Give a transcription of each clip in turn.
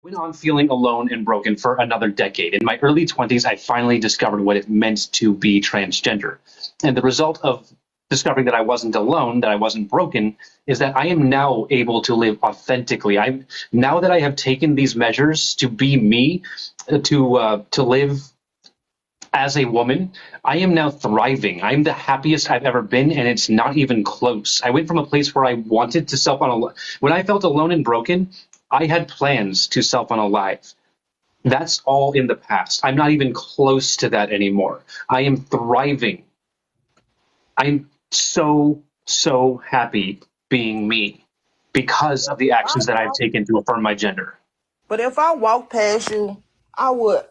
Went on feeling alone and broken for another decade. In my early 20s, I finally discovered what it meant to be transgender. And the result of discovering that I wasn't alone, that I wasn't broken, is that I am now able to live authentically. Now that I have taken these measures to be me, to live as a woman, I am now thriving. I'm the happiest I've ever been, and it's not even close. I went from a place where I wanted to self-unalive. When I felt alone and broken, I had plans to self-unalive. That's all in the past. I'm not even close to that anymore. I am thriving. I'm so happy being me because of the actions that I've taken to affirm my gender. But if I walked past you, I would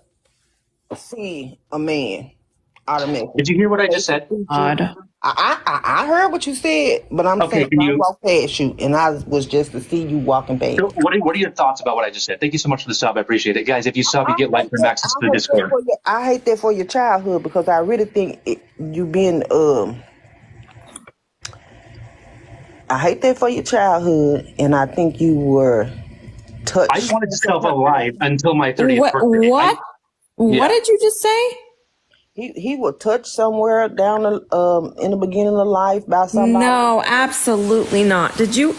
see a man automatically. Did you hear what I just said? Odd. I heard what you said, but I'm saying if I walked past you and I was just to see you walking past. So what are your thoughts about what I just said? Thank you so much for the sub. I appreciate it. Guys, if you sub, you get lifetime access to the Discord. I hate that for your childhood because I really think you been I hate that for your childhood, and I think you were touched. I wanted to self-alive until my 30th birthday. What? What did you just say? He was touched somewhere down in the beginning of life by somebody. No, absolutely not. Did you?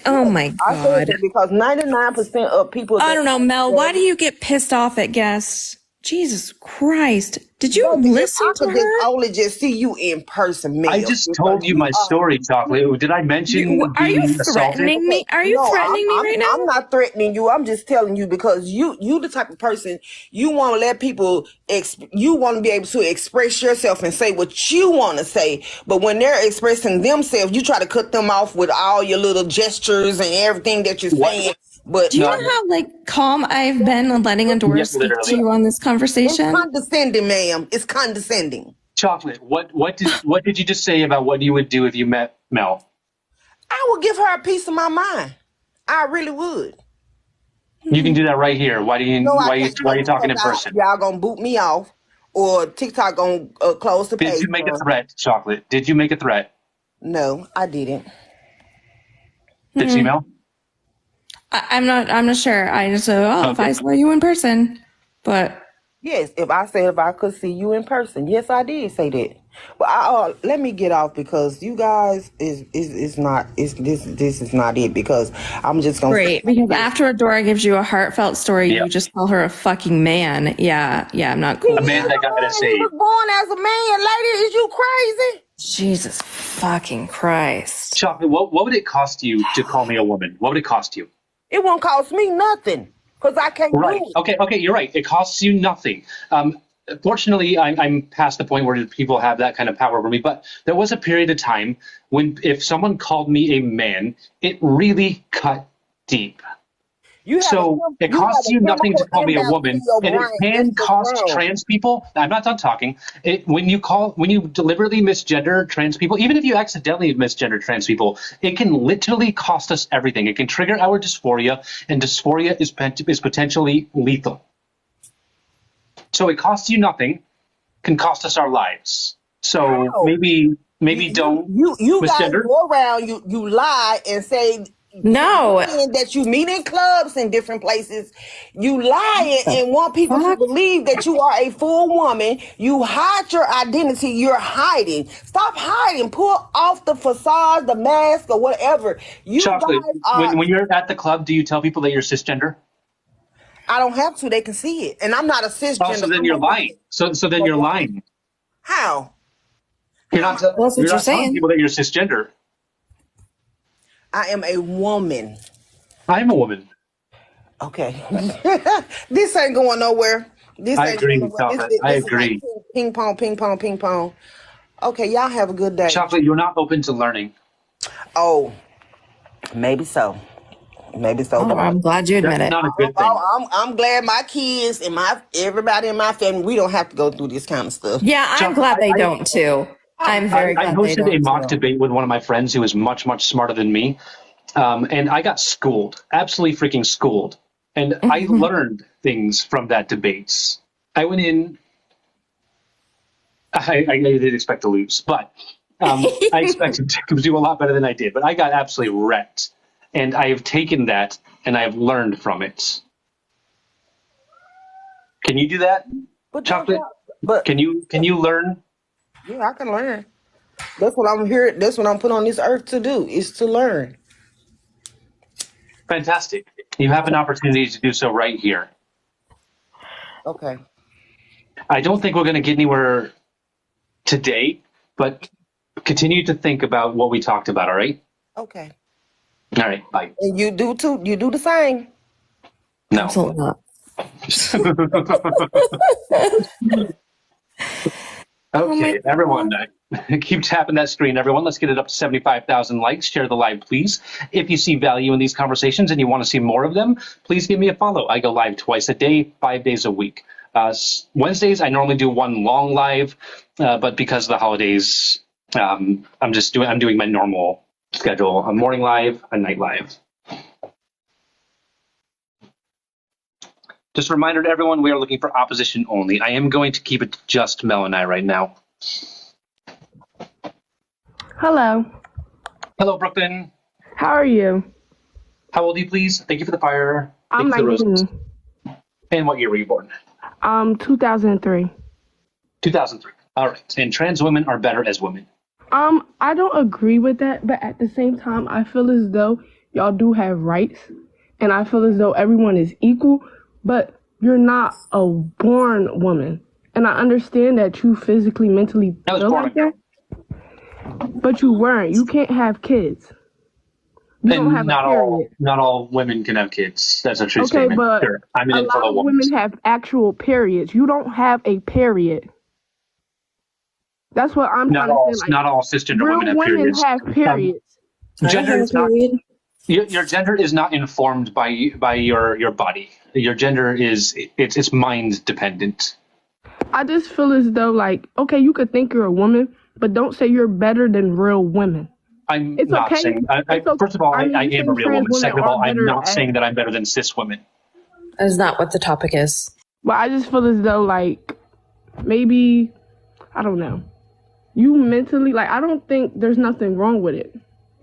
Oh my God! I said that because 99% of people. I don't know, Mel. Why do you get pissed off at guests? Jesus Christ! Did you listen to her? Only just see you in person, Mel. I just told you my story, Chocolate. Did I mention Are you being assaulted? threatening me? Are you threatening me right now? I'm not threatening you. I'm just telling you because you the type of person you want to let people. You want to be able to express yourself and say what you want to say. But when they're expressing themselves, you try to cut them off with all your little gestures and everything that you're saying. But do you know how calm I've been letting Adora speak to you on this conversation? It's condescending, ma'am. It's condescending. Chocolate, what did you just say about what you would do if you met Mel? I would give her a piece of my mind. I really would. You can do that right here. Why are you talking in person? Y'all gonna boot me off, or TikTok gonna close the page. Did you make a threat, Chocolate? Did you make a threat? No, I didn't. Did she, Mel? I'm not sure. I just said, if I saw you in person, but yes, if I could see you in person, yes, I did say that. But let me get off because you guys this is not it because I'm just gonna. Great, because after Adora gives you a heartfelt story, you just call her a fucking man. Yeah, I'm not cool. A man that got to say. He was born as a man, lady. Is you crazy? Jesus fucking Christ. Chocolate, what would it cost you to call me a woman? What would it cost you? It won't cost me nothing because I can't do it. Okay, you're right. It costs you nothing. Fortunately, I'm past the point where people have that kind of power over me. But there was a period of time when if someone called me a man, it really cut deep. It costs you nothing to call me a woman, and it can cost trans people. I'm not done talking. When you deliberately misgender trans people, even if you accidentally misgender trans people, it can literally cost us everything. It can trigger our dysphoria, and dysphoria is potentially lethal. So it costs you nothing, can cost us our lives. So maybe don't you guys misgender. go around, you lie and say. No, that you meet in clubs in different places. You lie and want people to believe that you are a full woman. You hide your identity. You're hiding. Stop hiding. Pull off the facade, the mask, or whatever. Chocolate, when you're at the club, do you tell people that you're cisgender? I don't have to. They can see it, and I'm not a cisgender. So then you're lying. So then you're lying. How? You're not telling people that you're cisgender. I am a woman. I'm a woman. Okay. This ain't going nowhere. I agree. I agree. Ping pong, ping pong, ping pong. Okay, y'all have a good day. Chocolate, you're not open to learning. Oh, maybe so. Maybe so. Oh, I'm glad you admit it. Not a good thing. I'm glad my kids and everybody in my family, we don't have to go through this kind of stuff. Yeah, I'm glad they don't too. I'm very glad I hosted a mock debate with one of my friends who is much, much smarter than me. And I got schooled, absolutely freaking schooled. And I learned things from that debate. I went in, I didn't expect to lose, but I expected to do a lot better than I did. But I got absolutely wrecked. And I have taken that and I've learned from it. Can you do that, But Chocolate? but Can you learn? yeah, I can learn. That's what I'm here. That's what I'm put on this earth to do, is to learn. Fantastic. You have an opportunity to do so right here. Okay. I don't think we're going to get anywhere today, but continue to think about what we talked about, all right? Okay. All right, bye. And you do too. You do the same. No. Absolutely not. Okay, everyone, keep tapping that screen. Everyone, let's get it up to 75,000 likes. Share the live, please. If you see value in these conversations and you want to see more of them, please give me a follow. I go live twice a day, 5 days a week. Wednesdays, I normally do one long live, but because of the holidays, I'm doing my normal schedule: a morning live, a night live. Just a reminder to everyone, we are looking for opposition only. I am going to keep it to just Mel and I right now. Hello. Hello, Brooklyn. How are you? How old are you, please? Thank you for the fire. Thank I'm you for the roses. 19. And what year were you born? 2003. 2003. All right. And trans women are better as women. I don't agree with that, but at the same time, I feel as though y'all do have rights, and I feel as though everyone is equal, but you're not a born woman. And I understand that you physically, mentally I was feel born like a girl. that, but you weren't. You can't have kids. You don't have And a period. not all women can have kids. That's a true Okay, statement. but Sure. I'm an a lot infertile of woman. women have actual periods. You don't have a period. That's what I'm trying to say. Like, Not all cisgender real women have women periods. have periods. Gender I have is a not period. your gender is not informed by your body. Your gender is it's mind dependent. I just feel as though, like, okay, you could think you're a woman, but don't say you're better than real women. I'm It's not okay. saying. It's okay. First of all, I mean, I you am a saying real trans woman. women Second of are all, I'm better not at, saying that I'm better than cis women. That is not what the topic is. but I just feel as though, like, maybe, I don't know. You mentally, like, I don't think there's nothing wrong with it.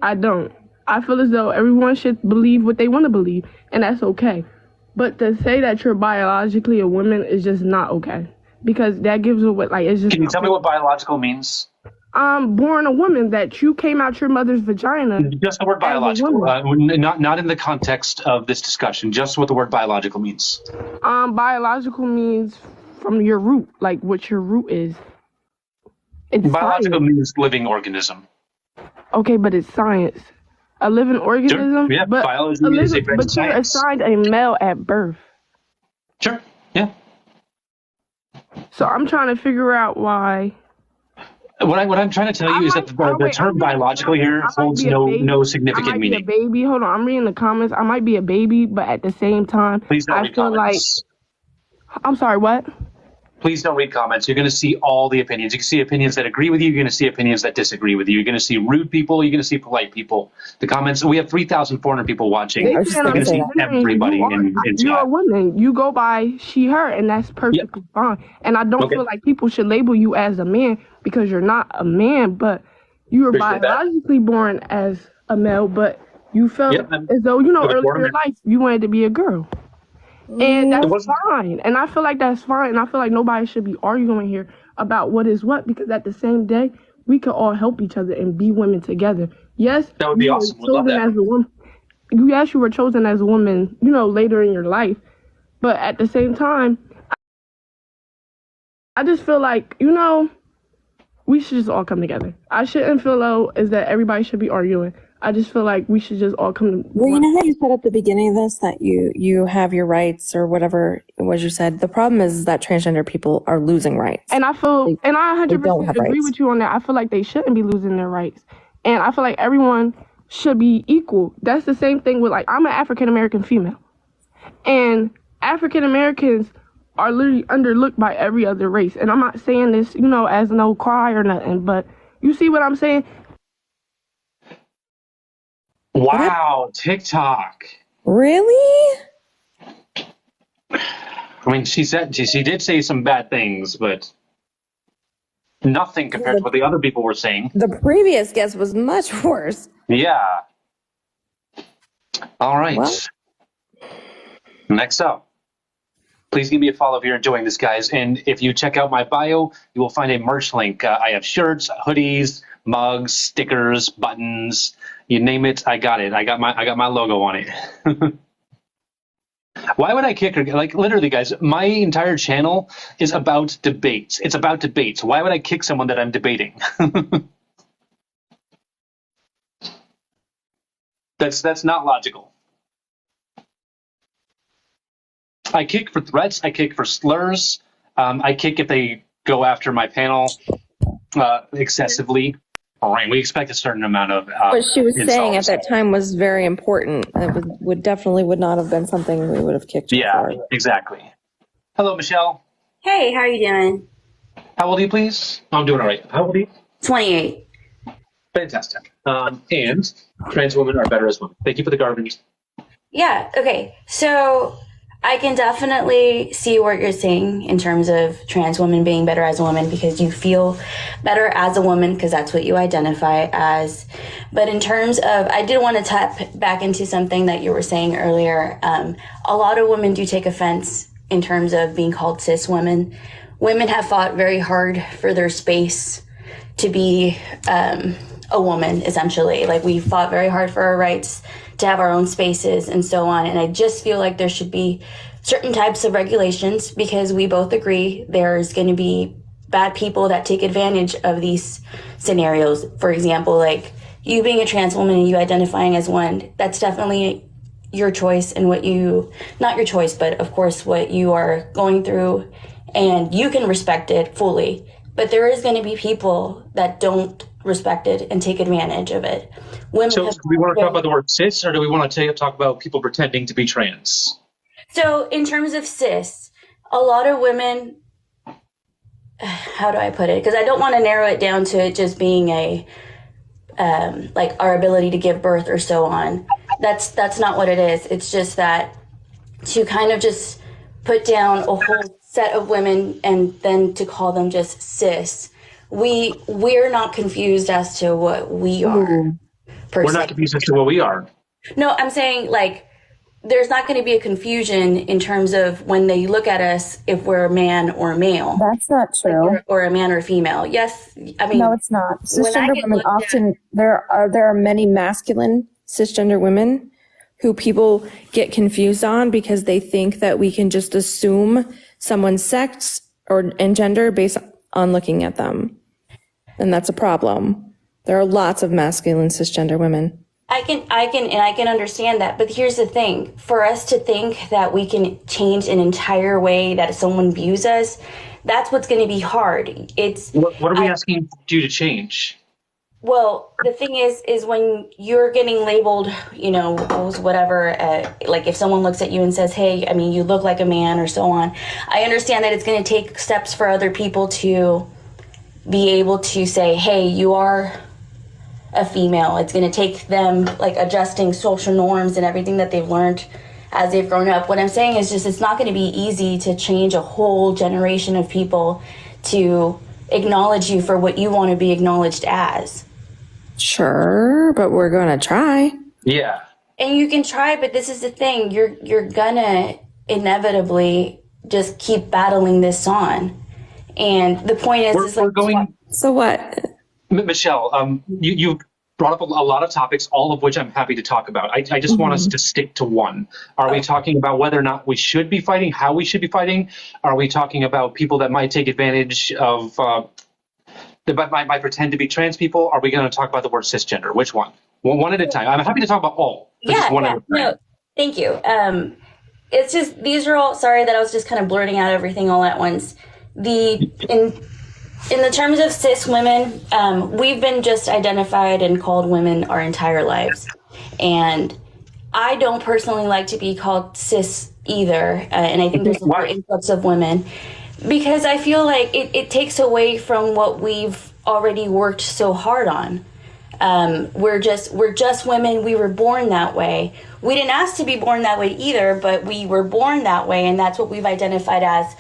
I don't. I feel as though everyone should believe what they want to believe, and that's okay. But to say that you're biologically a woman is just not okay, because that gives away, like, it's just. Can you tell me what biological means? Born a woman, that you came out your mother's vagina. Just the word as a biological, woman. not in the context of this discussion. Just what the word biological means. Biological means from your root, like what your root is. It's Biological science. means living organism. Okay, but it's science. A living organism. Sure. Yeah, but biology is a branch of but you're science. assigned a male at birth. Sure. Yeah. So I'm trying to figure out why. What I'm trying to tell you is that the term biological here holds no significant I might meaning. be a baby. Hold on, I'm reading the comments. I might be a baby, but at the same time, Please don't I read feel comments. like. I'm sorry. What? Please don't read comments. You're going to see all the opinions. You can see opinions that agree with you. You're going to see opinions that disagree with you. You're going to see rude people. You're going to see polite people. The comments. We have 3,400 people watching. I was just You're going to see gonna say everybody in You're a chat. woman. You go by she, her, and that's perfectly fine. And I don't feel like people should label you as a man because you're not a man, but you were Appreciate that. biologically born as a male, but you felt as though, I was earlier born in your life, you wanted to be a girl. And It that's wasn't- fine. And I feel like that's fine. And I feel like nobody should be arguing here about what is what, because at the same day, we could all help each other and be women together. Yes, That would be you were awesome. We'd love chosen that. as a woman. Yes, you were chosen as a woman, later in your life. But at the same time, I just feel like, we should just all come together. I shouldn't feel though is that everybody should be arguing. I just feel like we should just all come to. Well, you know how you said at the beginning of this that you have your rights or whatever it was you said. The problem is that transgender people are losing rights. And I feel, and I don't 100% have agree rights. with you on that. I feel like they shouldn't be losing their rights. And I feel like everyone should be equal. That's the same thing with, like, I'm an African American female. And African Americans are literally underlooked by every other race. And I'm not saying this, as no cry or nothing, but you see what I'm saying? Wow, TikTok. Really? I mean, she did say some bad things, but nothing compared to what the other people were saying. The previous guest was much worse. Yeah. All right. Well, Next up, please give me a follow if you're enjoying this, guys. And if you check out my bio, you will find a merch link. I have shirts, hoodies, mugs, stickers, buttons, you name it. I got it. I got my logo on it. Why would I kick her? Like, literally, guys, my entire channel is about debates. It's about debates. Why would I kick someone that I'm debating? That's not logical. I kick for threats. I kick for slurs. I kick if they go after my panel excessively. All right, we expect a certain amount of What she was insults. saying at that time was very important. It would definitely would not have been something we would have kicked her Yeah, for. exactly. Hello, Michelle. Hey, how are you doing? How old are you, please? I'm doing all right. How old are you? 28. Fantastic. And trans women are better as women. Thank you for the garbage. Yeah, okay. So I can definitely see what you're saying in terms of trans women being better as a woman because you feel better as a woman because that's what you identify as. But in terms of, I did want to tap back into something that you were saying earlier. A lot of women do take offense in terms of being called cis women. Women have fought very hard for their space to be a woman, essentially. Like, we fought very hard for our rights to have our own spaces and so on. And I just feel like there should be certain types of regulations because we both agree there's going to be bad people that take advantage of these scenarios. For example, like you being a trans woman and you identifying as one, that's definitely your choice and what you, not your choice, but of course what you are going through, and you can respect it fully. But there is going to be people that don't respect it and take advantage of it. Women So do we want to talk about the word cis, or do we want to talk about people pretending to be trans? So in terms of cis, a lot of women, how do I put it? Because I don't want to narrow it down to it just being a, like our ability to give birth or so on. That's not what it is. It's just that to kind of just put down a whole set of women and then to call them just cis. We're not confused as to what we are. We're not confused as to what we are. No, I'm saying like there's not going to be a confusion in terms of when they look at us if we're a man or a male. That's not true. Or a man or a female. Yes, I mean No, it's not. when I Cisgender get women looked often there are many masculine cisgender women who people get confused on because they think that we can just assume someone's sex and gender based on looking at them. And that's a problem. There are lots of masculine cisgender women. I can understand that, but here's the thing. For us to think that we can change an entire way that someone views us, that's what's going to be hard. It's What are we asking you to change? well, the thing is when you're getting labeled, you know, whatever, like if someone looks at you and says, hey, I mean, you look like a man or so on, I understand that it's going to take steps for other people to be able to say, hey, you are a female. It's going to take them like adjusting social norms and everything that they've learned as they've grown up. What I'm saying is just it's not going to be easy to change a whole generation of people to acknowledge you for what you want to be acknowledged as. Sure, but we're going to try. Yeah. And you can try, but this is the thing. You're gonna inevitably just keep battling this on. And the point is, We're going. So what? Michelle, you brought up a lot of topics, all of which I'm happy to talk about. I just want us to stick to one. Are we talking about whether or not we should be fighting, how we should be fighting? Are we talking about people that might take advantage of, that might pretend to be trans people? Are we going to talk about the word cisgender? Which one? One at a time. I'm happy to talk about all. But just one at a time. No, thank you. It's just, these are all, sorry that I was just kind of blurting out everything all at once. In the terms of cis women, we've been just identified and called women our entire lives. And I don't personally like to be called cis either. And I think there's a more influx of women because I feel like it takes away from what we've already worked so hard on. We're just women. We were born that way. We didn't ask to be born that way either, but we were born that way. And that's what we've identified as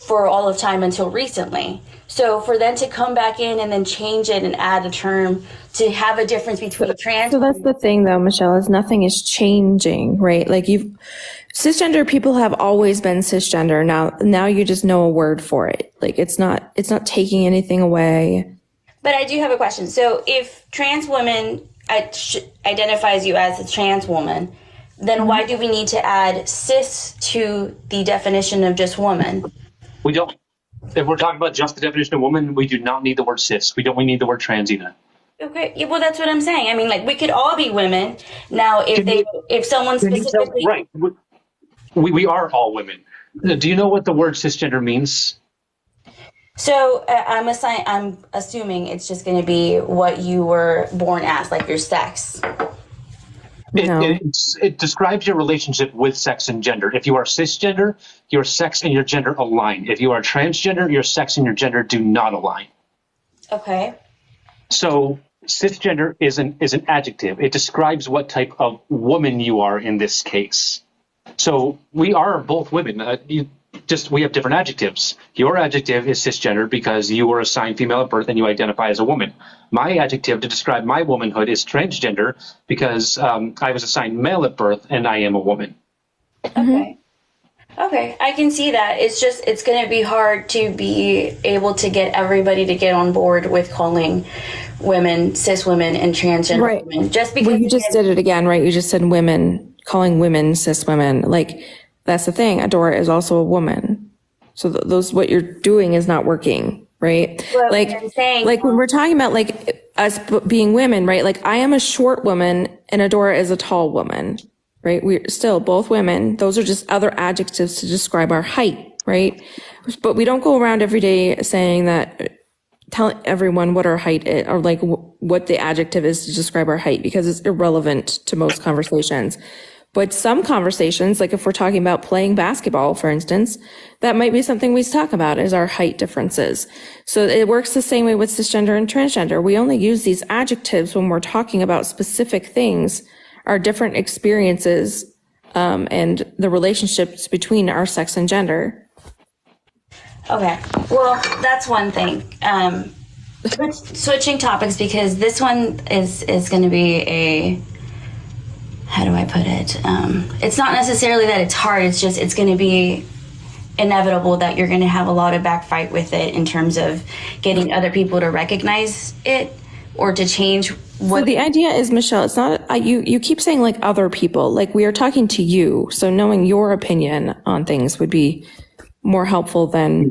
for all of time until recently. So for them to come back in and then change it and add a term to have a difference between trans. So that's the thing though, Michelle, is nothing is changing, right? Like cisgender people have always been cisgender. Now you just know a word for it. Like it's not taking anything away. But I do have a question. So if trans woman identifies you as a trans woman, then why do we need to add cis to the definition of just woman? We don't. If we're talking about just the definition of woman, we do not need the word cis. We need the word trans either. Okay, yeah, well, that's what I'm saying. I mean, like, we could all be women. Now, if someone specifically... Right. We are all women. Do you know what the word cisgender means? So I'm assuming it's just going to be what you were born as, like your sex. It describes your relationship with sex and gender. If you are cisgender, your sex and your gender align. If you are transgender, your sex and your gender do not align. Okay. So cisgender is an adjective. It describes what type of woman you are in this case. So we are both women. We have different adjectives. Your adjective is cisgender because you were assigned female at birth and you identify as a woman. My adjective to describe my womanhood is transgender because I was assigned male at birth and I am a woman. Okay. Okay, I can see that. It's going to be hard to be able to get everybody to get on board with calling women cis women and transgender women. Just because you just did it again, right? You just said women, calling women cis women. Like, that's the thing. Adora is also a woman. So what you're doing is not working, right? Well, like when we're talking about like us being women, right? Like I am a short woman and Adora is a tall woman, right? We're still both women. Those are just other adjectives to describe our height, right? But we don't go around every day saying that, telling everyone what our height is or like what the adjective is to describe our height because it's irrelevant to most conversations. But some conversations, like if we're talking about playing basketball, for instance, that might be something we talk about is our height differences. So it works the same way with cisgender and transgender. We only use these adjectives when we're talking about specific things, our different experiences, and the relationships between our sex and gender. Okay, well, that's one thing. Switching topics because this one is going to be how do I put it? It's not necessarily that it's hard. It's just it's going to be inevitable that you're going to have a lot of backfight with it in terms of getting other people to recognize it or to change what. So the idea is, Michelle, it's not you keep saying like other people. Like we are talking to you, so knowing your opinion on things would be more helpful than.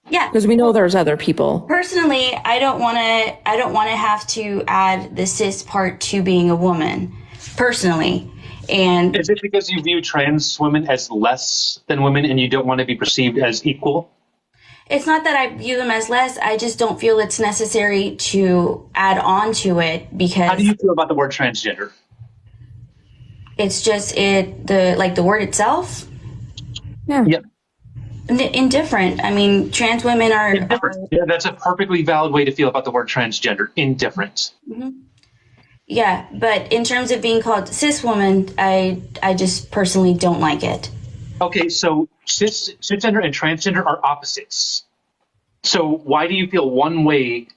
Yeah, because we know there's other people. Personally, I don't want to have to add the cis part to being a woman. Personally, and is it because you view trans women as less than women and you don't want to be perceived as equal? It's not that I view them as less. I just don't feel it's necessary to add on to it because. How do you feel about the word transgender? It's just the word itself. Yeah. Yep. Indifferent. I mean, trans women are indifferent. Yeah, that's a perfectly valid way to feel about the word transgender. Indifferent. Mm-hmm. Yeah, but in terms of being called cis woman, I just personally don't like it. Okay, so cisgender and transgender are opposites. So why do you feel one way,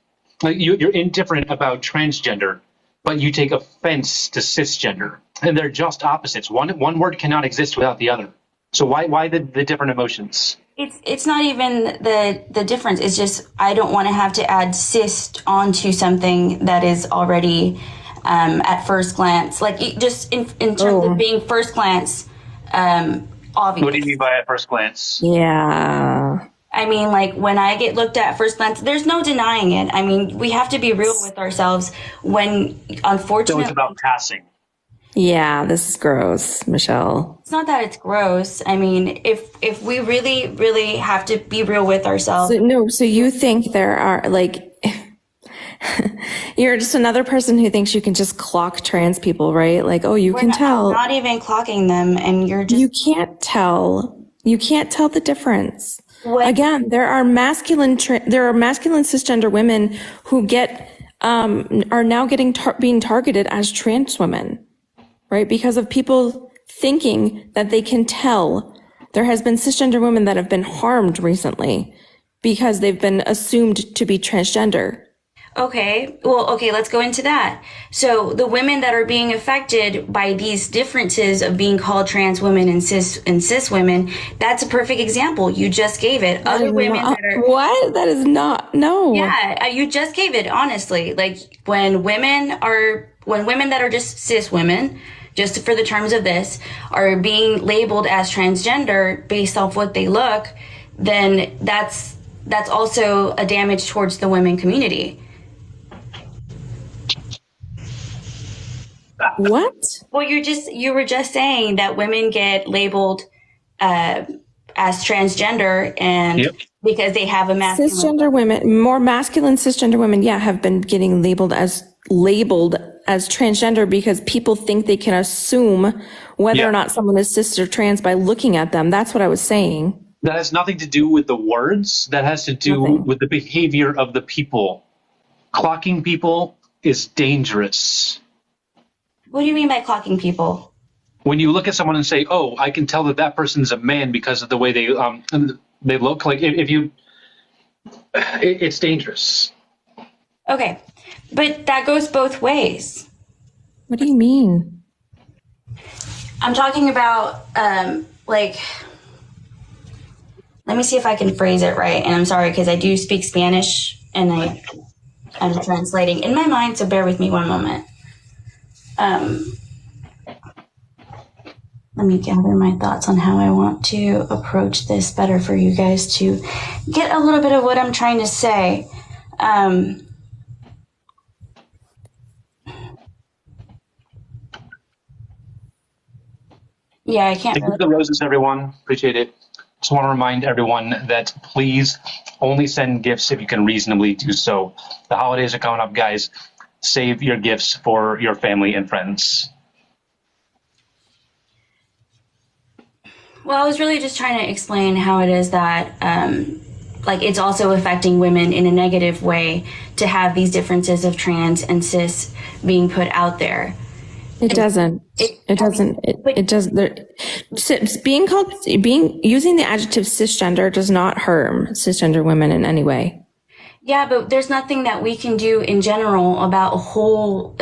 like you're indifferent about transgender, but you take offense to cisgender? And they're just opposites. One word cannot exist without the other. So why the different emotions? It's not even the difference. It's just I don't want to have to add cis onto something that is already at first glance, like just in terms of being first glance, obvious. What do you mean by at first glance? Yeah. I mean, like when I get looked at first glance, there's no denying it. I mean, we have to be real with ourselves when, unfortunately. So it's about passing. Yeah, this is gross, Michelle. It's not that it's gross. I mean, if we really, really have to be real with ourselves. So you think there are like. You're just another person who thinks you can just clock trans people, right? Like, oh, you can tell. I'm not even clocking them, and you're just. You can't tell. You can't tell the difference. What? Again, there are masculine cisgender women who are now being targeted as trans women, right? Because of people thinking that they can tell There has been cisgender women that have been harmed recently because they've been assumed to be transgender. Okay. Well, okay, let's go into that. So the women that are being affected by these differences of being called trans women and cis women, that's a perfect example. You just gave it. Other women that are what? That is not no. Yeah, you just gave it, honestly. Like when women that are just cis women, just for the terms of this, are being labeled as transgender based off what they look, then that's also a damage towards the women community. What? Well, you were just saying that women get labeled as transgender and because they have a masculine. Cisgender women, more masculine cisgender women, have been getting labeled as transgender because people think they can assume whether or not someone is cis or trans by looking at them. That's what I was saying. That has nothing to do with the words. That has to do with the behavior of the people. Clocking people is dangerous. What do you mean by clocking people? When you look at someone and say, "Oh, I can tell that person's a man because of the way they look," like it's dangerous. Okay, but that goes both ways. What do you mean? I'm talking about let me see if I can phrase it right. And I'm sorry because I do speak Spanish and I'm translating in my mind, so bear with me one moment. Let me gather my thoughts on how I want to approach this better for you guys to get a little bit of what I'm trying to say. Yeah, I can't. Thank you for the roses, everyone. Appreciate it. Just want to remind everyone that please only send gifts if you can reasonably do so. The holidays are coming up, guys. Save your gifts for your family and friends. Well, I was really just trying to explain how it is that, it's also affecting women in a negative way to have these differences of trans and cis being put out there. It doesn't. It doesn't. It does. Using the adjective cisgender does not harm cisgender women in any way. Yeah, but there's nothing that we can do in general about a whole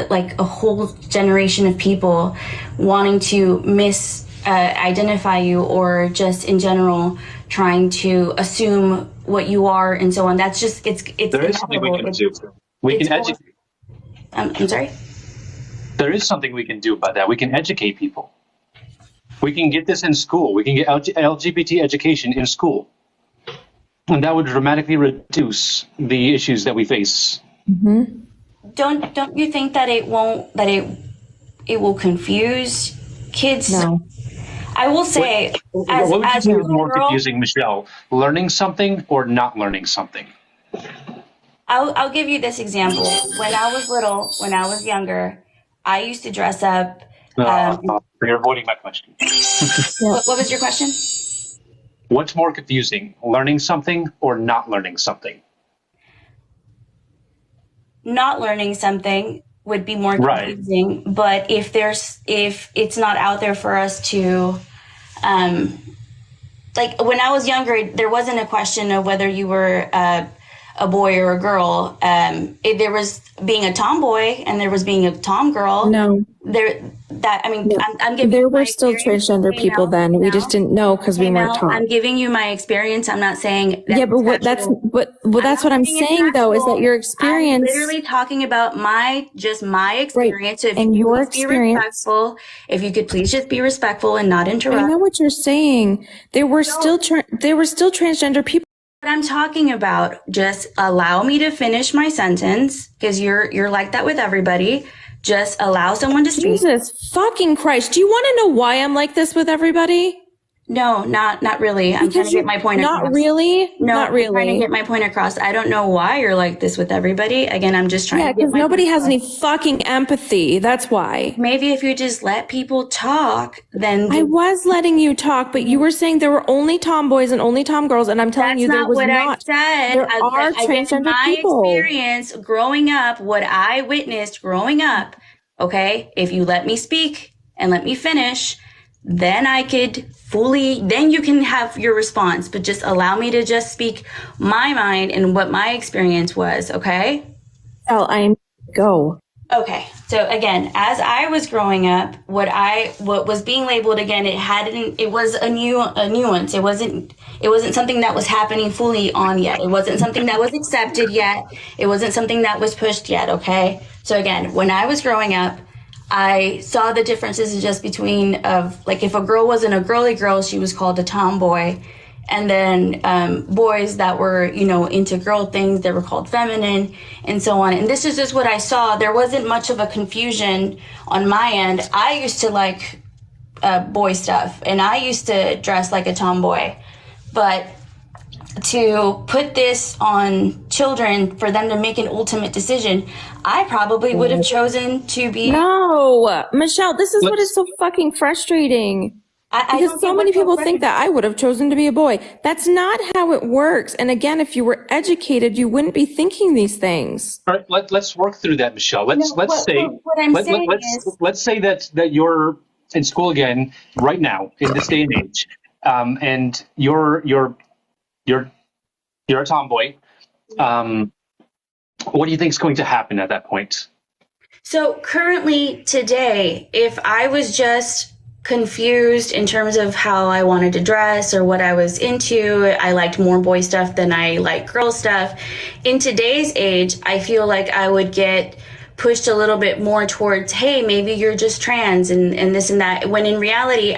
generation of people wanting to identify you or just in general trying to assume what you are and so on. That's just, it's there is something we can do. We can educate. I'm sorry? There is something we can do about that. We can educate people. We can get this in school. We can get LGBT education in school. And that would dramatically reduce the issues that we face. Mm-hmm. Don't you think that it will confuse kids? No. I will say, what would you as say a is more girl, confusing, Michelle? Learning something or not learning something? I'll give you this example. When I was little, when I was younger, I used to dress up. You're avoiding my question. What was your question? What's more confusing, learning something or not learning something? Not learning something would be more confusing, right. But if it's not out there for us to, when I was younger, there wasn't a question of whether you were a boy or a girl. There was being a tomboy and there was being a tom girl. No. I'm giving there were still transgender people then. We just didn't know because we weren't taught. I'm giving you my experience. I'm not saying that. Yeah, but that's what I'm saying though, is that your experience. I'm literally talking about my experience. Right. So if and you your could be respectful, if you could please just be respectful and not interrupt. I know what you're saying. There were still transgender people. What I'm talking about, just allow me to finish my sentence because you're like that with everybody. Just allow someone to speak. Jesus fucking Christ. Do you want to know why I'm like this with everybody? No, not really. I'm trying to get my point across. Not really? No, not really. I'm trying to get my point across. I don't know why you're like this with everybody. Again, I'm just trying to get because nobody has any fucking empathy. That's why. Maybe if you just let people talk, then... I was letting you talk, but you were saying there were only tomboys and only tom girls, and I'm telling you there was not. That's not what I said. There are transgender people. My experience growing up, what I witnessed growing up, okay? If you let me speak and let me finish... then I could then you can have your response, but just allow me to just speak my mind and what my experience was, okay? Go. Okay, so again, as I was growing up, what was being labeled again, it was a nuance. It wasn't something that was happening fully on yet. It wasn't something that was accepted yet. It wasn't something that was pushed yet. Okay, so again, when I was growing up, I saw the differences just between like if a girl wasn't a girly girl, she was called a tomboy. And then boys that were, into girl things, they were called feminine and so on. And this is just what I saw. There wasn't much of a confusion on my end. I used to like boy stuff, and I used to dress like a tomboy. But to put this on children for them to make an ultimate decision, I probably would have chosen to be. No, Michelle, this is what is so fucking frustrating. Because so many people think that I would have chosen to be a boy. That's not how it works. And again, if you were educated, you wouldn't be thinking these things. All right, let's work through that, Michelle. Let's say that you're in school again right now in this day and age, and you're a tomboy. What do you think is going to happen at that point? So currently today, if I was just confused in terms of how I wanted to dress or what I was into, I liked more boy stuff than I like girl stuff. In today's age, I feel like I would get pushed a little bit more towards, hey, maybe you're just trans and this and that. When in reality,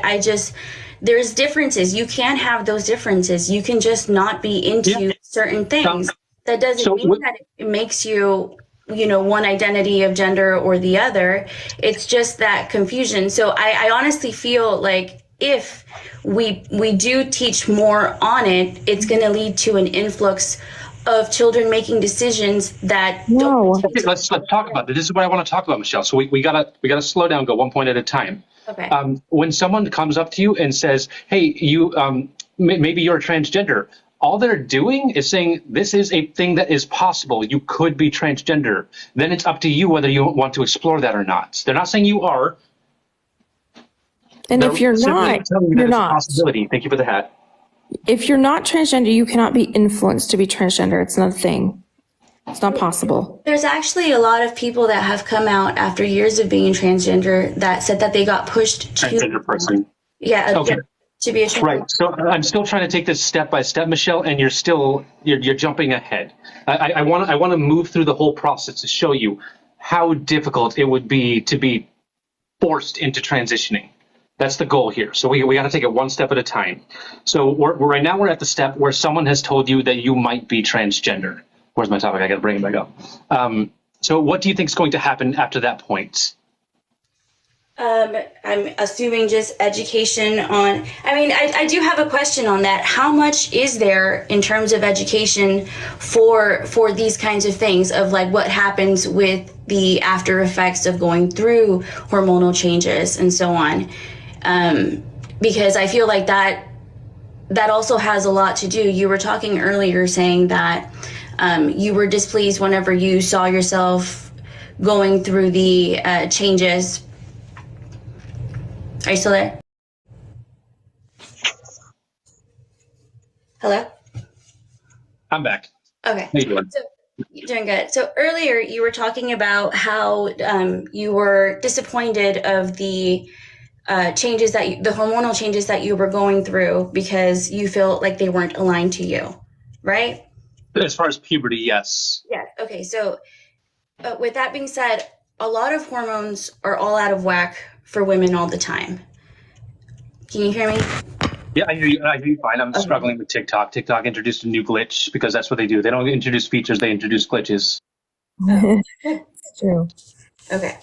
there's differences. You can't have those differences. You can just not be into certain things. That doesn't mean that it makes you one identity of gender or the other. It's just that confusion. So I honestly feel like if we do teach more on it, it's going to lead to an influx of children making decisions that don't. Okay, let's talk about this. This is what I want to talk about, Michelle. So we gotta slow down, go one point at a time. Okay. When someone comes up to you and says, "Hey, you maybe you're a transgender," all they're doing is saying this is a thing that is possible. You could be transgender. Then it's up to you whether you want to explore that or not. They're not saying you are. And if you're not, you're not. Possibility. Thank you for the hat. If you're not transgender, you cannot be influenced to be transgender. It's not a thing. It's not possible. There's actually a lot of people that have come out after years of being transgender that said that they got pushed to transgender person. Yeah. Okay. To be a trans. Right. So I'm still trying to take this step by step, Michelle, and you're jumping ahead. I want to move through the whole process to show you how difficult it would be to be forced into transitioning. That's the goal here. So we got to take it one step at a time. So right now we're at the step where someone has told you that you might be transgender. Where's my topic? I got to bring it back up. So what do you think is going to happen after that point? I'm assuming just education on, I do have a question on that. How much is there in terms of education for these kinds of things, of like what happens with the after effects of going through hormonal changes and so on? Because I feel like that also has a lot to do. You were talking earlier saying that you were displeased whenever you saw yourself going through the changes. Are you still there? Hello? I'm back. Okay. How you doing? So, you're doing good. So earlier you were talking about how you were disappointed of the changes the hormonal changes that you were going through because you felt like they weren't aligned to you, right? As far as puberty, yes. Yeah. Okay. So with that being said, a lot of hormones are all out of whack for women all the time. Can you hear me? Yeah, I hear you fine. I'm struggling with TikTok. TikTok introduced a new glitch because that's what they do. They don't introduce features, they introduce glitches. It's true. Okay.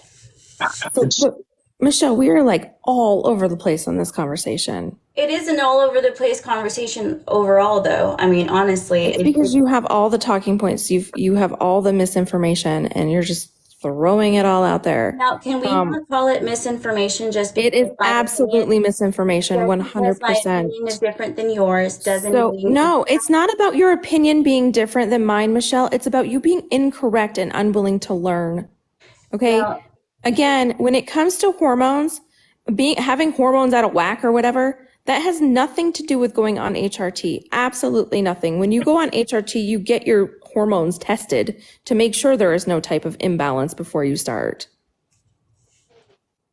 So, Michelle, we are like all over the place on this conversation. It is an all over the place conversation overall, though. I mean, honestly. It's because you have all the talking points. You have all the misinformation and you're just throwing it all out there. Now, can we not call it misinformation just because it is absolutely misinformation, 100%. My opinion is different than yours doesn't mean. No, it's not about your opinion being different than mine, Michelle. It's about you being incorrect and unwilling to learn. Okay? Well, again, when it comes to hormones, having hormones out of whack or whatever, that has nothing to do with going on HRT. Absolutely nothing. When you go on HRT, you get your hormones tested to make sure there is no type of imbalance before you start.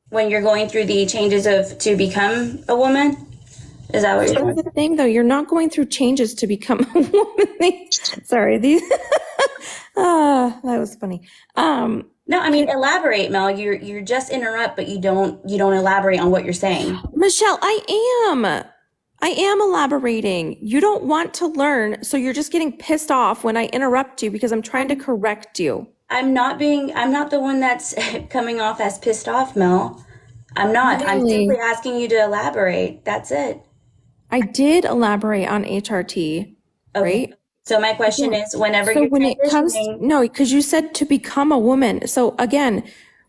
When you're going through the changes to become a woman? Is that what you're saying? That's the thing, though. You're not going through changes to become a woman. Sorry, that was funny. No, I mean, elaborate, Mel. You're just interrupt, but you don't elaborate on what you're saying. Michelle, I am elaborating. You don't want to learn, so you're just getting pissed off when I interrupt you because I'm trying to correct you. I'm not the one that's coming off as pissed off, Mel. I'm not. I'm Really? simply asking you to elaborate. That's it. I did elaborate on HRT, right? So my question is, whenever So you're when it comes, transitioning, no, because you said to become a woman. So again,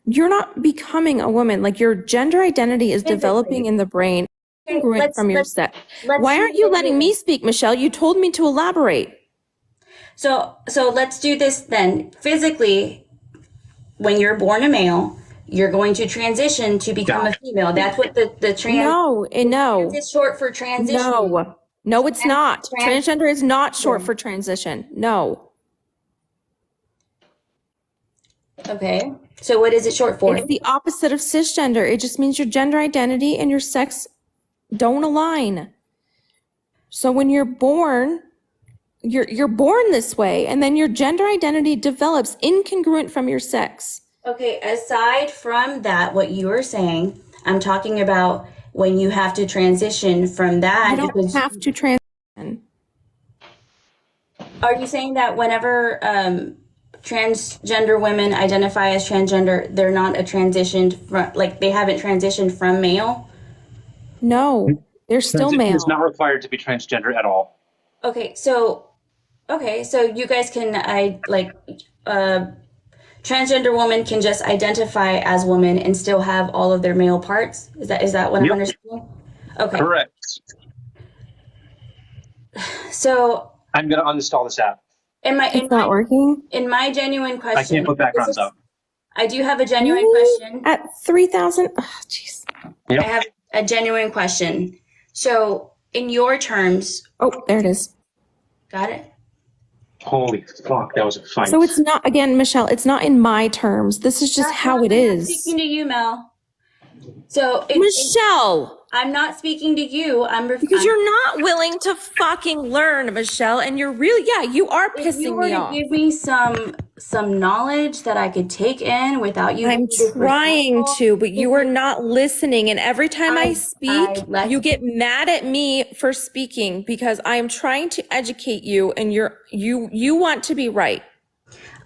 you're not becoming a woman. Like your gender identity is developing in the brain, congruent from your sex. Why aren't you letting me speak, Michelle? You told me to elaborate. So let's do this then. Physically, when you're born a male, you're going to transition to become a female. That's what the trans. No. It's short for transition. No, it's not. Transgender is not short for transition. No. Okay. So what is it short for? It's the opposite of cisgender. It just means your gender identity and your sex don't align. So when you're born, you're born this way, and then your gender identity develops incongruent from your sex. Okay, aside from that, what you were saying, I'm talking about when you have to transition from that. You don't have to transition. Are you saying that whenever transgender women identify as transgender, they're not they haven't transitioned from male? No, they're still male. It's not required to be transgender at all. Okay, so you guys can transgender woman can just identify as woman and still have all of their male parts? Is that what I'm understanding? Okay. Correct. So I'm going to uninstall this app. It's not working? In my genuine question. I can't put backgrounds up. I do have a genuine question. At 3,000? Oh, jeez. Yep. I have a genuine question. So in your terms. Oh, there it is. Got it? Holy fuck, that was a fight. So it's not, again, Michelle, it's not in my terms. This is just how it is. I'm not speaking to you, Mel. So Michelle. I'm not speaking to you. Because you're not willing to fucking learn, Michelle, and you're really, you are pissing me off. Give me some knowledge that I could take in without you. I'm trying to, but you are not listening. And every time I speak, you get mad at me for speaking because I am trying to educate you, and you want to be right.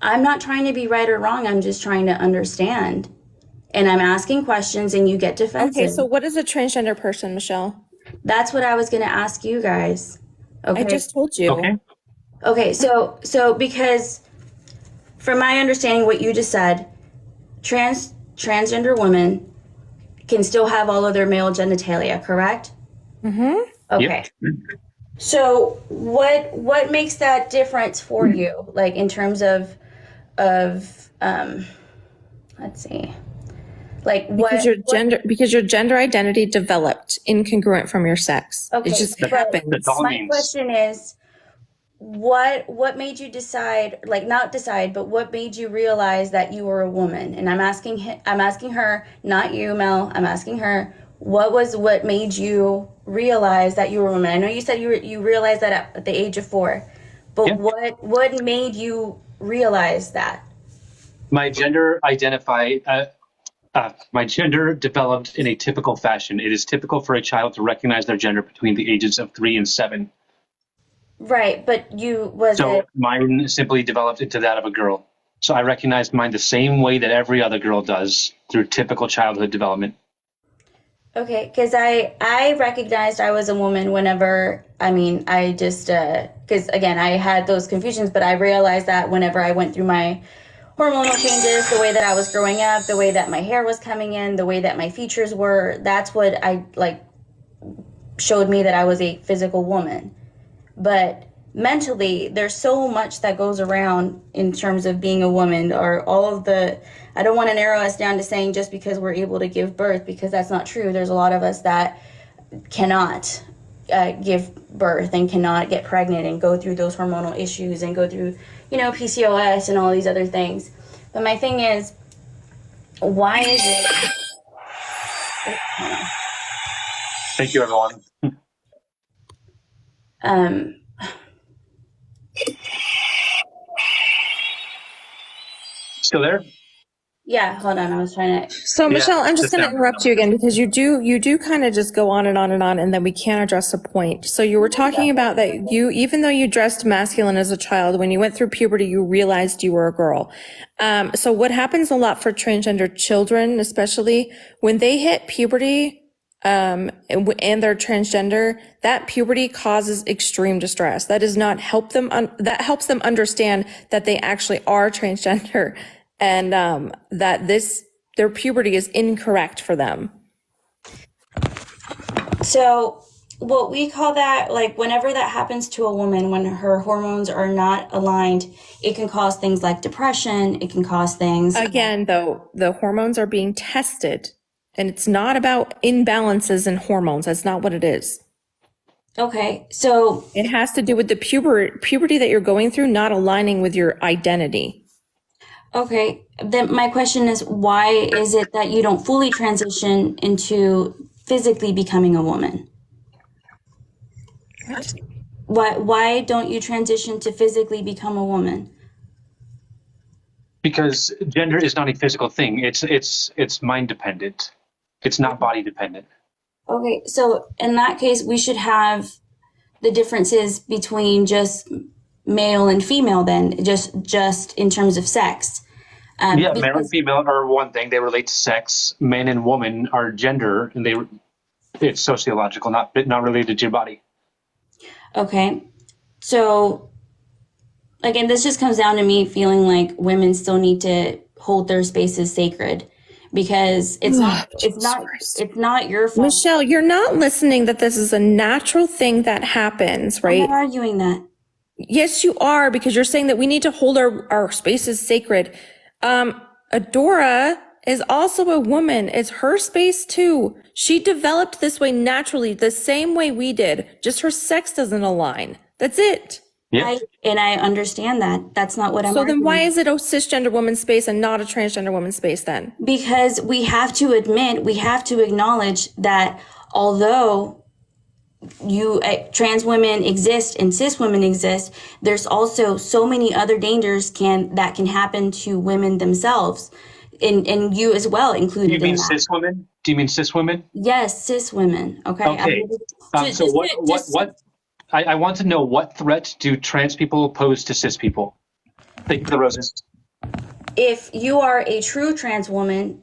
I'm not trying to be right or wrong. I'm just trying to understand. And I'm asking questions and you get defensive. Okay, so what is a transgender person, Michelle? That's what I was going to ask you guys. Okay. I just told you. Okay, so because from my understanding what you just said, transgender women can still have all of their male genitalia, correct? Mm-hmm. Okay. Yep. So what makes that difference for you? Like in terms of let's see. Like because your gender identity developed incongruent from your sex. Okay, it just happens. My question is, what made you decide? Like not decide, but what made you realize that you were a woman? And I'm asking her, not you, Mel. I'm asking her, what made you realize that you were a woman? I know you said you realized that at the age of 4, but what made you realize that? My gender my gender developed in a typical fashion. It is typical for a child to recognize their gender between the ages of 3 and 7. Right, but mine simply developed into that of a girl. So I recognized mine the same way that every other girl does through typical childhood development. Okay, because I recognized I was a woman whenever, because again, I had those confusions, but I realized that whenever I went through my hormonal changes, the way that I was growing up, the way that my hair was coming in, the way that my features were, that's what showed me that I was a physical woman. But mentally, there's so much that goes around in terms of being a woman, or all of the, I don't want to narrow us down to saying just because we're able to give birth, because that's not true. There's a lot of us that cannot give birth and cannot get pregnant and go through those hormonal issues and go through, PCOS and all these other things. But my thing is, why is it? Thank you, everyone. Still there? Yeah, hold on. I was trying to. So Michelle, I'm just going to interrupt you again because you do kind of just go on, and then we can't address a point. So you were talking about that even though you dressed masculine as a child, when you went through puberty, you realized you were a girl. So what happens a lot for transgender children, especially when they hit puberty, and they're transgender, that puberty causes extreme distress. That does not help them. That helps them understand that they actually are transgender, and that their puberty is incorrect for them. So what we call that, like whenever that happens to a woman, when her hormones are not aligned, it can cause things like depression. It can cause things. Again, though, the hormones are being tested, and it's not about imbalances in hormones. That's not what it is. Okay, so it has to do with the puberty that you're going through not aligning with your identity. Okay, then my question is, why is it that you don't fully transition into physically becoming a woman? What? Why don't you transition to physically become a woman? Because gender is not a physical thing. It's mind dependent. It's not body dependent. Okay, so in that case, we should have the differences between just male and female then, just in terms of sex. Yeah, male and female are one thing. They relate to sex. Man and woman are gender, and it's sociological, not related to your body. Okay, so again, this just comes down to me feeling like women still need to hold their spaces sacred, because it's not your fault. Michelle, you're not listening that this is a natural thing that happens, right? I'm not arguing that. Yes, you are, because you're saying that we need to hold our spaces sacred. Adora is also a woman. It's her space too. She developed this way naturally, the same way we did. Just her sex doesn't align. That's it. Yeah. I understand that. That's not what I'm arguing. So then why is it a cisgender woman's space and not a transgender woman's space then? Because we have to acknowledge that although trans women exist and cis women exist, there's also so many other dangers that can happen to women themselves, and you as well included. Do you mean cis women? Do you mean cis women? Yes, cis women. Okay. So what? I want to know, what threat do trans people pose to cis people? Thank you for the roses. If you are a true trans woman,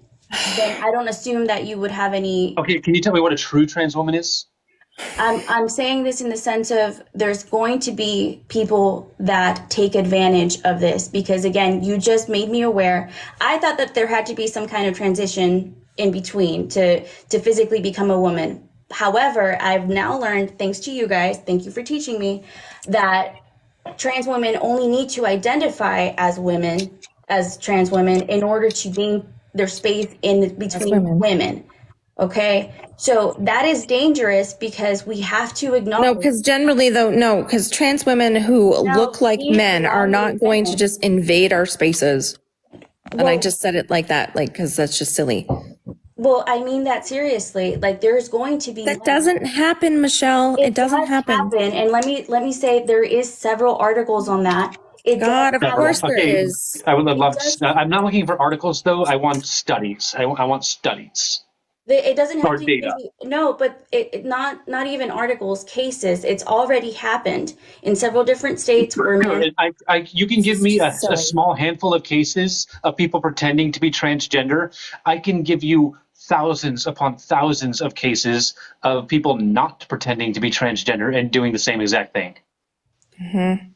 then I don't assume that you would have any. Okay, can you tell me what a true trans woman is? I'm saying this in the sense of there's going to be people that take advantage of this, because again, you just made me aware. I thought that there had to be some kind of transition in between to physically become a woman. However, I've now learned, thanks to you guys, thank you for teaching me, that trans women only need to identify as women, as trans women, in order to gain their space in between women. Okay, so that is dangerous, because we have to acknowledge. No, because generally because trans women who look like men are not going to just invade our spaces. And I just said it like that, because that's just silly. Well, I mean that seriously. Like, there's going to be. That doesn't happen, Michelle. It doesn't happen. And let me say, there is several articles on that. Of course there is. I would love. I'm not looking for articles though. I want studies. I want studies. It doesn't have to data. No, but it not even articles, cases. It's already happened in several different states where men. You can give me a small handful of cases of people pretending to be transgender. I can give you thousands upon thousands of cases of people not pretending to be transgender and doing the same exact thing. Mm-hmm.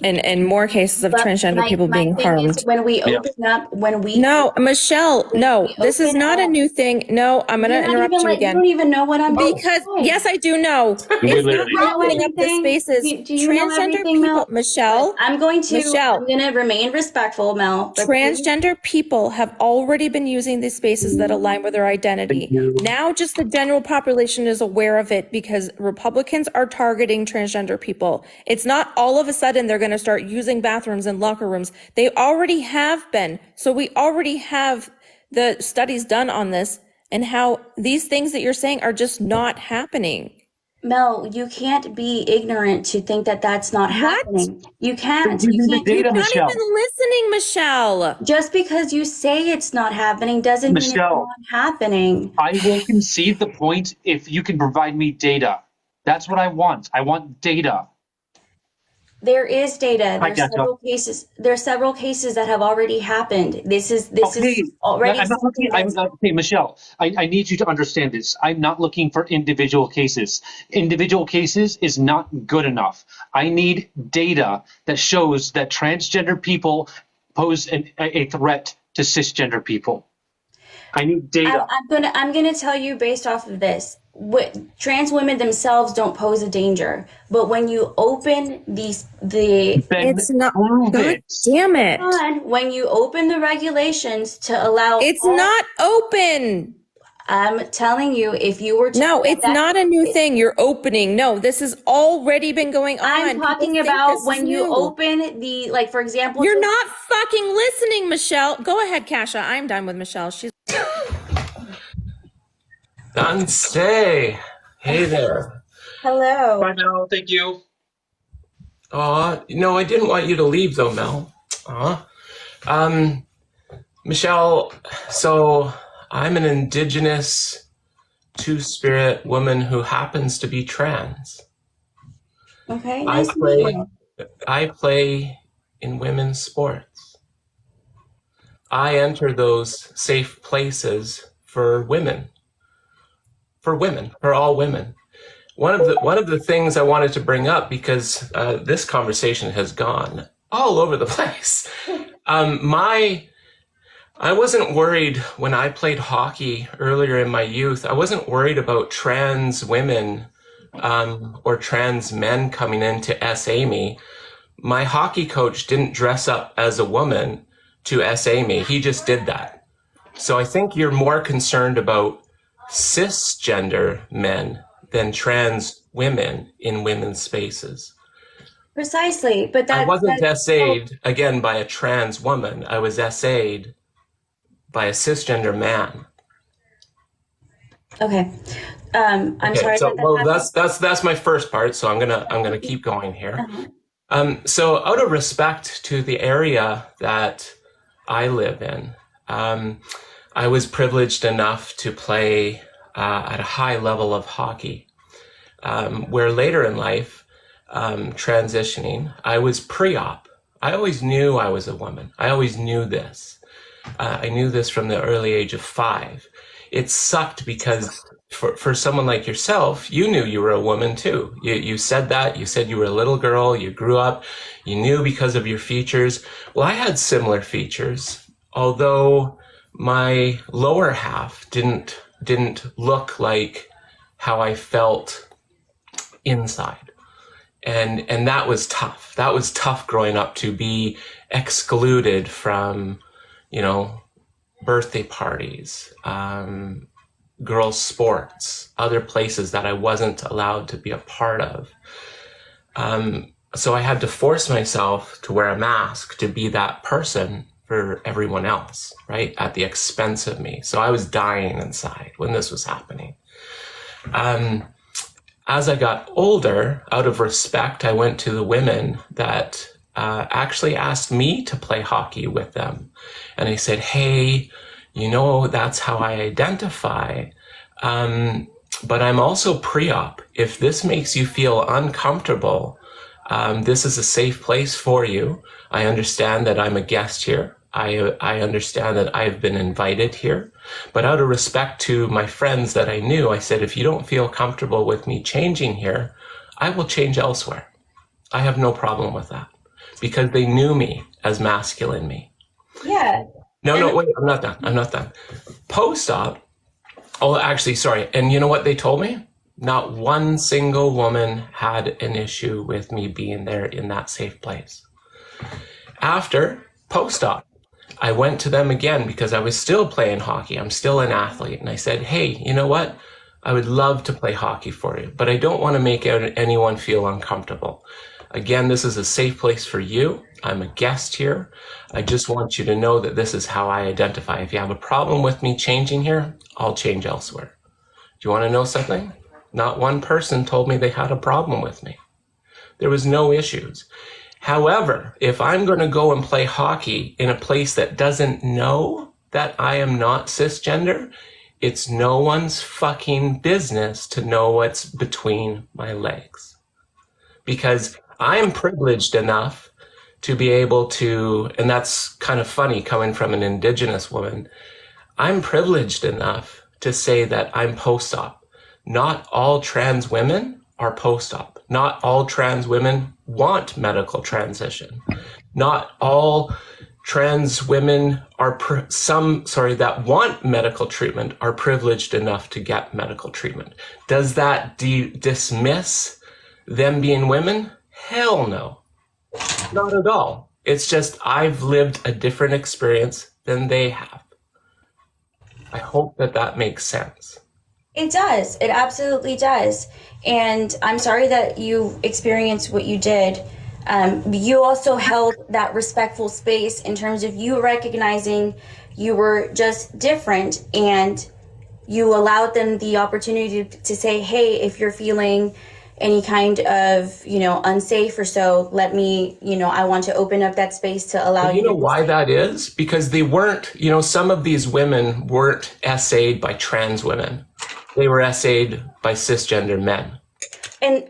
and more cases of But transgender people my being thing harmed. is when we open up, No, Michelle, no, this is open not a up- new thing. No, I'm going to interrupt you you again. don't even know what I'm doing. Because, yes, I do know. It's not You know opening up the everything? spaces. Do you know Transgender everything, people, Mel? Michelle, I'm going to remain respectful, Mel. But transgender people have already been using these spaces that align with their identity. Now just the general population is aware of it because Republicans are targeting transgender people. It's not all of a sudden they're going to start using bathrooms and locker rooms. They already have been. So we already have the studies done on this and how these things that you're saying are just not happening. Mel, you can't be ignorant to think that that's not happening. You can't. You can't. Data, You're not Michelle. even listening, Michelle. Just because you say it's not happening doesn't mean it's Michelle. not happening. I will concede the point if you can provide me data. That's what I want. I want data. There is data. I There's several cases. There's several cases that have already happened. This is already I'm not looking, okay, Michelle, I need you to understand this. I'm not looking for individual cases. Individual cases is not good enough. I need data that shows that transgender people pose a threat to cisgender people. I need data. I'm gonna tell you based off of this. Trans women themselves don't pose a danger, but when you open It's not. God damn it! when you open the regulations to allow, It's not open. I'm telling you, if you were to No, it's not a new thing. You're opening. No, this has already been going on. I'm talking about when you open for example. You're not fucking listening, Michelle. Go ahead, Kasha. I'm done with Michelle. She's. Namaste. Hey there. Hello. Bye now. Thank you. No, I didn't want you to leave though, Mel. Michelle, so I'm an indigenous two-spirit woman who happens to be trans. Okay. I play in women's sports. I enter those safe places for women. For all women. One of the things I wanted to bring up, because this conversation has gone all over the place. I wasn't worried when I played hockey earlier in my youth. I wasn't worried about trans women or trans men coming in to SA me. My hockey coach didn't dress up as a woman to SA me. He just did that. So I think you're more concerned about cisgender men than trans women in women's spaces. Precisely, but I wasn't SA'd again by a trans woman. I was SA'd by a cisgender man. Okay. I'm sorry. So that's my first part. So I'm gonna keep going here. So out of respect to the area that I live in, I was privileged enough to play at a high level of hockey, where later in life, transitioning, I was pre-op. I always knew I was a woman. I always knew this. I knew this from the early age of 5. It sucked because for someone like yourself, you knew you were a woman too. You said that. You said you were a little girl. You grew up. You knew because of your features. Well, I had similar features, although my lower half didn't look like how I felt inside. And that was tough. That was tough growing up, to be excluded from, birthday parties, girls' sports, other places that I wasn't allowed to be a part of. So I had to force myself to wear a mask to be that person for everyone else, right? At the expense of me. So I was dying inside when this was happening. As I got older, out of respect, I went to the women that actually asked me to play hockey with them. And I said, hey, that's how I identify. But I'm also pre-op. If this makes you feel uncomfortable, this is a safe place for you. I understand that I'm a guest here. I understand that I've been invited here. But out of respect to my friends that I knew, I said, if you don't feel comfortable with me changing here, I will change elsewhere. I have no problem with that. because they knew me as masculine me. Yeah. No, wait, I'm not done. Post-op, oh, actually, sorry. And you know what they told me? Not one single woman had an issue with me being there in that safe place. After post-op, I went to them again because I was still playing hockey. I'm still an athlete. And I said, hey, you know what? I would love to play hockey for you, but I don't want to make anyone feel uncomfortable. Again, this is a safe place for you. I'm a guest here. I just want you to know that this is how I identify. If you have a problem with me changing here, I'll change elsewhere. Do you want to know something? Not one person told me they had a problem with me. There was no issues. However, if I'm going to go and play hockey in a place that doesn't know that I am not cisgender, it's no one's fucking business to know what's between my legs. Because I'm privileged enough to be able to, and that's kind of funny coming from an Indigenous woman, I'm privileged enough to say that I'm post-op. Not all trans women are post-op. Not all trans women want medical transition. Not all trans women are, that want medical treatment are privileged enough to get medical treatment. Does that dismiss them being women? Hell no. Not at all. It's just I've lived a different experience than they have. I hope that makes sense. It does. It absolutely does. And I'm sorry that you experienced what you did. You also held that respectful space in terms of you recognizing you were just different, and you allowed them the opportunity to say, hey, if you're feeling any kind of, unsafe or so, let me, I want to open up that space to allow you. You know why that is? Because they weren't, some of these women weren't SA'd by trans women. They were SA'd by cisgender men.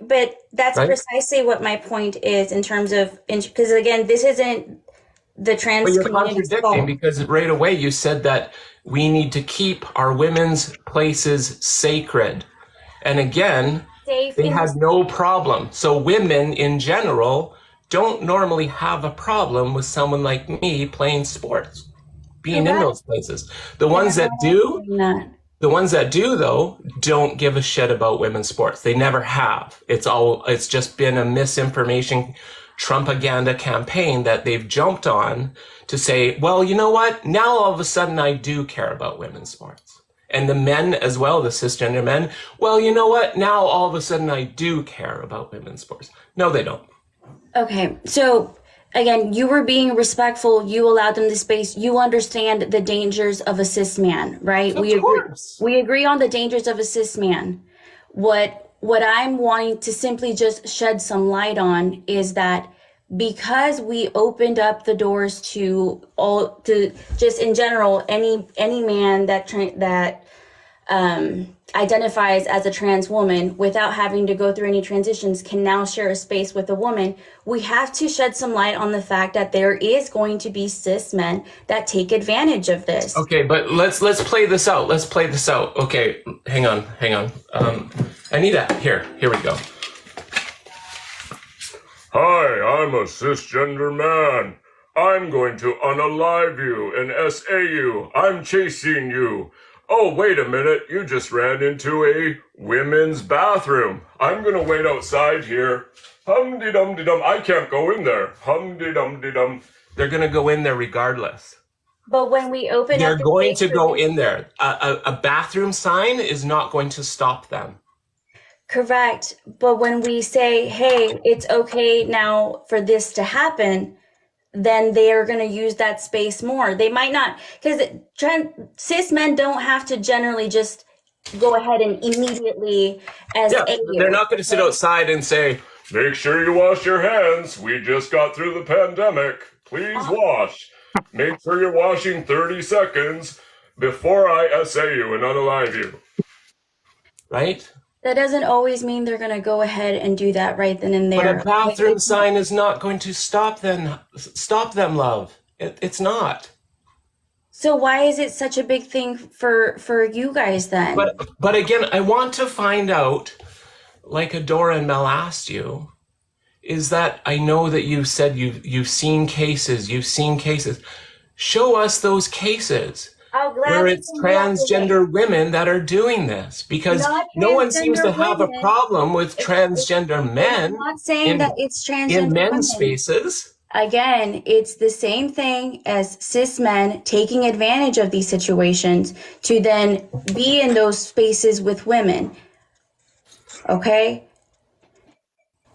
But that's right? Precisely what my point is in terms of, because again, this isn't the trans community. But you're contradicting because right away you said that we need to keep our women's places sacred. And again, they had no problem. So women in general don't normally have a problem with someone like me playing sports, being in those places. The ones that do, though, don't give a shit about women's sports. They never have. It's just been a misinformation Trumpaganda campaign that they've jumped on to say, well, you know what? Now all of a sudden I do care about women's sports. And the men as well, the cisgender men, well, you know what? Now all of a sudden I do care about women's sports. No, they don't. Okay, so again, you were being respectful. You allowed them the space. You understand the dangers of a cis man, right? Of course. We agree on the dangers of a cis man. What I'm wanting to simply just shed some light on is that because we opened up the doors to just in general, any man that identifies as a trans woman without having to go through any transitions can now share a space with a woman. We have to shed some light on the fact that there is going to be cis men that take advantage of this. Okay, but let's play this out. Let's play this out. Okay, hang on. Anita, here we go. Hi, I'm a cisgender man. I'm going to unalive you and SA you. I'm chasing you. Oh, wait a minute. You just ran into a women's bathroom. I'm going to wait outside here. Hum-de-dum-de-dum. I can't go in there. Hum-de-dum-de-dum. They're going to go in there regardless. But when we open They're up going to go in there. A bathroom sign is not going to stop them. Correct. But when we say, hey, it's okay now for this to happen, then they are going to use that space more. They might not, because cis men don't have to generally just go ahead and immediately they're not going to sit outside and say, make sure you wash your hands. We just got through the pandemic. Please wash. Make sure you're washing 30 seconds before I SA you and unalive you. Right? That doesn't always mean they're going to go ahead and do that right then and there. But a bathroom sign is not going to stop them, love. It's not. So why is it such a big thing for you guys then? But again, I want to find out, like Adora and Mel asked you, is that I know that you said you've seen cases. Show us those cases I'll where gladly it's send you out the link. transgender women that are doing this, because Not no one seems to transgender have a women. problem with transgender I'm men not saying in that it's in transgender men's women. spaces. Again, it's the same thing as cis men taking advantage of these situations to then be in those spaces with women. Okay?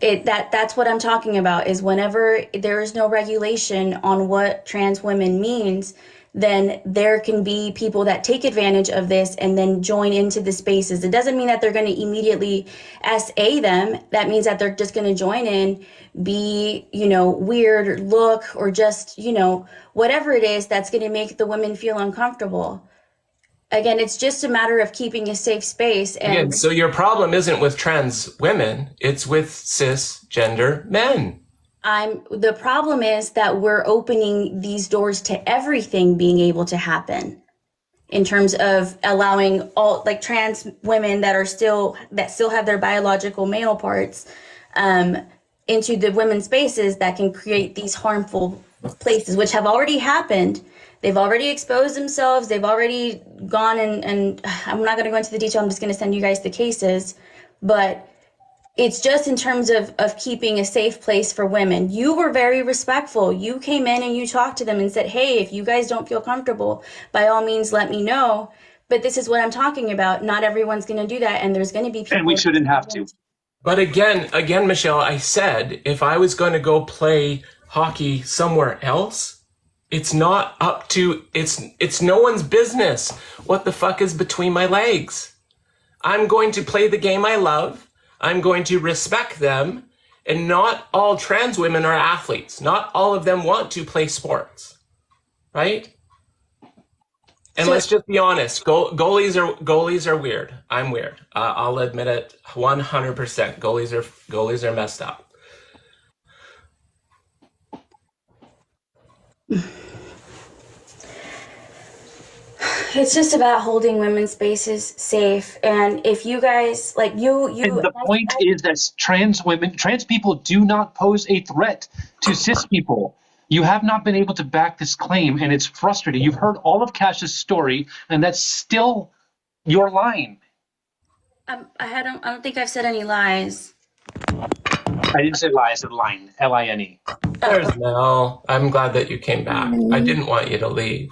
That's what I'm talking about, is whenever there is no regulation on what trans women means, then there can be people that take advantage of this and then join into the spaces. It doesn't mean that they're going to immediately SA them. That means that they're just going to join in, be, weird, or look, or just, whatever it is that's going to make the women feel uncomfortable. Again, it's just a matter of keeping a safe space. Again, And so your problem isn't with trans women, it's with cisgender men. the problem is that we're opening these doors to everything being able to happen, in terms of allowing all, like, trans women that still have their biological male parts into the women's spaces that can create these harmful places, which have already happened. They've already exposed themselves. They've already gone and I'm not going to go into the detail. I'm just going to send you guys the cases, but it's just in terms of keeping a safe place for women. You were very respectful. You came in and you talked to them and said, hey, if you guys don't feel comfortable, by all means, let me know. But this is what I'm talking about. Not everyone's going to do that. And there's going to be people. And we shouldn't have to. But again, Michelle, I said, if I was going to go play hockey somewhere else, it's not up to, it's no one's business what the fuck is between my legs. I'm going to play the game I love. I'm going to respect them. And not all trans women are athletes. Not all of them want to play sports. Right? And let's just be honest. Goalies are weird. I'm weird. I'll admit it 100%. Goalies are messed up. It's just about holding women's spaces safe. And if you guys, like, And the point is that trans people do not pose a threat to cis people. You have not been able to back this claim, and it's frustrating. You've heard all of Cash's story, and that's still your line. I don't think I've said any lies. I didn't say lie, I said line. Line. There's Mel. I'm glad that you came back. I didn't want you to leave.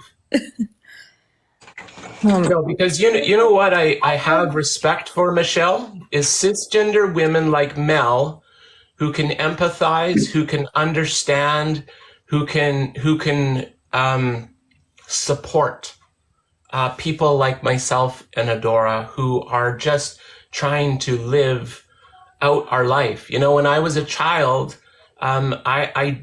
No, because you know what I have respect for, Michelle, is cisgender women like Mel, who can empathize, who can understand, who can support people like myself and Adora, who are just trying to live out our life. When I was a child, I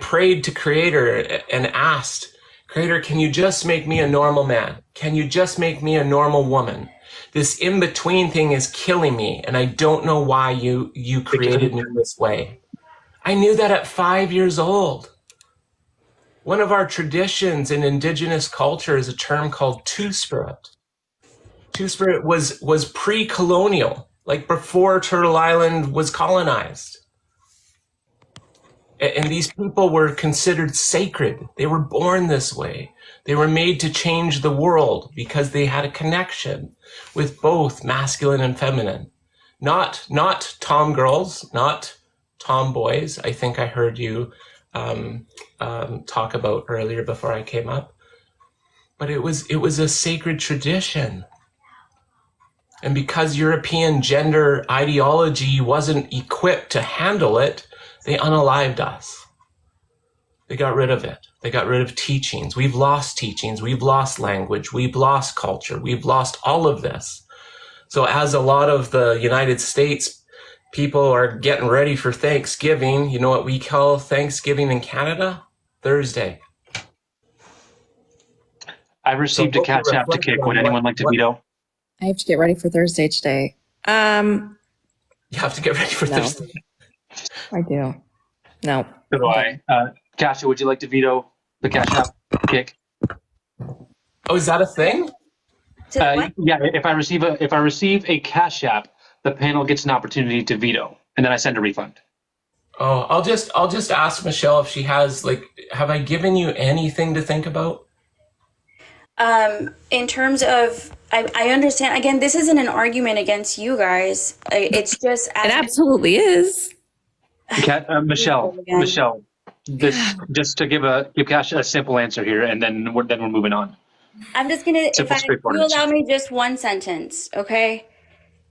prayed to Creator and asked, Creator, can you just make me a normal man? Can you just make me a normal woman? This in-between thing is killing me, and I don't know why you created me this way. I knew that at 5 years old. One of our traditions in indigenous culture is a term called Two-Spirit. Two-Spirit was pre-colonial, like before Turtle Island was colonized. And these people were considered sacred. They were born this way. They were made to change the world because they had a connection with both masculine and feminine. Not tom girls, not tomboys. I think I heard you talk about earlier before I came up. But it was a sacred tradition. And because European gender ideology wasn't equipped to handle it, they unalived us. They got rid of it. They got rid of teachings. We've lost teachings. We've lost language. We've lost culture. We've lost all of this. So as a lot of the United States people are getting ready for Thanksgiving, you know what we call Thanksgiving in Canada? Thursday. I received a Cash App to kick. Would anyone like to veto? I have to get ready for Thursday today. You have to get ready for Thursday. I do. No. So do I. Kasha, would you like to veto the Cash App kick? Oh, is that a thing? Yeah. If I receive a Cash App, the panel gets an opportunity to veto, and then I send a refund. Oh, I'll just ask Michelle if she has, like, have I given you anything to think about? In terms of, I understand. Again, this isn't an argument against you guys. It's just It as absolutely is. Michelle, this just to give Cash a simple answer here, and then we're moving on. I'm just gonna, if Simple, straightforward you answer. allow me just one sentence, okay?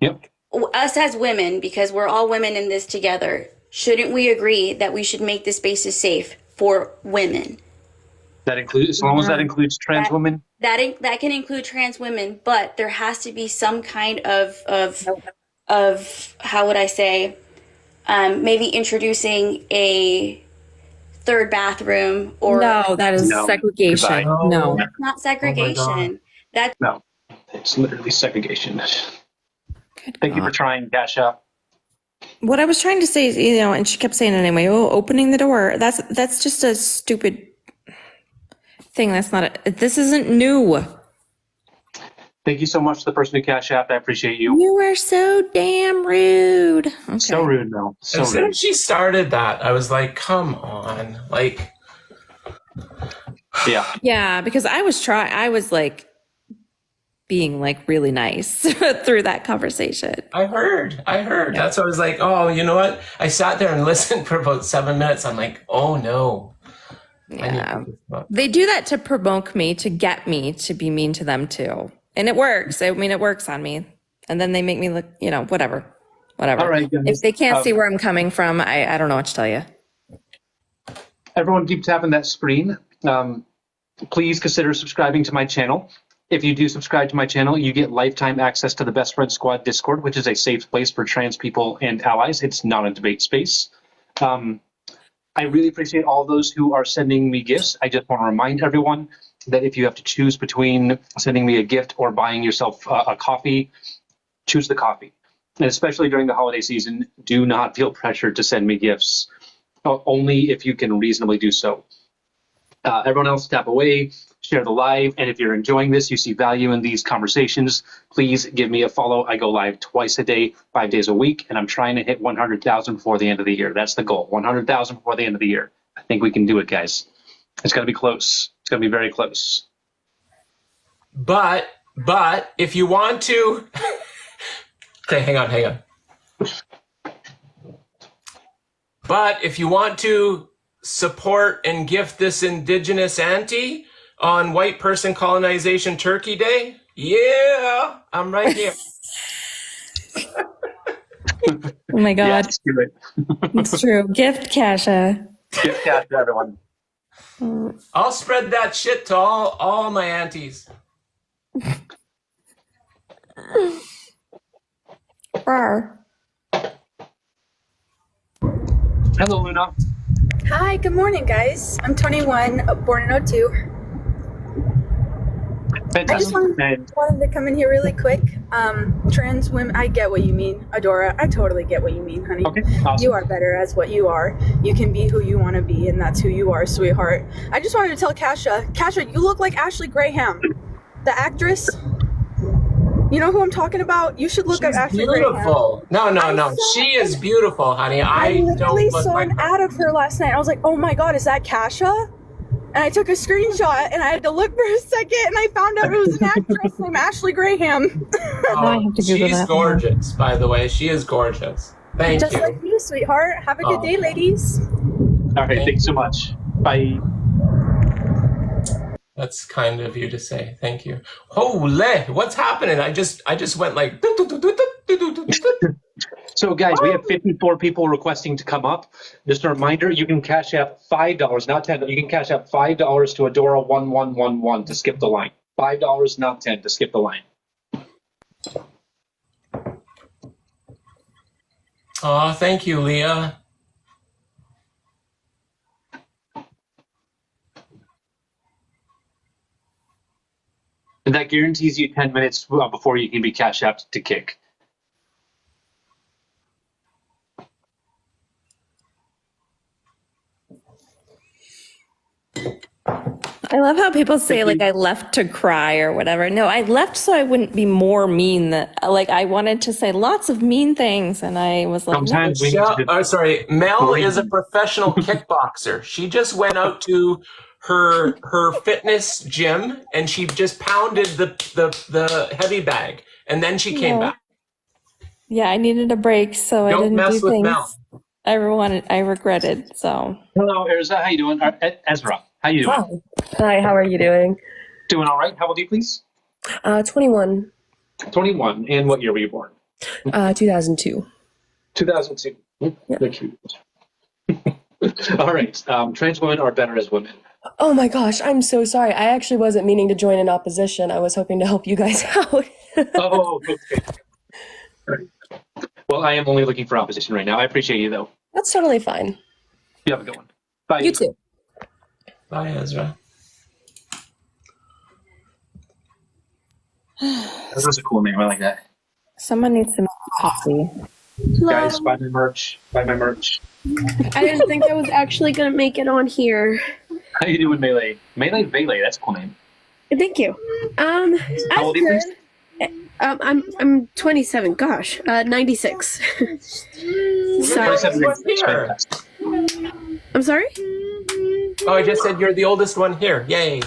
Yep. Us as women, because we're all women in this together, shouldn't we agree that we should make the spaces safe for women? That includes, as long as that includes trans women. That can include trans women, but there has to be some kind of how would I say, maybe introducing a third bathroom or No, that is No. segregation. Goodbye. No. that's not segregation. That's No, it's literally segregation. Good Thank you for God. trying, Dasha. What I was trying to say is, and she kept saying it anyway, oh, opening the door. That's just a stupid thing. This isn't new. Thank you so much to the person who Cash App. I appreciate you. You are so damn rude. Okay. So rude, Mel. So As soon rude. as she started that, I was like, come on. Like, Yeah. Yeah, because I was like being like really nice through that conversation. I heard. That's why I was like, oh, you know what? I sat there and listened for about 7 minutes. I'm like, oh no. Yeah. They do that to provoke me, to get me to be mean to them too. And it works. I mean, it works on me. And then they make me look, whatever. All right, guys. If they can't see where I'm coming from, I don't know what to tell you. Everyone keep tapping that screen. Please consider subscribing to my channel. If you do subscribe to my channel, you get lifetime access to the Best Friend Squad Discord, which is a safe place for trans people and allies. It's not a debate space. I really appreciate all those who are sending me gifts. I just want to remind everyone that if you have to choose between sending me a gift or buying yourself a coffee, choose the coffee. And especially during the holiday season, do not feel pressured to send me gifts, only if you can reasonably do so. Everyone else, tap away, share the live, and if you're enjoying this, you see value in these conversations, please give me a follow. I go live twice a day, 5 days a week, and I'm trying to hit 100,000 before the end of the year. That's the goal, 100,000 before the end of the year. I think we can do it, guys. It's going to be close. It's going to be very close. But if you want to, okay, hang on. But if you want to support and gift this indigenous auntie on White Person Colonization Turkey Day, yeah, I'm right here. Oh my God. Yes, do it. It's true. Gift Kasha. Gift cash to everyone. I'll spread that shit to all my aunties. Rawr. Hello, Luna. Hi, good morning, guys. I'm 21, born in 02. I just wanted to come in here really quick. Trans women, I get what you mean, Adora. I totally get what you mean, honey. Okay, awesome. You are better as what you are. You can be who you want to be, and that's who you are, sweetheart. I just wanted to tell Kasha, you look like Ashley Graham, the actress. You know who I'm talking about? You should look up Ashley Beautiful. Graham. No. She is beautiful, honey. I literally don't look saw like an ad of her last night. I was like, oh my God, is that Kasha? And I took a screenshot and I had to look for a second and I found out it was an actress named Ashley Graham. Oh, she's gorgeous, by the way. She is gorgeous. Thank Just you. like you, sweetheart. Have a good day, ladies. All right, thanks so much. Bye. That's kind of you to say. Thank you. Holy, what's happening? I just went like. So, guys, we have 54 people requesting to come up. Just a reminder, you can cash out $5, not 10. You can cash out $5 to Adora1111 to skip the line. $5, not 10, to skip the line. Oh, thank you, Leah. And that guarantees you 10 minutes before you can be cash out to kick. I love how people say like I left to cry or whatever. No, I left so I wouldn't be more mean. That like I wanted to say lots of mean things, and I was like, Sometimes we Mel is a professional kickboxer. She just went out to her fitness gym and she just pounded the heavy bag, and then she came back. Yeah, I needed a break, so I didn't mess do with things Mel. I regretted. So hello, Erza. How you doing? Ezra, how you doing? Hi, how are you doing? Doing all right. How old are you, please? 21. 21. And what year were you born? 2002. 2002. They're cute. All right. Trans women are better as women. Oh my gosh, I'm so sorry. I actually wasn't meaning to join in opposition. I was hoping to help you guys out. Oh, okay. All right. Well, I am only looking for opposition right now. I appreciate you, though. That's totally fine. You have a good one. Bye. You too. Bye, Ezra. That was a cool name. I like that. someone needs to make coffee. Guys, buy my merch. Buy my merch. I didn't think I was actually going to make it on here. How you doing, Melee? Melee Vele, that's a cool name. Thank you. How old are you, please? I'm 27. Gosh, 96. So, 27 I'm sorry? Oh, I just said you're the oldest one here. Yay.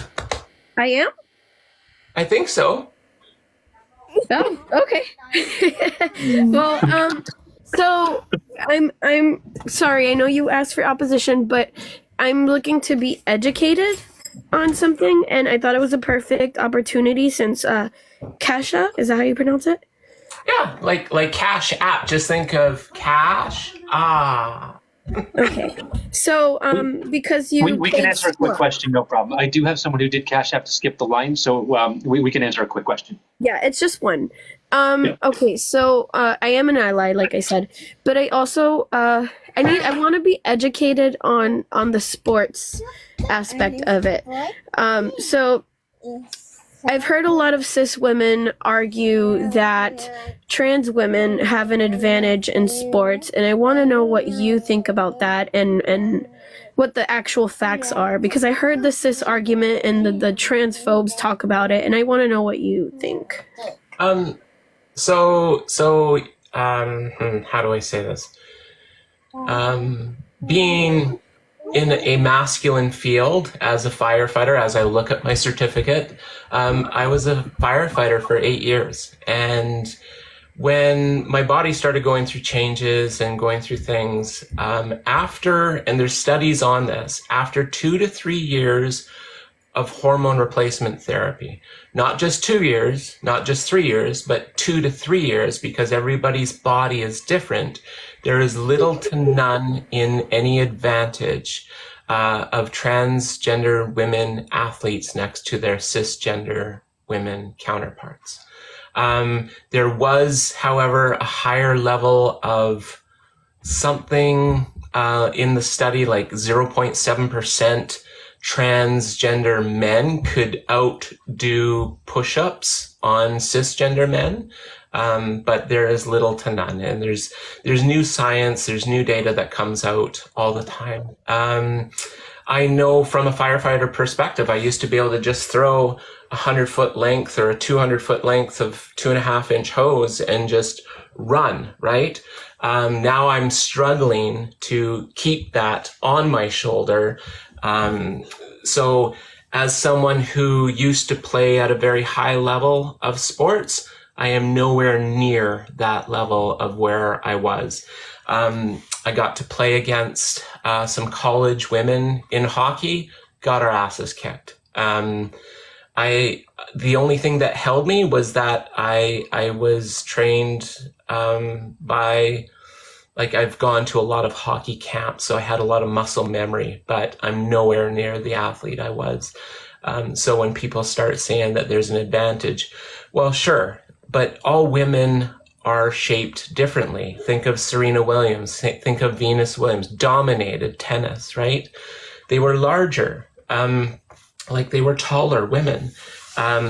I am? I think so. Oh, okay. Well, so I'm sorry. I know you asked for opposition, but I'm looking to be educated on something, and I thought it was a perfect opportunity since Kasha, is that how you pronounce it? Yeah, like Cash App. Just think of cash. Okay. So, because you we can answer a quick question, no problem. I do have someone who did Cash App to skip the line, so we can answer a quick question. Yeah, it's just one. Okay, so I am an ally, like I said, but I also I want to be educated on the sports aspect of it. So I've heard a lot of cis women argue that trans women have an advantage in sports, and I want to know what you think about that and what the actual facts are, because I heard the cis argument and the transphobes talk about it, and I want to know what you think. How do I say this? Being in a masculine field as a firefighter, as I look at my certificate, I was a firefighter for 8 years. And when my body started going through changes and going through things, and there's studies on this, after 2 to 3 years of hormone replacement therapy, not just 2 years, not just 3 years, but 2 to 3 years, because everybody's body is different, there is little to none in any advantage of transgender women athletes next to their cisgender women counterparts. There was, however, a higher level of something in the study, like 0.7% transgender men could outdo push-ups on cisgender men. But there is little to none, and there's new science, there's new data that comes out all the time. I know from a firefighter perspective, I used to be able to just throw a 100-foot length or a 200-foot length of 2.5-inch hose and just run, right? Now I'm struggling to keep that on my shoulder. So as someone who used to play at a very high level of sports, I am nowhere near that level of where I was. I got to play against some college women in hockey, got our asses kicked. The only thing that held me was that I was trained by, like, I've gone to a lot of hockey camps, so I had a lot of muscle memory, but I'm nowhere near the athlete I was. So when people start saying that there's an advantage, well, sure. But all women are shaped differently. Think of Serena Williams. Think of Venus Williams. Dominated tennis, right? They were larger, like they were taller women.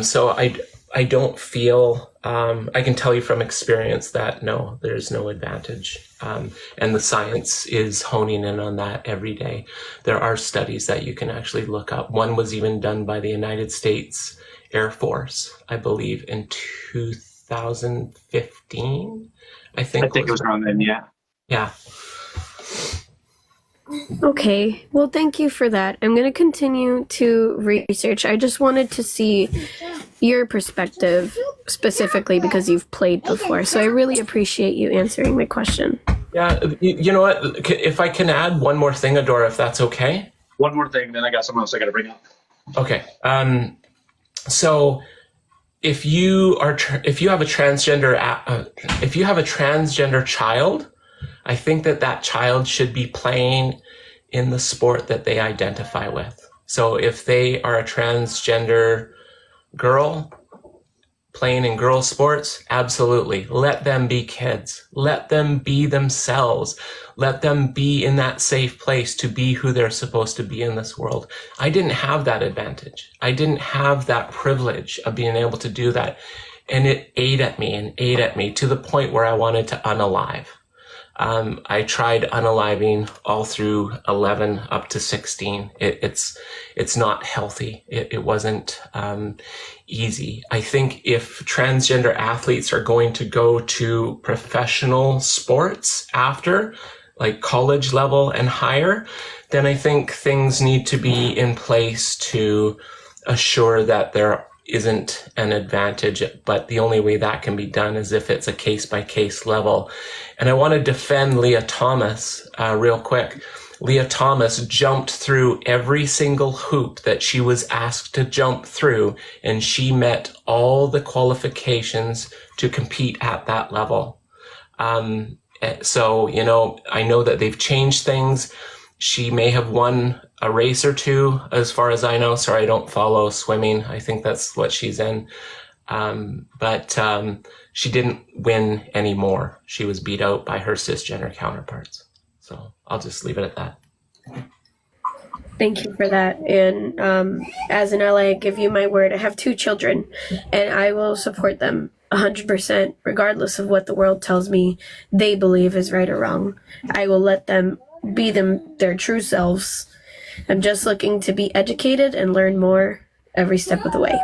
So I don't feel I can tell you from experience that no, there's no advantage. And the science is honing in on that every day. There are studies that you can actually look up. One was even done by the United States Air Force, I believe, in 2015. I think it was around then, yeah. Yeah. Okay, well, thank you for that. I'm going to continue to research. I just wanted to see your perspective specifically because you've played before. So I really appreciate you answering my question. Yeah, you know what? If I can add one more thing, Adora, if that's okay. One more thing, then I got something else I got to bring up. Okay. So if you have a transgender child, I think that child should be playing in the sport that they identify with. So if they are a transgender girl playing in girl sports, absolutely. Let them be kids. Let them be themselves. Let them be in that safe place to be who they're supposed to be in this world. I didn't have that advantage. I didn't have that privilege of being able to do that. And it ate at me to the point where I wanted to unalive. I tried unaliving all through 11 up to 16. It's not healthy. It wasn't easy. I think if transgender athletes are going to go to professional sports after, like college level and higher, then I think things need to be in place to assure that there isn't an advantage, but the only way that can be done is if it's a case-by-case level. And I want to defend Leah Thomas real quick. Leah Thomas jumped through every single hoop that she was asked to jump through, and she met all the qualifications to compete at that level. So, you know, I know that they've changed things. She may have won a race or two, as far as I know. Sorry, I don't follow swimming. I think that's what she's in. But she didn't win any more. She was beat out by her cisgender counterparts. So I'll just leave it at that. Thank you for that. And as an ally, I give you my word. I have 2 children, and I will support them 100%, regardless of what the world tells me they believe is right or wrong. I will let them be their true selves. I'm just looking to be educated and learn more every step of the way.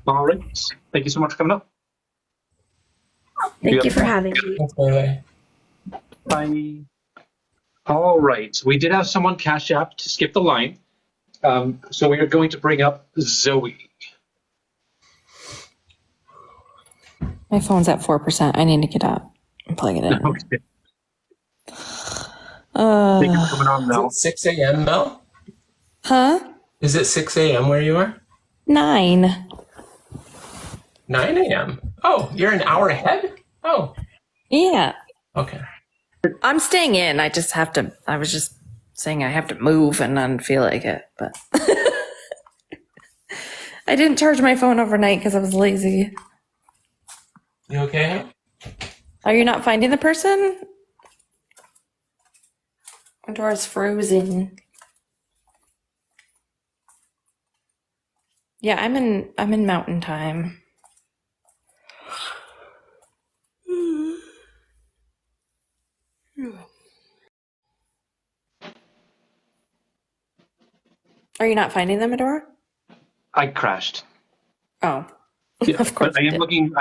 All right. Thank you so much for coming up. Thank you for having me. Bye. Bye. All right. We did have someone cash app to skip the line. So we are going to bring up Zoe. My phone's at 4%. I need to get up and plug it in. Okay. Thank you for coming on, Mel. Is it 6 a.m., Mel? Huh? Is it 6 a.m. where you are? 9. 9 a.m. Oh, you're an hour ahead? Oh. Yeah. Okay. I'm staying in. I was just saying I have to move and not feel like it, but I didn't charge my phone overnight because I was lazy. You okay? Are you not finding the person? My door's frozen. Yeah, I'm in mountain time. Are you not finding them, Adora? I crashed. Oh. Yeah, of course. but I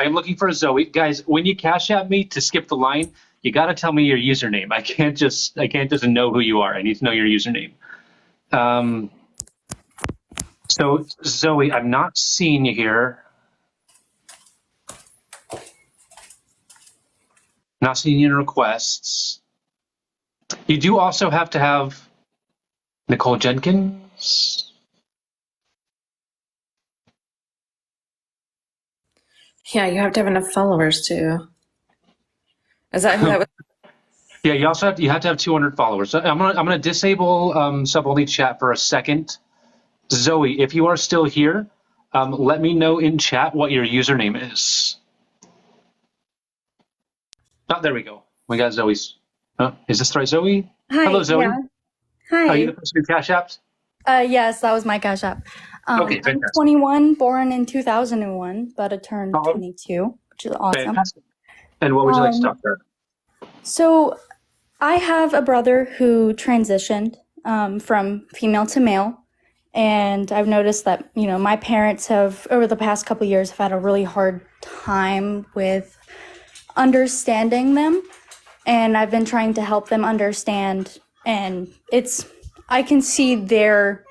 am looking for Zoe. Guys, when you cash at me to skip the line, you got to tell me your username. I can't just know who you are. I need to know your username. So Zoe, I'm not seeing you here. Not seeing you in requests. You do also have to have Nicole Jenkins. Yeah, you have to have enough followers too. Is that who that was? Yeah, you have to have 200 followers. So I'm gonna disable sub only chat for a second. Zoe, if you are still here, let me know in chat what your username is. Oh, there we go. We got Zoe's. Is this right, Zoe? Hi. Hello, Zoe. Yeah. Hi. Are you the person who cash apped? Yes, that was my cash app. Okay, I'm fantastic. 21, born in 2001, but I turned Oh, 22, which is awesome. fantastic. And what would you like to talk about? So I have a brother who transitioned from female to male. And I've noticed that, my parents have, over the past couple of years, have had a really hard time with understanding them. And I've been trying to help them understand. And I can see their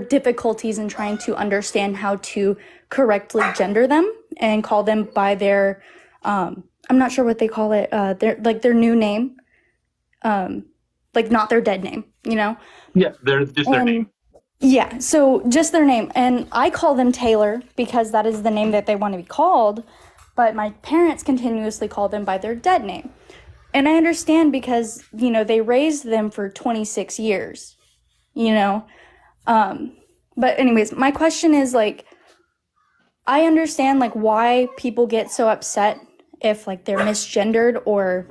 difficulties in trying to understand how to correctly gender them and call them by their, I'm not sure what they call it, their new name, not their dead name, Yeah, they're just their name. Yeah, so just their name. And I call them Taylor because that is the name that they want to be called, but my parents continuously call them by their dead name. And I understand because, they raised them for 26 years, But anyways, my question is, I understand, why people get so upset if, they're misgendered or,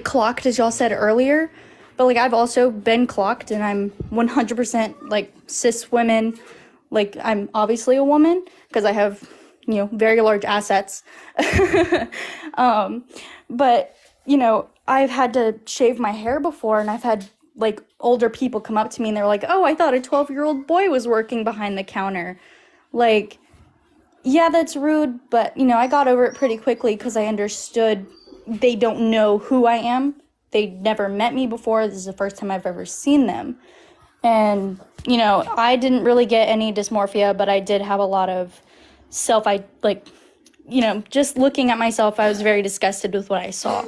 clocked, as y'all said earlier. But, I've also been clocked, and I'm 100%, cis women. I'm obviously a woman because I have, very large assets. But, I've had to shave my hair before, and I've had, older people come up to me, and they're like, oh, I thought a 12-year-old boy was working behind the counter. Yeah, that's rude, but, I got over it pretty quickly because I understood they don't know who I am. They never met me before. This is the first time I've ever seen them. And, I didn't really get any dysmorphia, but I did have a lot of just looking at myself, I was very disgusted with what I saw.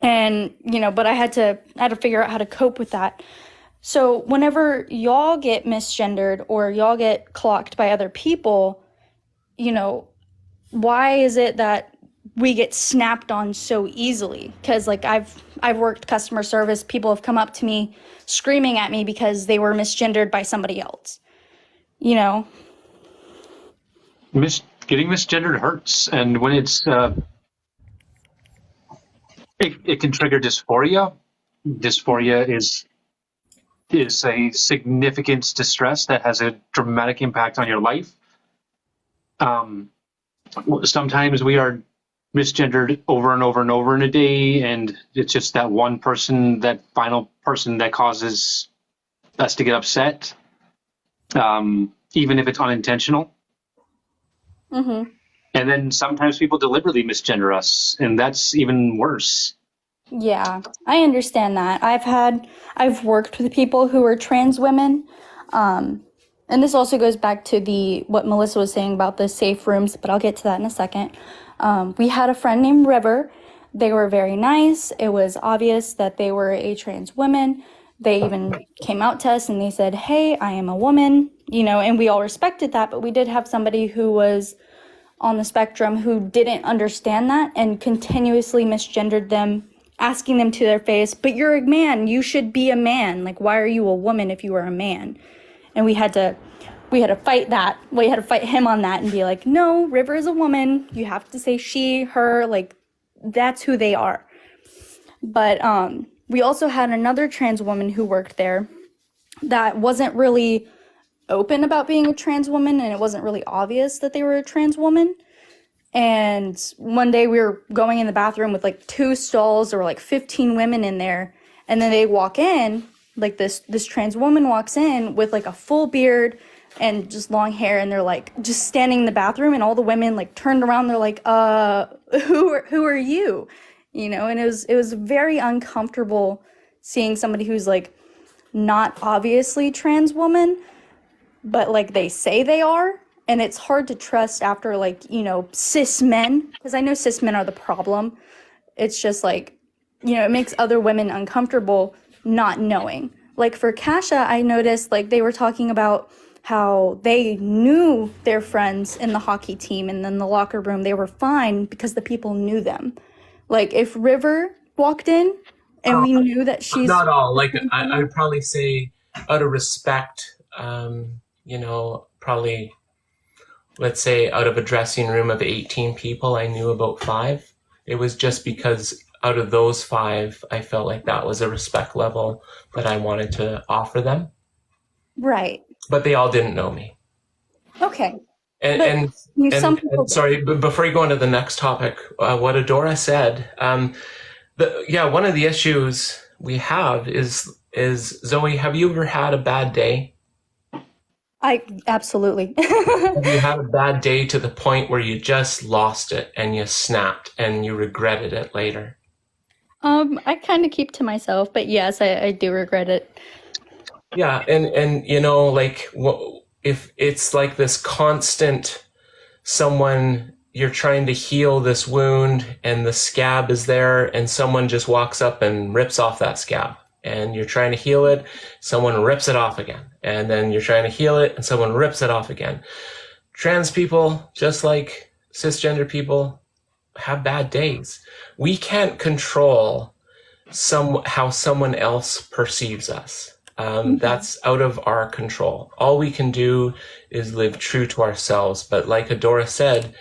And, but I had to figure out how to cope with that. So whenever y'all get misgendered or y'all get clocked by other people, why is it that we get snapped on so easily? Because I've worked customer service. People have come up to me screaming at me because they were misgendered by somebody else. Getting misgendered hurts, and when it's it can trigger dysphoria. Dysphoria is a significant distress that has a dramatic impact on your life. Sometimes we are misgendered over and over and over in a day, and it's just that one person, that final person, that causes us to get upset, even if it's unintentional. Mm-hmm. And then sometimes people deliberately misgender us, and that's even worse. Yeah, I understand that. I've worked with people who are trans women. And this also goes back to what Melissa was saying about the safe rooms, but I'll get to that in a second. We had a friend named River. They were very nice. It was obvious that they were a trans woman. They even came out to us and they said, hey, I am a woman, and we all respected that. But we did have somebody who was on the spectrum who didn't understand that and continuously misgendered them, asking them to their face, but you're a man, you should be a man. Why are you a woman if you are a man? And we had to fight that. We had to fight him on that and be like, no, River is a woman. You have to say she, her, that's who they are. But we also had another trans woman who worked there that wasn't really open about being a trans woman, and it wasn't really obvious that they were a trans woman. And one day we were going in the bathroom with 2 stalls. There were 15 women in there. And then they walk in, this trans woman walks in with a full beard and just long hair. And they're just standing in the bathroom, and all the women turned around. They're like, who are you? And it was very uncomfortable seeing somebody who's not obviously trans woman, but they say they are. And it's hard to trust after cis men, because I know cis men are the problem. It's just it makes other women uncomfortable not knowing. For Kasha, I noticed they were talking about how they knew their friends in the hockey team, and then the locker room, they were fine because the people knew them. If River walked in and we knew that she's not all. I would probably say, out of respect, probably, let's say, out of a dressing room of 18 people, I knew about 5. It was just because out of those 5, I felt like that was a respect level that I wanted to offer them. Right. but they all didn't know me. Okay. And some people sorry, but before you go on to the next topic, what Adora said, one of the issues we have is Zoe, have you ever had a bad day? I absolutely. Have you had a bad day to the point where you just lost it and you snapped and you regretted it later? I kind of keep to myself, but yes, I do regret it. Yeah, and you know, like if it's like this constant, someone, you're trying to heal this wound and the scab is there and someone just walks up and rips off that scab, and you're trying to heal it, someone rips it off again, and then you're trying to heal it and someone rips it off again. Trans people, just like cisgender people, have bad days. We can't control how someone else perceives us. That's out of our control. All we can do is live true to ourselves. But like Adora said, it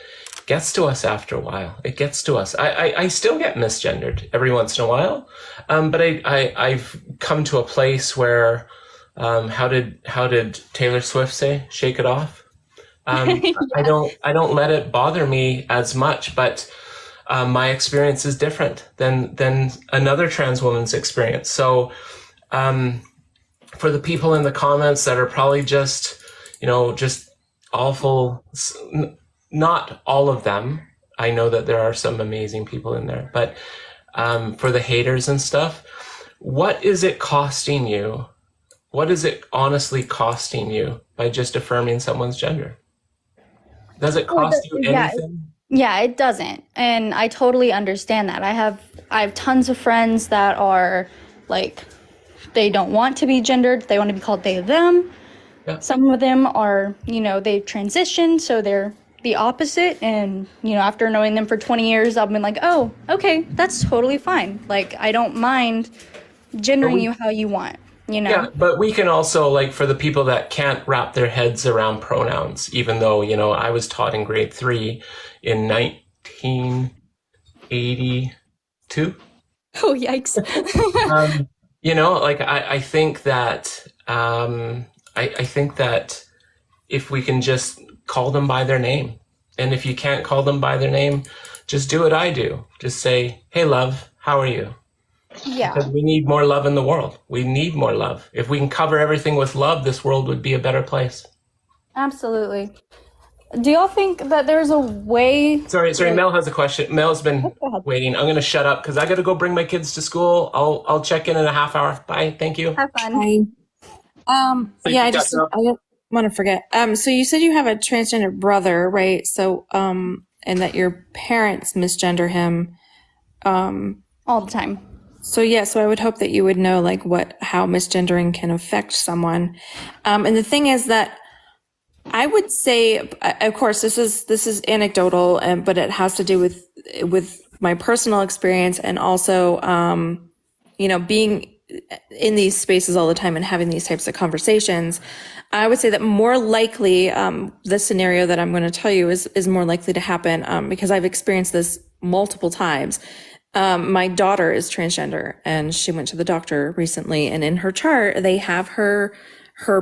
gets to us after a while. It gets to us. I still get misgendered every once in a while. But I've come to a place where, how did Taylor Swift say? Shake it off. Yeah. I don't let it bother me as much, but my experience is different than another trans woman's experience. So, for the people in the comments that are probably just awful, not all of them. I know that there are some amazing people in there, but for the haters and stuff, what is it costing you? What is it honestly costing you by just affirming someone's gender? Does it cost you anything? Yeah, it doesn't. And I totally understand that. I have tons of friends that are like, they don't want to be gendered. They want to be called they, them. Yeah. Some of them are, they've transitioned, so they're the opposite. And, after knowing them for 20 years, I've been like, oh, okay, that's totally fine. Like, I don't mind gendering you how you want, Yeah, but we can also, like, for the people that can't wrap their heads around pronouns, even though, I was taught in grade 3 in 1982. Oh, yikes. I think that I think that if we can just call them by their name, and if you can't call them by their name, just do what I do. Just say, "Hey, love, how are you?" Yeah. Because we need more love in the world. We need more love. If we can cover everything with love, this world would be a better place. Absolutely. Do y'all think that there's a way? Sorry. Mel has a question. Mel's been waiting. I'm going to shut up because I got to go bring my kids to school. I'll check in a half hour. Bye. Thank you. Have fun. I don't want to forget. So you said you have a transgender brother, right? So, and that your parents misgender him, all the time. So I would hope that you would know how misgendering can affect someone. And the thing is that I would say, of course, this is anecdotal, but it has to do with my personal experience and also, being in these spaces all the time and having these types of conversations. I would say that more likely, the scenario that I'm going to tell you is more likely to happen, because I've experienced this multiple times. My daughter is transgender and she went to the doctor recently, and in her chart, they have her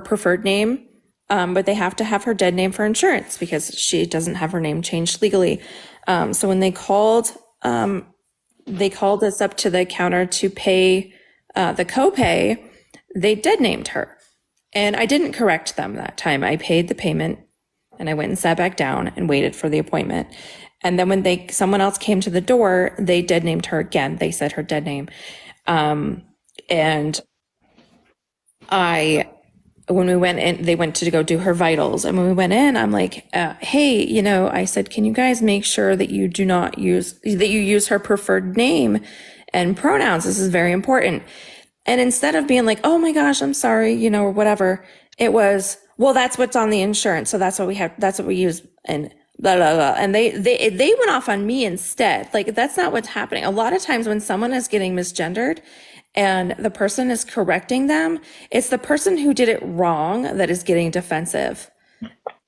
preferred name. But they have to have her dead name for insurance because she doesn't have her name changed legally. So when they called us up to the counter to pay the copay, they dead named her. And I didn't correct them that time. I paid the payment and I went and sat back down and waited for the appointment. And then when someone else came to the door, they dead named her again. They said her dead name. And when we went in, they went to go do her vitals. And when we went in, I'm like, hey, I said, can you guys make sure that you use her preferred name and pronouns? This is very important. And instead of being like, oh my gosh, I'm sorry, or whatever, it was, well, that's what's on the insurance. So that's what we have. That's what we use. And blah, blah, blah. And they went off on me instead. Like, that's not what's happening. A lot of times when someone is getting misgendered, and the person is correcting them, it's the person who did it wrong that is getting defensive.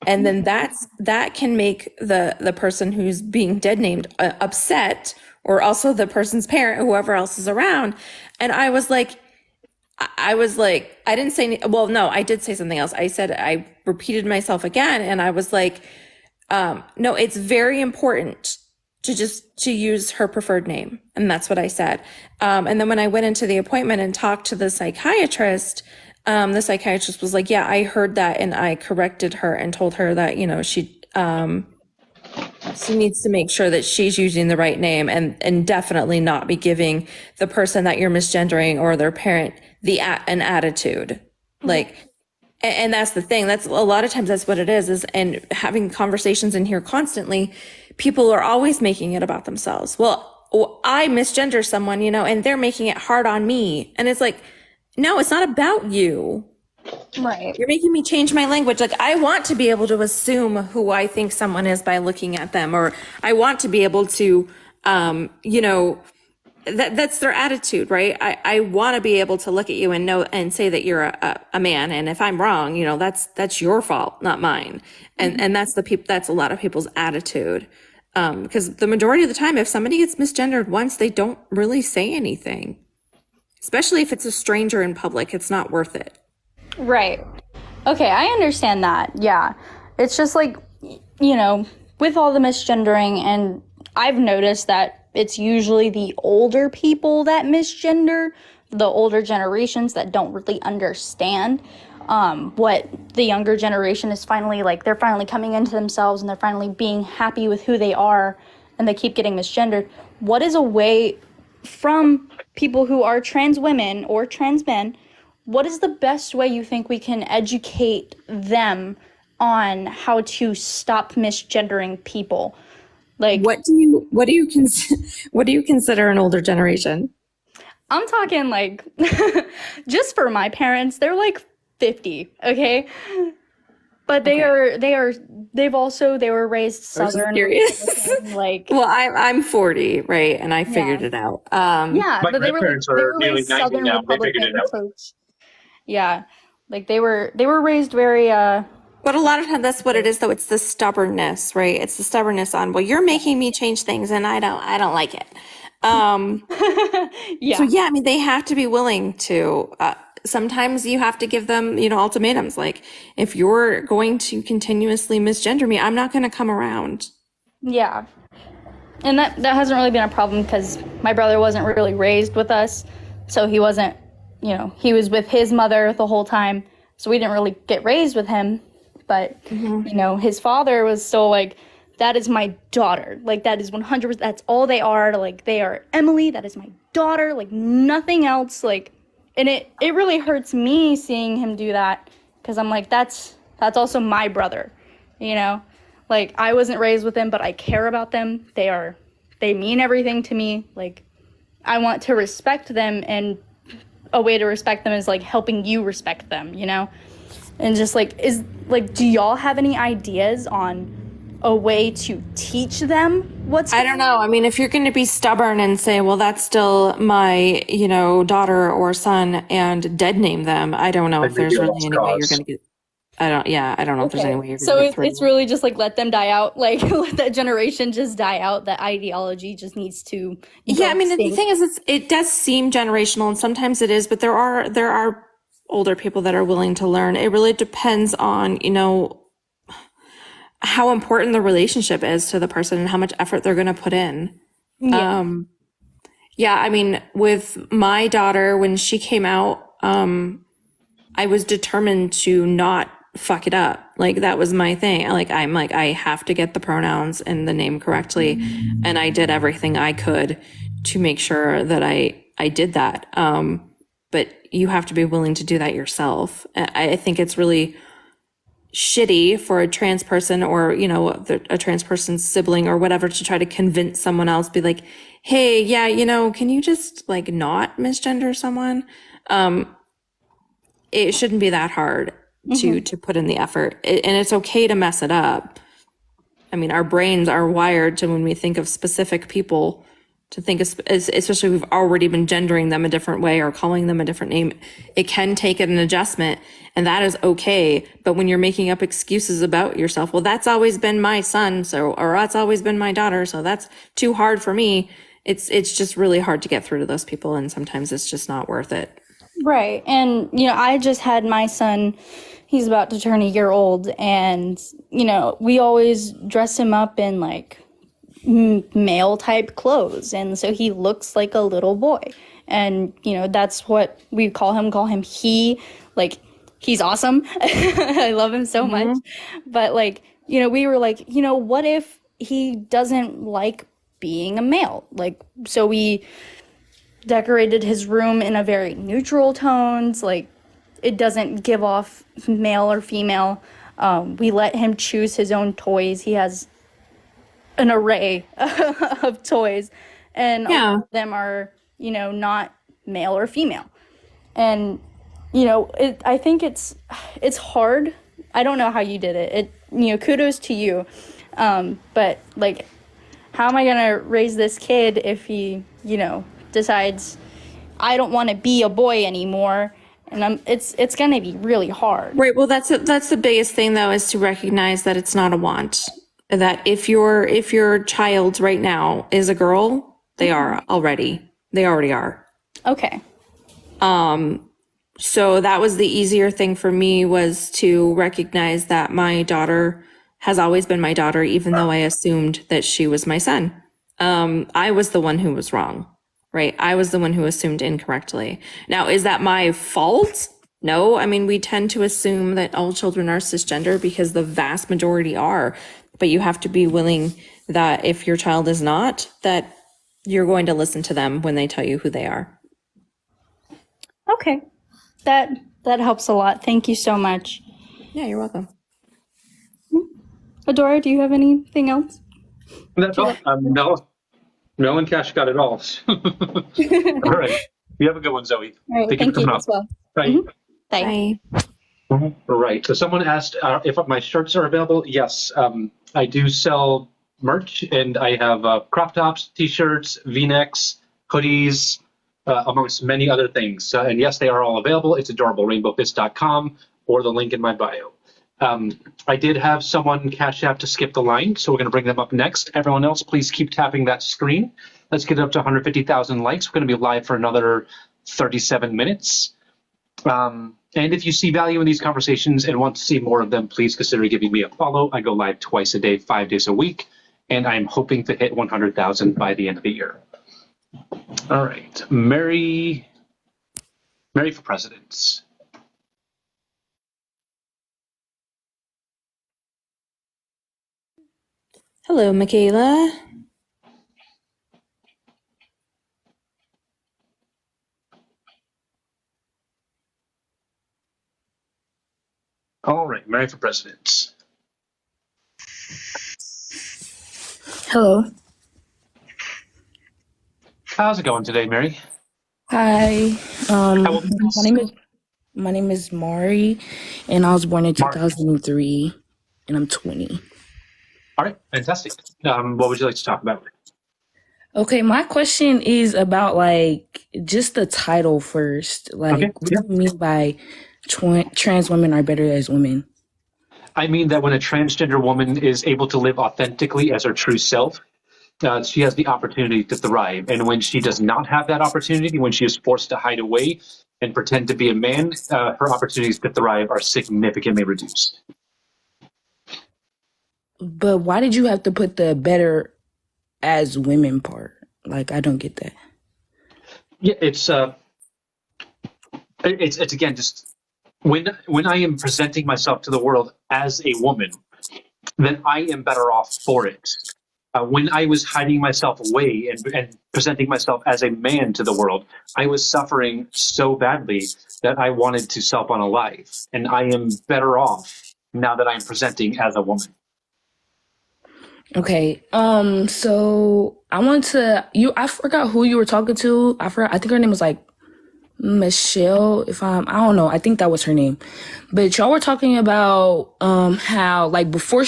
And then that can make the person who's being dead named upset, or also the person's parent, whoever else is around. And I was like, I was like, I didn't say, well, no, I did say something else. I said, I repeated myself again, and I was like, no, it's very important to use her preferred name. And that's what I said. And then when I went into the appointment and talked to the psychiatrist was like, yeah, I heard that. And I corrected her and told her that, she needs to make sure that she's using the right name and definitely not be giving the person that you're misgendering or their parent an attitude. Like, and that's the thing. That's a lot of times that's what it is, and having conversations in here constantly, people are always making it about themselves. Well, I misgender someone, and they're making it hard on me. And it's like, no, it's not about you. Right. You're making me change my language. Like, I want to be able to assume who I think someone is by looking at them, or I want to be able to, that's their attitude, right? I want to be able to look at you and know and say that you're a man. And if I'm wrong, that's your fault, not mine. And that's that's a lot of people's attitude. Because the majority of the time, if somebody gets misgendered once, they don't really say anything, especially if it's a stranger in public. It's not worth it. Right. Okay, I understand that. Yeah. It's just like, with all the misgendering, and I've noticed that it's usually the older people that misgender, the older generations that don't really understand what the younger generation is finally like. They're finally coming into themselves and they're finally being happy with who they are, and they keep getting misgendered. What is a way from people who are trans women or trans men, what is the best way you think we can educate them on how to stop misgendering people? Like, what do you consider an older generation? I'm talking like, just for my parents, they're like 50, okay? But they were raised Southern. Like, well, I'm 40, right? And I figured it out. Yeah, My but they were grandparents are nearly raised 90 Southern now. They figured Republican it out. approach. Yeah, like they were raised very But a lot of times that's what it is, though. It's the stubbornness, right? It's the stubbornness on, well, you're making me change things and I don't like it. Yeah. So yeah, I mean, they have to be willing to, sometimes you have to give them, ultimatums. Like, if you're going to continuously misgender me, I'm not going to come around. Yeah. And that hasn't really been a problem because my brother wasn't really raised with us. So he wasn't, he was with his mother the whole time. So we didn't really get raised with him. But, his father was still like, that is my daughter. Like, that is 100%, that's all they are. Like, they are Emily, that is my daughter. Like, nothing else. Like, and it really hurts me seeing him do that. Because I'm like, that's also my brother, Like, I wasn't raised with them, but I care about them. They mean everything to me. Like, I want to respect them, and a way to respect them is, like, helping you respect them, And just, do y'all have any ideas on a way to teach them what's I don't know. I mean, if you're going to be stubborn and say, well, that's still my, daughter or son, and dead name them, I don't know if there's really any way you're going to get, I don't know if there's any way you're going to get through. So it's really just like, let them die out, like let that generation just die out. That ideology just needs to. Yeah, I mean, the thing is, it does seem generational, and sometimes it is, but there are older people that are willing to learn. It really depends on, how important the relationship is to the person and how much effort they're going to put in. Yeah. I mean, with my daughter, when she came out, I was determined to not fuck it up. Like, that was my thing. Like, I have to get the pronouns and the name correctly. And I did everything I could to make sure that I did that. But you have to be willing to do that yourself. I think it's really shitty for a trans person or, a trans person's sibling or whatever to try to convince someone else, be like, hey, yeah, can you just like not misgender someone? It shouldn't be that hard to put in the effort, and it's okay to mess it up. I mean, our brains are wired to, when we think of specific people, to think, especially if we've already been gendering them a different way or calling them a different name, it can take an adjustment, and that is okay. But when you're making up excuses about yourself, well, that's always been my son, or that's always been my daughter, so that's too hard for me. It's just really hard to get through to those people, and sometimes it's just not worth it. Right. And, I just had my son, he's about to turn a year old, and, we always dress him up in like male type clothes. And so he looks like a little boy. And, that's what we call him he, like, he's awesome. I love him so much. But like, we were like, what if he doesn't like being a male? Like, so we decorated his room in a very neutral tones, like it doesn't give off male or female. We let him choose his own toys. He has an array of toys, and all of them are, not male or female. And I think it's hard. I don't know how you did it. Kudos to you. But like, how am I gonna raise this kid if he, decides I don't want to be a boy anymore? And it's gonna be really hard. Right. Well, that's the biggest thing though, is to recognize that it's not a want. That if your child right now is a girl, they are already. They already are. Okay. So that was the easier thing for me, was to recognize that my daughter has always been my daughter, even though I assumed that she was my son. I was the one who was wrong, right? I was the one who assumed incorrectly. Now, is that my fault? No. I mean, we tend to assume that all children are cisgender because the vast majority are, but you have to be willing that if your child is not, that you're going to listen to them when they tell you who they are. Okay. That helps a lot. Thank you so much. Yeah, you're welcome. Adora, do you have anything else? That's all. No and Cash got it all. All right. You have a good one, Zoe. All right. Thank you as well. Bye. Bye. All right. So someone asked if my shirts are available. Yes, I do sell merch, and I have crop tops, t-shirts, V-necks, hoodies, amongst many other things. And yes, they are all available. It's adorablerainbowfist.com or the link in my bio. I did have someone Cash App to skip the line, so we're going to bring them up next. Everyone else, please keep tapping that screen. Let's get it up to 150,000 likes. We're going to be live for another 37 minutes. And if you see value in these conversations and want to see more of them, please consider giving me a follow. I go live twice a day, 5 days a week, and I'm hoping to hit 100,000 by the end of the year. All right, Mary for President. Hello, Michaela. All right, Mary for President. Hello. How's it going today, Mary? Hi. My name is Mari, and I was born in 2003, and I'm 20. All right, fantastic. What would you like to talk about? Okay, my question is about like just the title first. Like, what do you mean by trans women are better as women? I mean that when a transgender woman is able to live authentically as her true self, she has the opportunity to thrive. And when she does not have that opportunity, when she is forced to hide away and pretend to be a man, her opportunities to thrive are significantly reduced. But why did you have to put the better as women part? Like, I don't get that. Yeah, it's again just when I am presenting myself to the world as a woman, then I am better off for it. When I was hiding myself away and presenting myself as a man to the world, I was suffering so badly that I wanted to self-unalive. And I am better off now that I'm presenting as a woman. Okay. So I forgot who you were talking to. I think her name was like Michelle, I don't know. I think that was her name. But y'all were talking about how like before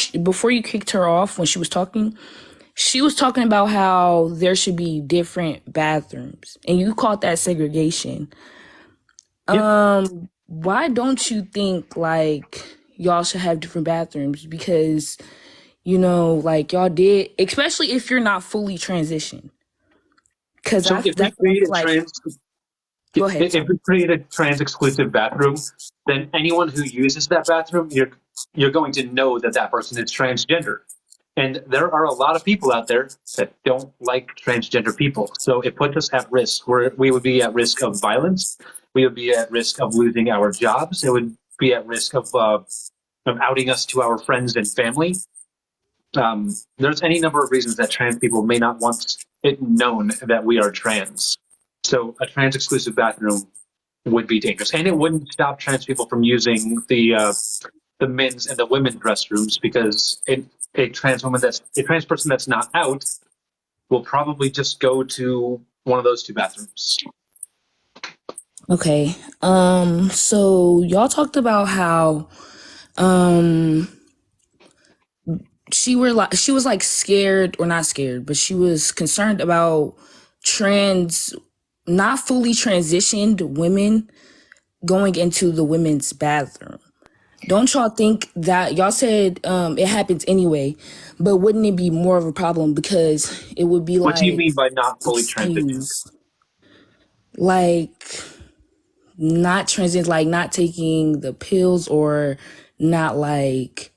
you kicked her off when she was talking about how there should be different bathrooms, and you called that segregation. Yep. Why don't you think like y'all should have different bathrooms? Because like y'all did, especially if you're not fully transitioned. Because so if we create a Go ahead. If we create a trans exclusive bathroom, then anyone who uses that bathroom, you're going to know that that person is transgender. And there are a lot of people out there that don't like transgender people. So it puts us at risk. We would be at risk of violence. We would be at risk of losing our jobs. It would be at risk of outing us to our friends and family. There's any number of reasons that trans people may not want it known that we are trans. So a trans exclusive bathroom would be dangerous, and it wouldn't stop trans people from using the men's and the women's restrooms, because a trans person that's not out will probably just go to one of those two bathrooms. Okay. So y'all talked about how she was like scared, or not scared, but she was concerned about not fully transitioned women going into the women's bathroom. Don't y'all think that, y'all said it happens anyway, but wouldn't it be more of a problem because it would be What do you mean by not fully transitioned? Like not transition, like not taking the pills, or not like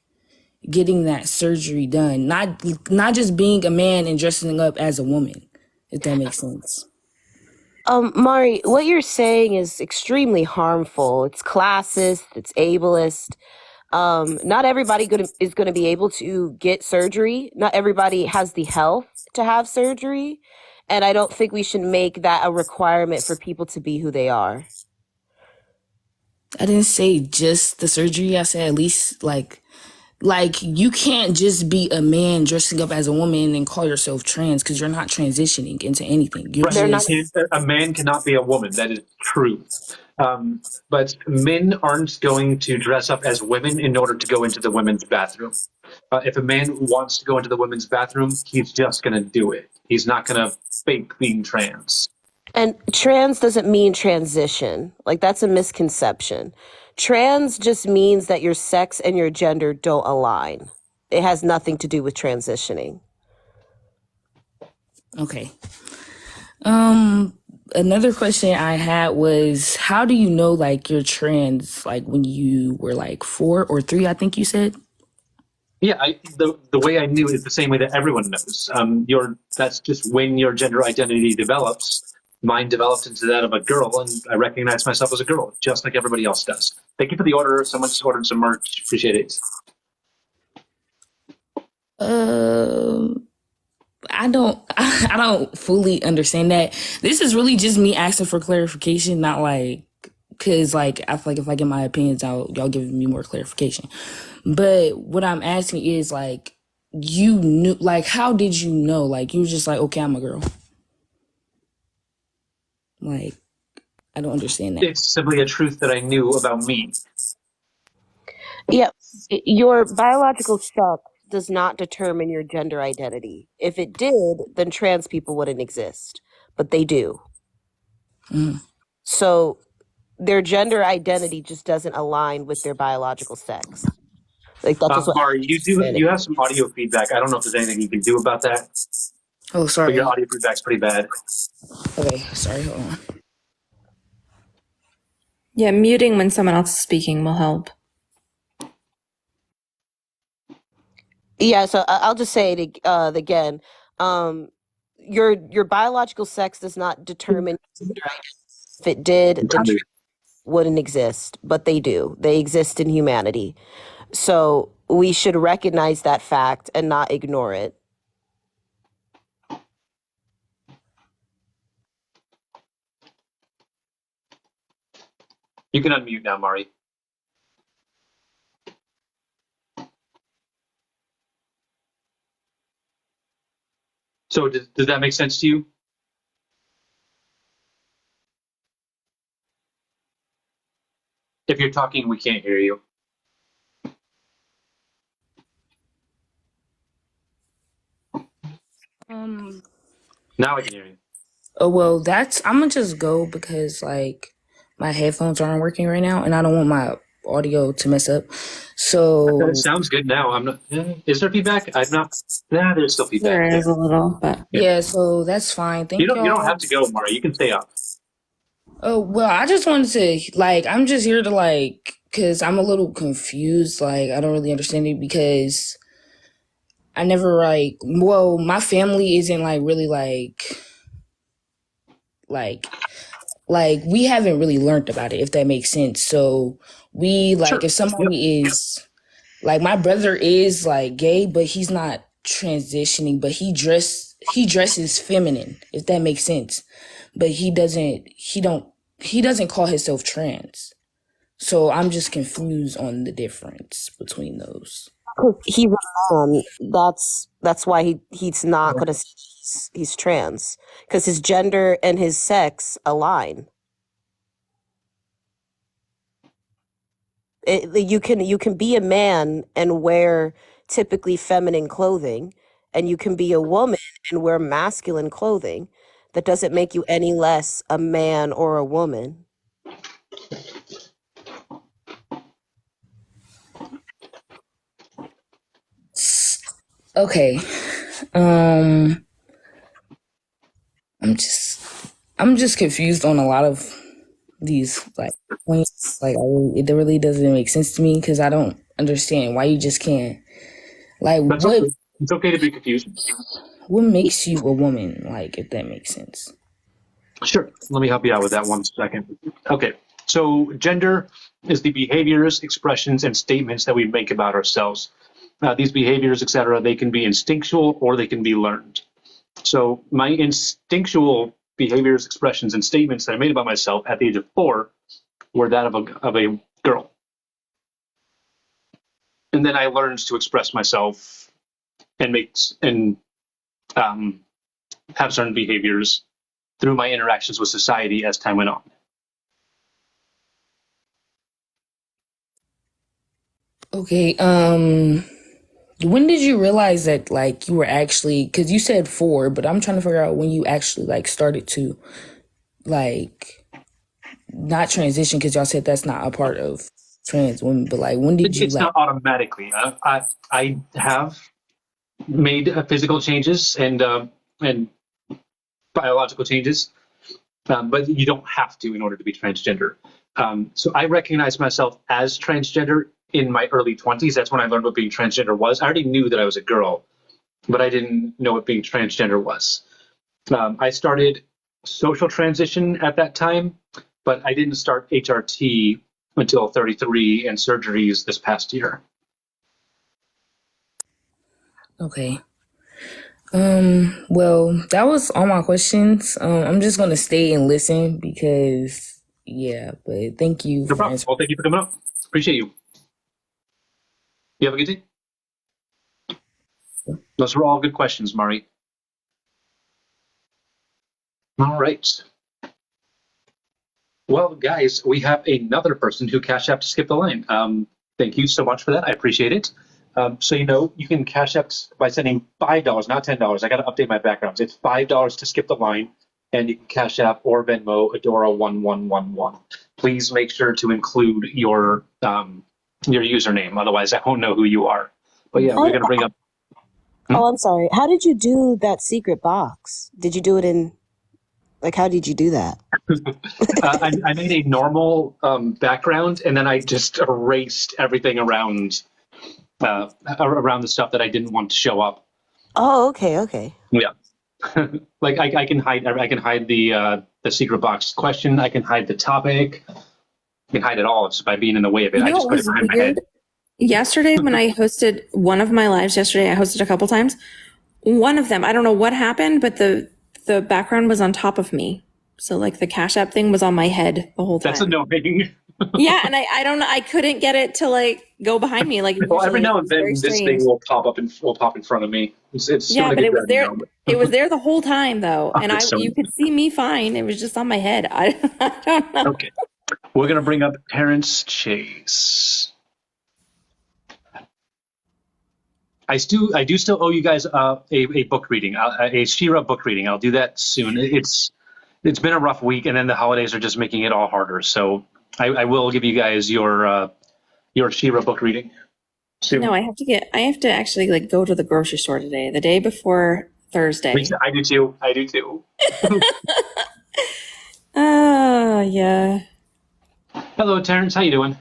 getting that surgery done, not just being a man and dressing up as a woman, if that makes sense. Mari, what you're saying is extremely harmful. It's classist, it's ableist. Not everybody is going to be able to get surgery. Not everybody has the health to have surgery. And I don't think we should make that a requirement for people to be who they are. I didn't say just the surgery. I said at least like you can't just be a man dressing up as a woman and call yourself trans, because you're not transitioning into anything. A man cannot be a woman. That is true. But men aren't going to dress up as women in order to go into the women's bathroom. If a man wants to go into the women's bathroom, he's just going to do it. He's not going to fake being trans. And trans doesn't mean transition. Like, that's a misconception. Trans just means that your sex and your gender don't align. It has nothing to do with transitioning. Okay. Another question I had was, how do you know like you're trans, like when you were like 4 or 3, I think you said? Yeah, the way I knew is the same way that everyone knows. That's just when your gender identity develops. Mine developed into that of a girl, and I recognize myself as a girl, just like everybody else does. Thank you for the order. Someone just ordered some merch. Appreciate it. I don't fully understand that. This is really just me asking for clarification, not like, because like I feel like if I get my opinions out, y'all giving me more clarification. But what I'm asking is like, you knew, like, how did you know? Like, you were just like, okay, I'm a girl. Like, I don't understand that. It's simply a truth that I knew about me. Yeah, your biological sex does not determine your gender identity. If it did, then trans people wouldn't exist, but they do. So their gender identity just doesn't align with their biological sex. Like, that's just what Mari, you have some audio feedback. I don't know if there's anything you can do about that. Oh, sorry. But your audio feedback's pretty bad. Okay, sorry, hold on. Yeah, muting when someone else is speaking will help. Yeah, so I'll just say it again. Your biological sex does not determine gender identity. If it did, then trans wouldn't exist, but they do. They exist in humanity. So we should recognize that fact and not ignore it. You can unmute now, Mari. So does that make sense to you? If you're talking, we can't hear you. Now I can hear you. Oh, well, I'm gonna just go because like my headphones aren't working right now and I don't want my audio to mess up. So it sounds good now. I'm not. Is there feedback? I'm not. Yeah, there's still feedback. There is a little, but yeah. So that's fine. Thank you. You don't have to go, Mari. You can stay up. Oh, well, I just wanted to, like, I'm just here to, like, because I'm a little confused. Like, I don't really understand it because I never, like, well, my family isn't, like, really, like, we haven't really learned about it, if that makes sense. So we, like, Sure. if somebody is, like, my brother is, like, gay, but he's not transitioning, but he dresses feminine, if that makes sense. But he doesn't call himself trans. So I'm just confused on the difference between those. He's a man. That's why he's not gonna say he's trans, because his gender and his sex align. You can be a man and wear typically feminine clothing, and you can be a woman and wear masculine clothing. That doesn't make you any less a man or a woman. Okay. I'm just confused on a lot of these, like, points. Like, it really doesn't make sense to me because I don't understand why you just can't. Like, That's what? okay. It's okay to be confused. What makes you a woman? Like, if that makes sense. Sure. Let me help you out with that 1 second. Okay. So gender is the behaviors, expressions, and statements that we make about ourselves. These behaviors, etc., they can be instinctual or they can be learned. So my instinctual behaviors, expressions, and statements that I made about myself at the age of 4 were that of a girl. And then I learned to express myself and have certain behaviors through my interactions with society as time went on. Okay. When did you realize that, like, you were actually, because you said 4, but I'm trying to figure out when you actually, like, started to, like, not transition, because y'all said that's not a part of trans women, but, like, when did you, It's like, not automatically. I have made physical changes and biological changes, but you don't have to in order to be transgender. So I recognize myself as transgender in my early 20s. That's when I learned what being transgender was. I already knew that I was a girl, but I didn't know what being transgender was. I started social transition at that time, but I didn't start HRT until 33 and surgeries this past year. okay. Well, that was all my questions. I'm just gonna stay and listen because, yeah, but thank you No for problem. answering. Well, thank you for coming up. Appreciate you. You have a good day. Those were all good questions, Mari. All right. Well, guys, we have another person who Cash App to skip the line. Thank you so much for that. I appreciate it. So you can Cash App by sending $5, not $10. I got to update my backgrounds. It's $5 to skip the line, and you can Cash App or Venmo Adora1111. Please make sure to include your username, otherwise I won't know who you are. But yeah, we're gonna bring up. Oh, I'm sorry. How did you do that secret box? Did you do it in, like, how did you do that? I made a normal background, and then I just erased everything around the stuff that I didn't want to show up. Oh, okay. Yeah, like I can hide the secret box question. I can hide the topic. I can hide it all just by being in the way of it. You I know just what put it was behind my weird? head. Yesterday, when I hosted one of my lives yesterday, I hosted a couple times. One of them, I don't know what happened, but the background was on top of me. So like the Cash App thing was on my head the whole time. That's annoying. Yeah, and I don't know, I couldn't get it to like go behind me like Well, every usually. now It and was very then this strange. thing will pop in front of me. It's Yeah, doing a but good it was job there. now, but- It was there the whole time though, and Okay, so- you could see me fine. It was just on my head. I don't know. Okay, we're gonna bring up Terrence Chase. I do still owe you guys a book reading, a She-Ra book reading. I'll do that soon. It's been a rough week, and then the holidays are just making it all harder. So I will give you guys your She-Ra book reading soon. No, I have to actually like go to the grocery store today, the day before Thursday. I do too. Yeah. Hello, Terrence. How you doing?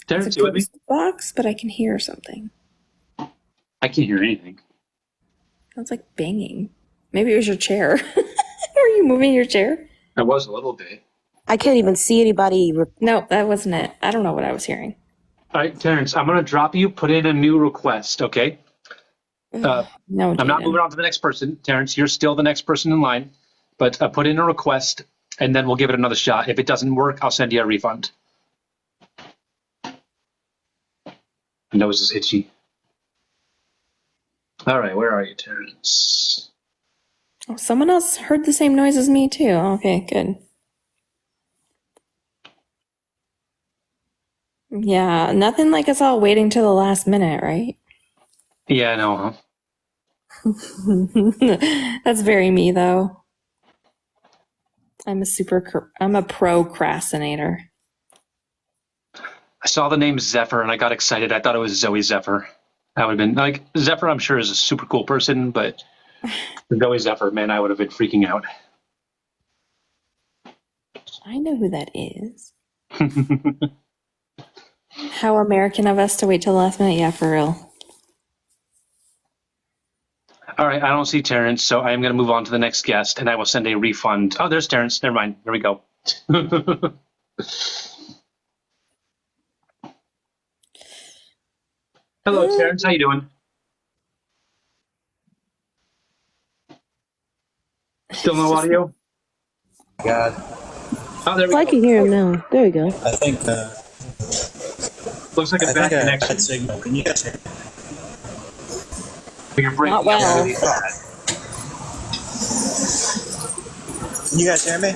Terrence, It's a you with me? ghost box, but I can hear something. I can't hear anything. Sounds like banging. Maybe it was your chair. Are you moving your chair? I was a little bit. I can't even see anybody. No, that wasn't it. I don't know what I was hearing. All right, Terrence, I'm going to drop you, put in a new request, okay? No, I'm not moving on to the next person. Terrence, you're still the next person in line, but put in a request, and then we'll give it another shot. If it doesn't work, I'll send you a refund. My nose is itchy. All right, where are you, Terrence? Oh, someone else heard the same noise as me, too. Okay, good. Yeah, nothing like us all waiting till the last minute, right? Yeah, I know, huh? That's very me, though. I'm a procrastinator. I saw the name Zephyr, and I got excited. I thought it was Zoe Zephyr. That would have been, like, Zephyr, I'm sure, is a super cool person, but Zoe Zephyr, man, I would have been freaking out. I know who that is. How American of us to wait till the last minute. Yeah, for real. All right, I don't see Terrence, so I'm going to move on to the next guest, and I will send a refund. Oh, there's Terrence. Never mind. There we go. Hello, Terrence. How you doing? Still no audio? God. Oh, there we go. I can hear him now. There we go. I think looks like a bad connection. Bad signal. Can you guys hear me? You're breaking Not well. up really bad. Can you guys hear me?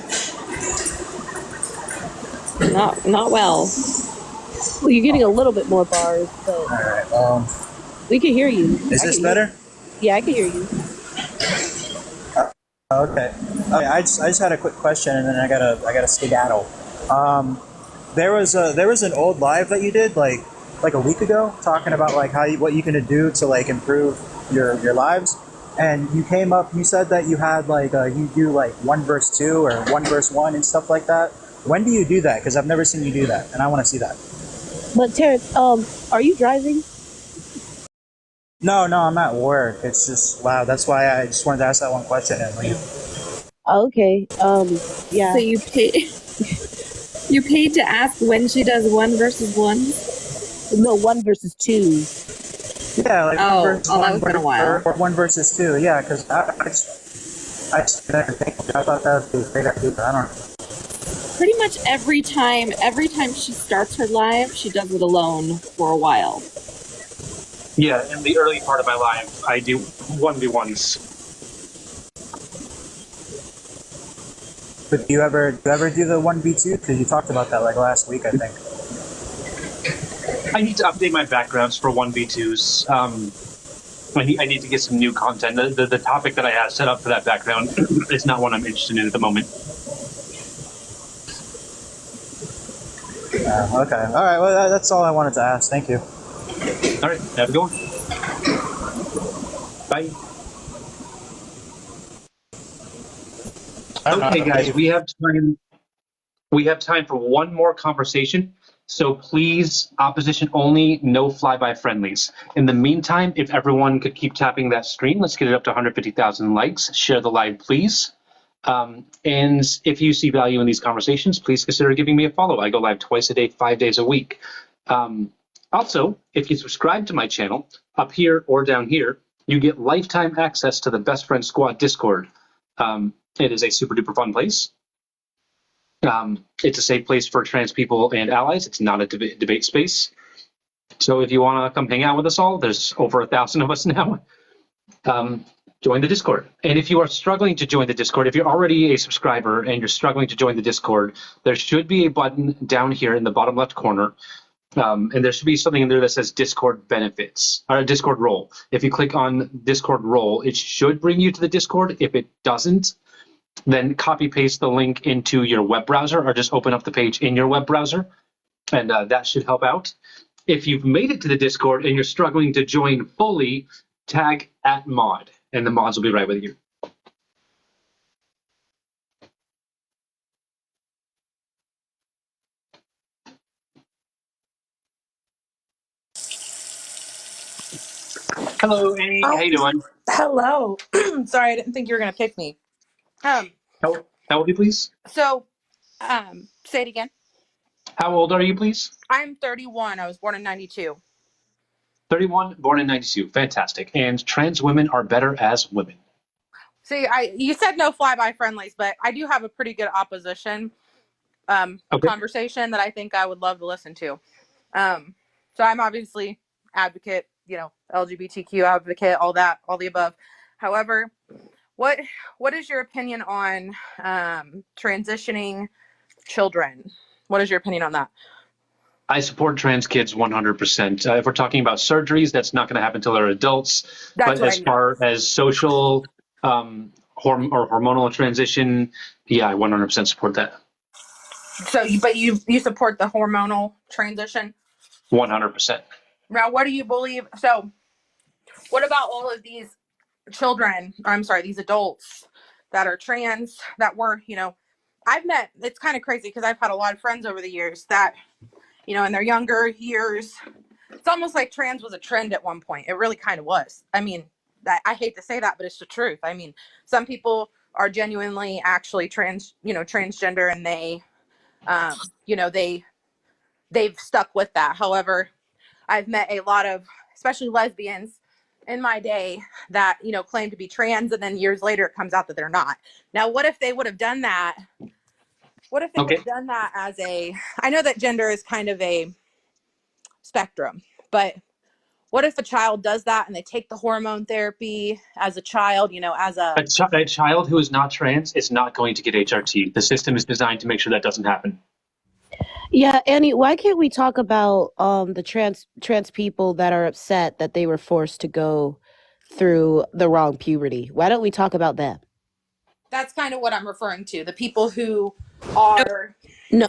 Not well. Well, you're getting a little bit more bars, but All right. we can hear you. Is this better? Yeah, I can hear you. Okay. I just had a quick question, and then I gotta skedaddle. There was an old live that you did like a week ago, talking about like what you can do to like improve your lives, and you came up. You said that you had like you do like 1 verse 2 or 1 verse 1 and stuff like that. When do you do that? Because I've never seen you do that, and I want to see that. But Terrence, are you driving? No, I'm at work. It's just loud. That's why I just wanted to ask that one question and leave. Okay. Yeah. So you paid to ask when she does 1 versus 1? No, 1 versus 2. Yeah, like that one was been a while. or 1 versus 2. Yeah, because I never think. I thought that would be a great idea, but I don't know. Pretty much every time she starts her live, she does it alone for a while. Yeah, in the early part of my life, I do 1v1s. But do you ever do the 1v2? Because you talked about that like last week, I think. I need to update my backgrounds for 1v2s. I need to get some new content. The topic that I had set up for that background is not one I'm interested in at the moment. Okay. All right. Well, that's all I wanted to ask. Thank you. All right. Have a good one. Bye. Okay, guys, we have time. We have time for one more conversation. So please, opposition only, no flyby friendlies. In the meantime, if everyone could keep tapping that screen, let's get it up to 150,000 likes. Share the live, please. And if you see value in these conversations, please consider giving me a follow. I go live twice a day, 5 days a week. Also, if you subscribe to my channel, up here or down here, you get lifetime access to the Best Friend Squad Discord. It is a super duper fun place. It's a safe place for trans people and allies. It's not a debate space. So if you want to come hang out with us all, there's over 1,000 of us now. Join the Discord. And if you are struggling to join the Discord, if you're already a subscriber and you're struggling to join the Discord, there should be a button down here in the bottom left corner. And there should be something in there that says Discord benefits or Discord role. If you click on Discord role, it should bring you to the Discord. If it doesn't, then copy paste the link into your web browser or just open up the page in your web browser. And that should help out. If you've made it to the Discord and you're struggling to join fully, tag @mod. and the mods will be right with you. Hello, Annie. How Oh, you doing? hello. Sorry, I didn't think you were gonna pick me. Um, How old are you, please? so, say it again. How old are you, please? I'm 31. I was born in 92. 31, born in 92. Fantastic. And trans women are better as women. See, you said no flyby friendlies, but I do have a pretty good opposition Okay. conversation that I think I would love to listen to. So I'm obviously advocate, LGBTQ advocate, all that, all the above. However, what is your opinion on transitioning children? What is your opinion on that? I support trans kids 100%. If we're talking about surgeries, that's not going to happen until they're adults. That's But what I as mean. far as social hormonal transition, yeah, I 100% support that. So, but you support the hormonal transition? 100%. Now, what do you believe? So, what about all of these children? I'm sorry, these adults that are trans that were, I've met. It's kind of crazy because I've had a lot of friends over the years that, in their younger years, it's almost like trans was a trend at one point. It really kind of was. I mean, I hate to say that, but it's the truth. I mean, some people are genuinely actually transgender, and they've stuck with that. However, I've met a lot of, especially lesbians in my day that, claim to be trans, and then years later it comes out that they're not. Now, what if they would have done that? What if they would have done that as I know that gender is kind of a spectrum, but what if a child does that and they take the hormone therapy as a child, as a A child who is not trans is not going to get HRT. The system is designed to make sure that doesn't happen. Yeah, Annie, why can't we talk about the trans people that are upset that they were forced to go through the wrong puberty? Why don't we talk about them? That's kind of what I'm referring to. The people who are No,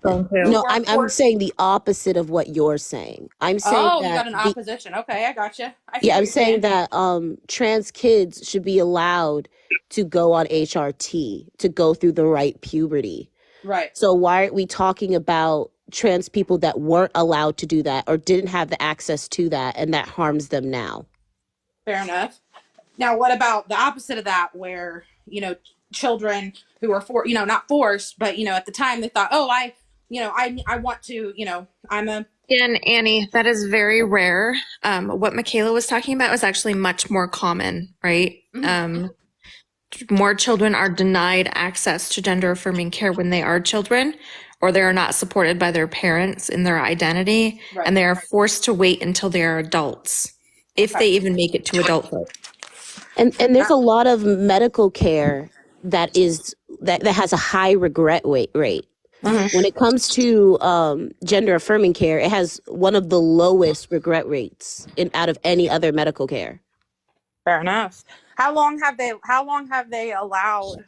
who no, were I'm forced. saying the opposite of what you're saying. I'm saying Oh, you that got an opposition. Okay, I gotcha. I see yeah, what I'm you're saying. saying that trans kids should be allowed to go on HRT to go through the right puberty. Right. So why aren't we talking about trans people that weren't allowed to do that or didn't have the access to that, and that harms them now? Fair enough. Now, what about the opposite of that, where children who are not forced, but at the time they thought, oh, I want to, I'm a Again, Annie, that is very rare. What Michaela was talking about was actually much more common, right? More children are denied access to gender affirming care when they are children, or they are not supported by their parents in their identity, and they are forced to wait until they are adults, if they even make it to adulthood. And there's a lot of medical care that has a high regret rate. When it comes to gender affirming care, it has one of the lowest regret rates out of any other medical care. Fair enough. How long have they allowed?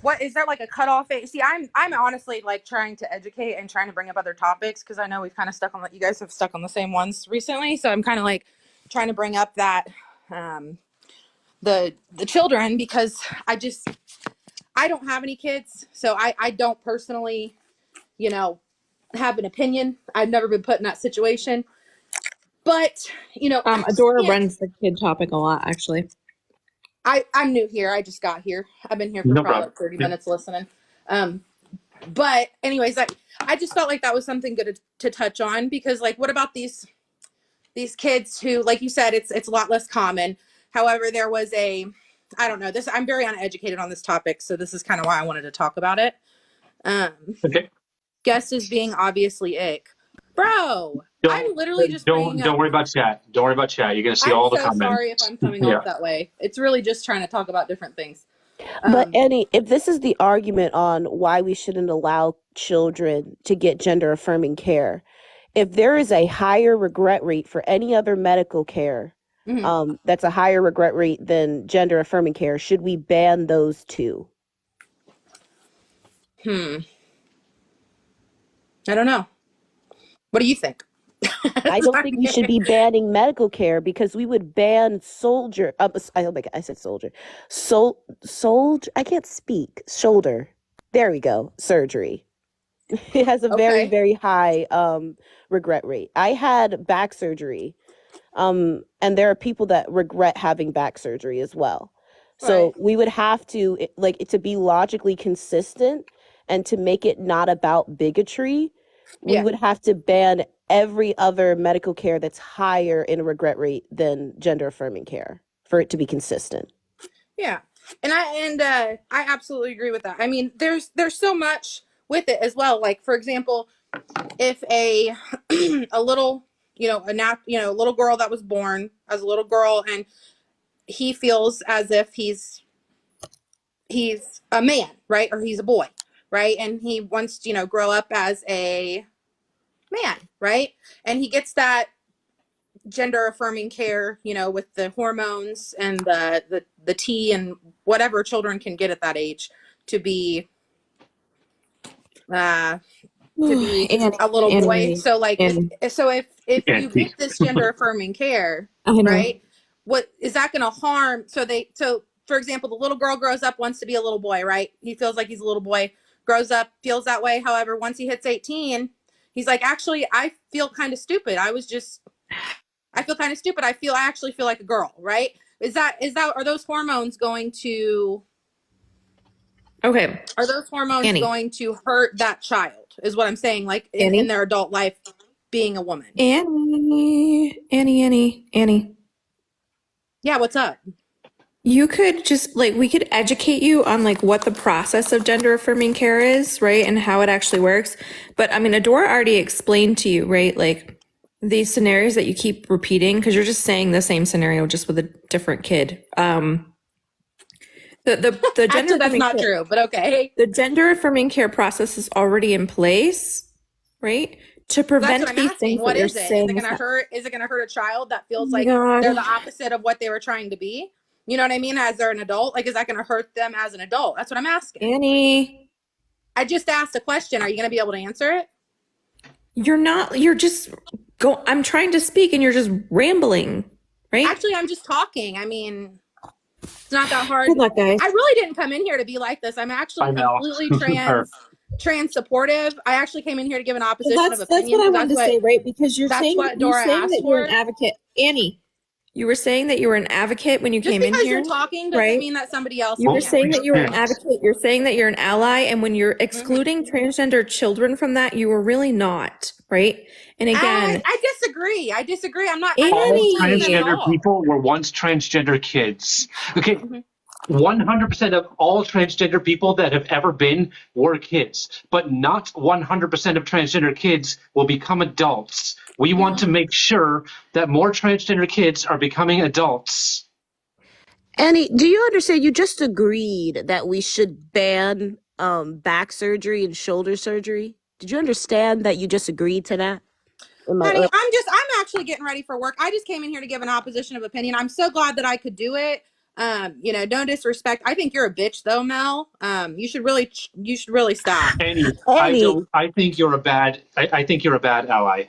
What is there like a cutoff age? See, I'm honestly like trying to educate and trying to bring up other topics because I know we've kind of stuck on you guys have stuck on the same ones recently. So I'm kind of like trying to bring up that the children, because I don't have any kids, so I don't personally, have an opinion. I've never been put in that situation, but Adora runs the kid topic a lot, actually. I'm new here. I just got here. I've been here for No probably problem. like 30 minutes listening. But anyways, I just felt like that was something good to touch on, because like, what about these kids who, like you said, it's a lot less common. However, there was I don't know, I'm very uneducated on this topic, so this is kind of why I wanted to talk about it. Okay. Guest is being obviously ick. Bro, I'm literally just bringing Don't up. worry about chat. Don't worry about chat. You're gonna see I'm all the so comments. sorry if I'm coming Yeah. off that way. It's really just trying to talk about different things. But Annie, if this is the argument on why we shouldn't allow children to get gender affirming care, if there is a higher regret rate for any other medical care, that's a higher regret rate than gender affirming care, should we ban those two? I don't know. What do you think? I don't think we should be banning medical care because we would ban soldier. Oh my God, I said soldier. Soldier. I can't speak. Shoulder. There we go. Surgery. It has a very, Okay. very high regret rate. I had back surgery, and there are people that regret having back surgery as well. So Right. we would have to to be logically consistent and to make it not about bigotry. We Yeah. would have to ban every other medical care that's higher in a regret rate than gender affirming care for it to be consistent. Yeah. And I absolutely agree with that. I mean, there's so much with it as well. Like, for example, if a a little, a little girl that was born as a little girl, and he feels as if he's a man, right? Or he's a boy, right? And he wants to, grow up as a man, right? And he gets that gender affirming care, with the hormones and the tea and whatever children can get at that age to be uh a little boy. So like if you Anti. get this gender affirming care, I know. right? What is that going to harm? So for example, the little girl grows up, wants to be a little boy, right? He feels like he's a little boy, grows up, feels that way. However, once he hits 18, he's like, actually, I feel kind of stupid. I feel kind of stupid. I actually feel like a girl, right? Are those hormones going to Okay. Are those hormones Annie. going to hurt that child? Is what I'm saying. Like in Annie? their adult life, being a woman. Annie. Yeah, what's up? You could just we could educate you on what the process of gender affirming care is, right? And how it actually works. But I mean, Adora already explained to you, right? Like these scenarios that you keep repeating, because you're just saying the same scenario just with a different kid. The gender Actually, that's affirming not care, true, but okay. the gender affirming care process is already in place, right? To That's prevent what I'm these asking. things What that you're is it? Is saying. it gonna hurt? Is it gonna hurt a child that feels my like God. they're the opposite of what they were trying to be? You know what I mean? As they're an adult, like, is that gonna hurt them as an adult? That's what I'm asking. Annie, I just asked a question. Are you gonna be able to answer it? you're just I'm trying to speak and you're just rambling, right? Actually, I'm just talking. I mean, it's not that hard. Good luck, guys. I really didn't come in here to be like this. I'm actually I know. completely trans supportive. I actually came in here to give an opposition of That's opinion. what I wanted to say, right? Because you're that's saying what Dora asked that you're for. an advocate. Annie, you were saying that you were an advocate when you Just came in because here. you're talking doesn't right? mean that somebody else You were can't. saying that you were an advocate. You're saying that you're an ally. And when you're excluding transgender children from that, you were really not, right? And again, I disagree. I'm not. Annie. All I disagree at transgender all. people were once transgender kids. Okay. 100% of all transgender people that have ever been were kids, but not 100% of transgender kids will become adults. We want to make sure that more transgender kids are becoming adults. Annie, do you understand? You just agreed that we should ban back surgery and shoulder surgery. Did you understand that you just agreed to that? Honey, I'm actually getting ready for work. I just came in here to give an opposition of opinion. I'm so glad that I could do it. No disrespect. I think you're a bitch though, Mel. You should really stop. Annie, I think you're a bad ally.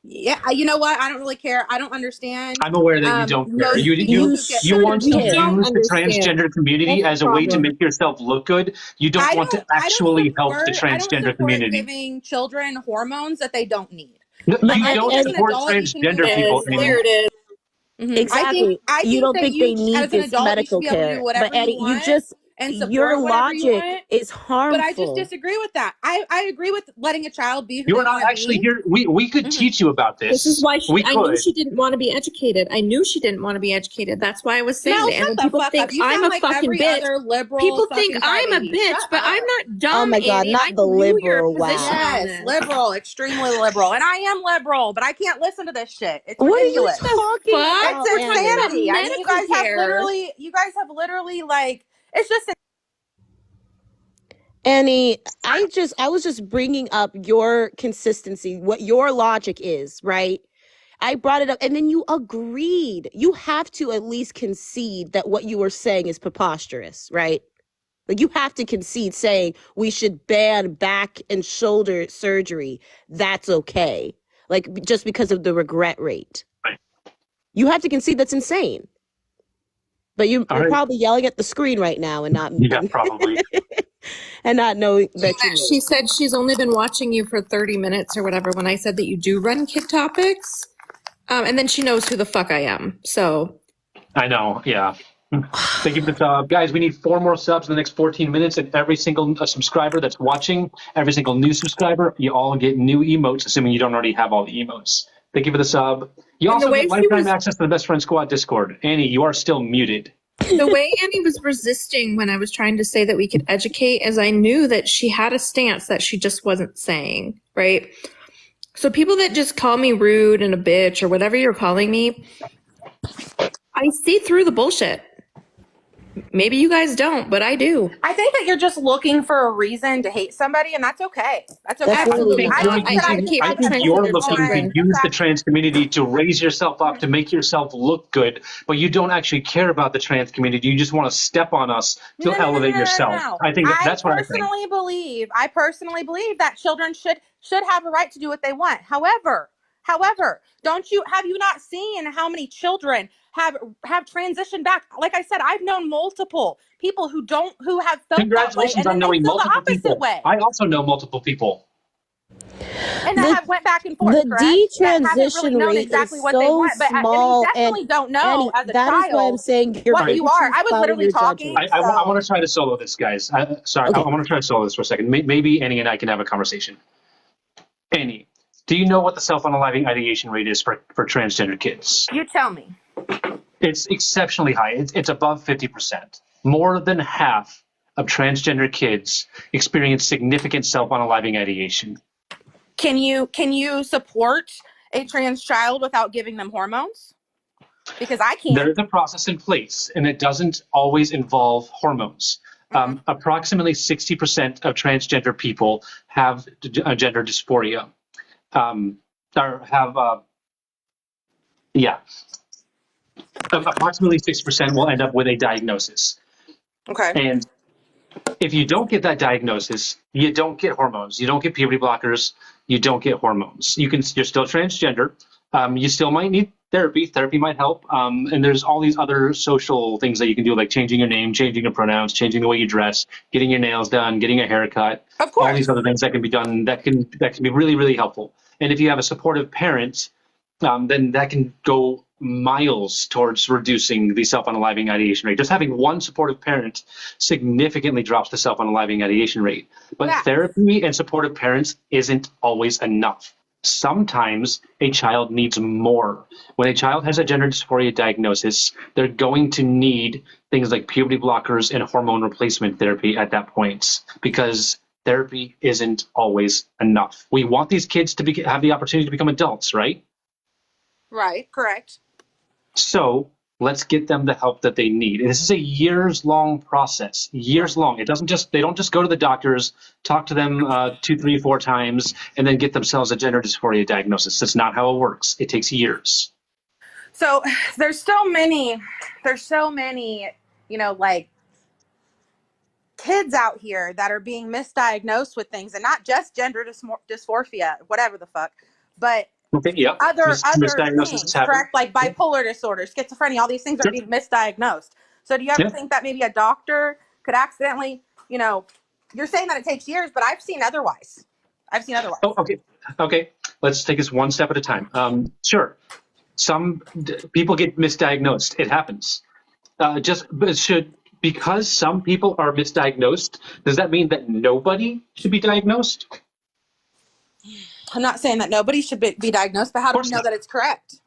Yeah, you know what? I don't really care. I don't understand. I'm aware that you don't care. You want to use the transgender community as a way to make yourself look good. You don't want to actually help the transgender community. Giving children hormones that they don't need. No, you don't support transgender people. There it is. Exactly. I think you don't that think they need as an this adult, medical you should be able to care. do whatever But Eddie, you want and support your whatever you logic want. is harmful. But I just disagree with that. I agree with letting a child be who You're they not want to actually be. here. We could teach you about this. This is why I knew could. she didn't want to be educated. I knew she didn't want to be educated. That's why I was saying Mel, that. And shut when the people fuck think up. You I'm sound a like fucking every bitch, other liberal people think fucking I'm a crybaby. bitch, Shut but up. I'm not dumb. Oh my God, Annie. not I the knew your liberal. Wow. position on Yes, this. liberal, extremely liberal, and I am liberal, but I can't listen to this shit. It's What are you ridiculous. talking about? It's Annie? insanity. I mean, you guys have care. literally like it's just. Annie, I was just bringing up your consistency, what your logic is, right? I brought it up and then you agreed. You have to at least concede that what you were saying is preposterous, right? Like you have to concede saying we should ban back and shoulder surgery. That's okay. like just because of the regret rate. You have to concede that's insane. But you're All right. probably yelling at the screen right now and not Yeah, probably. and not knowing that you She said she's only been watching you for 30 minutes or whatever when I said that you do run Kid Topics. And then she knows who the fuck I am. So I know, yeah. Thank you for the sub. Guys, we need 4 more subs in the next 14 minutes, and every single subscriber that's watching, every single new subscriber, you all get new emotes, assuming you don't already have all the emotes. Thank you for the sub. You And the also way get she lifetime was- access to the Best Friend Squad Discord. Annie, you are still muted. the way Annie was resisting when I was trying to say that we could educate is I knew that she had a stance that she just wasn't saying, right? So people that just call me rude and a bitch or whatever you're calling me, I see through the bullshit. Maybe you guys don't, but I do. I think that you're just looking for a reason to hate somebody, and that's okay. That's okay. I think I you're think that looking to use the trans community to raise yourself up, to make yourself look good, but you don't actually care about the trans community. You just want to step on us to elevate yourself. No. I think that's what I think. I personally believe that children should have a right to do what they want. However, have you not seen how many children have transitioned back? Like I said, I've known multiple people who have felt that way, Congratulations and on then they knowing feel the multiple opposite people. way. I also know multiple people. And that have went back and forth. The correct? That haven't detransition really known rate exactly is what they so want, but small, you definitely and don't know Annie, as a that child is why I'm saying you're what right. you are. I was literally talking. I want to try to solo this, guys. I want to try to solo this for a second. Maybe Annie and I can have a conversation. Annie, do you know what the self-unaliving ideation rate is for transgender kids? You tell me. It's exceptionally high. It's above 50%. More than half of transgender kids experience significant self-unaliving ideation. Can you support a trans child without giving them hormones? Because I can't. There is a process in place, and it doesn't always involve hormones. Approximately 60% of transgender people have gender dysphoria, approximately 6% will end up with a diagnosis. Okay. And if you don't get that diagnosis, you don't get hormones. You don't get puberty blockers. You don't get hormones. You're still transgender. You still might need therapy. Therapy might help. And there's all these other social things that you can do, like changing your name, changing your pronouns, changing the way you dress, getting your nails done, getting a haircut. Of course. All these other things that can be done that can be really, really helpful. And if you have a supportive parent, then that can go miles towards reducing the self-unaliving ideation rate. Just having one supportive parent significantly drops the self-unaliving ideation rate. But therapy and supportive parents isn't always enough. Sometimes a child needs more. When a child has a gender dysphoria diagnosis, they're going to need things like puberty blockers and hormone replacement therapy at that point, because therapy isn't always enough. We want these kids to have the opportunity to become adults, right? Right, correct. So let's get them the help that they need. And this is a years-long process, years long. They don't just go to the doctors, talk to them 2, 3, 4 times, and then get themselves a gender dysphoria diagnosis. That's not how it works. It takes years. So there's so many, like kids out here that are being misdiagnosed with things, and not just gender dysphoria, whatever the fuck, but other things, correct? Like bipolar disorder, schizophrenia, all these things are being misdiagnosed. So do you ever think that maybe a doctor could accidentally, you're saying that it takes years, but I've seen otherwise. Oh, okay. Let's take this one step at a time. Sure. Some people get misdiagnosed. It happens. Because some people are misdiagnosed, does that mean that nobody should be diagnosed? I'm not saying that nobody should be diagnosed, but how do we know that it's correct?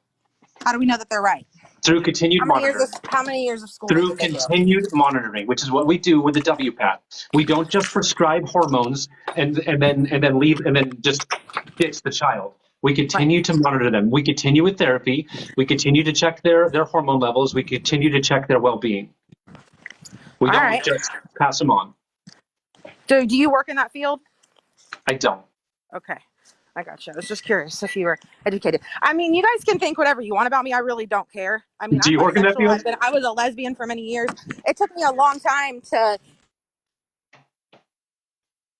How do we know that they're right? Through continued monitoring. How many years of school? Through continued monitoring, which is what we do with the WPAT. We don't just prescribe hormones and then leave and then just ditch the child. We continue to monitor them. We continue with therapy. We continue to check their hormone levels. We continue to check their well-being. We don't just pass them on. Do you work in that field? I don't. Okay. I gotcha. I was just curious if you were educated. I mean, you guys can think whatever you want about me. I really don't care. I mean, do you work in that field? I was a lesbian for many years. It took me a long time to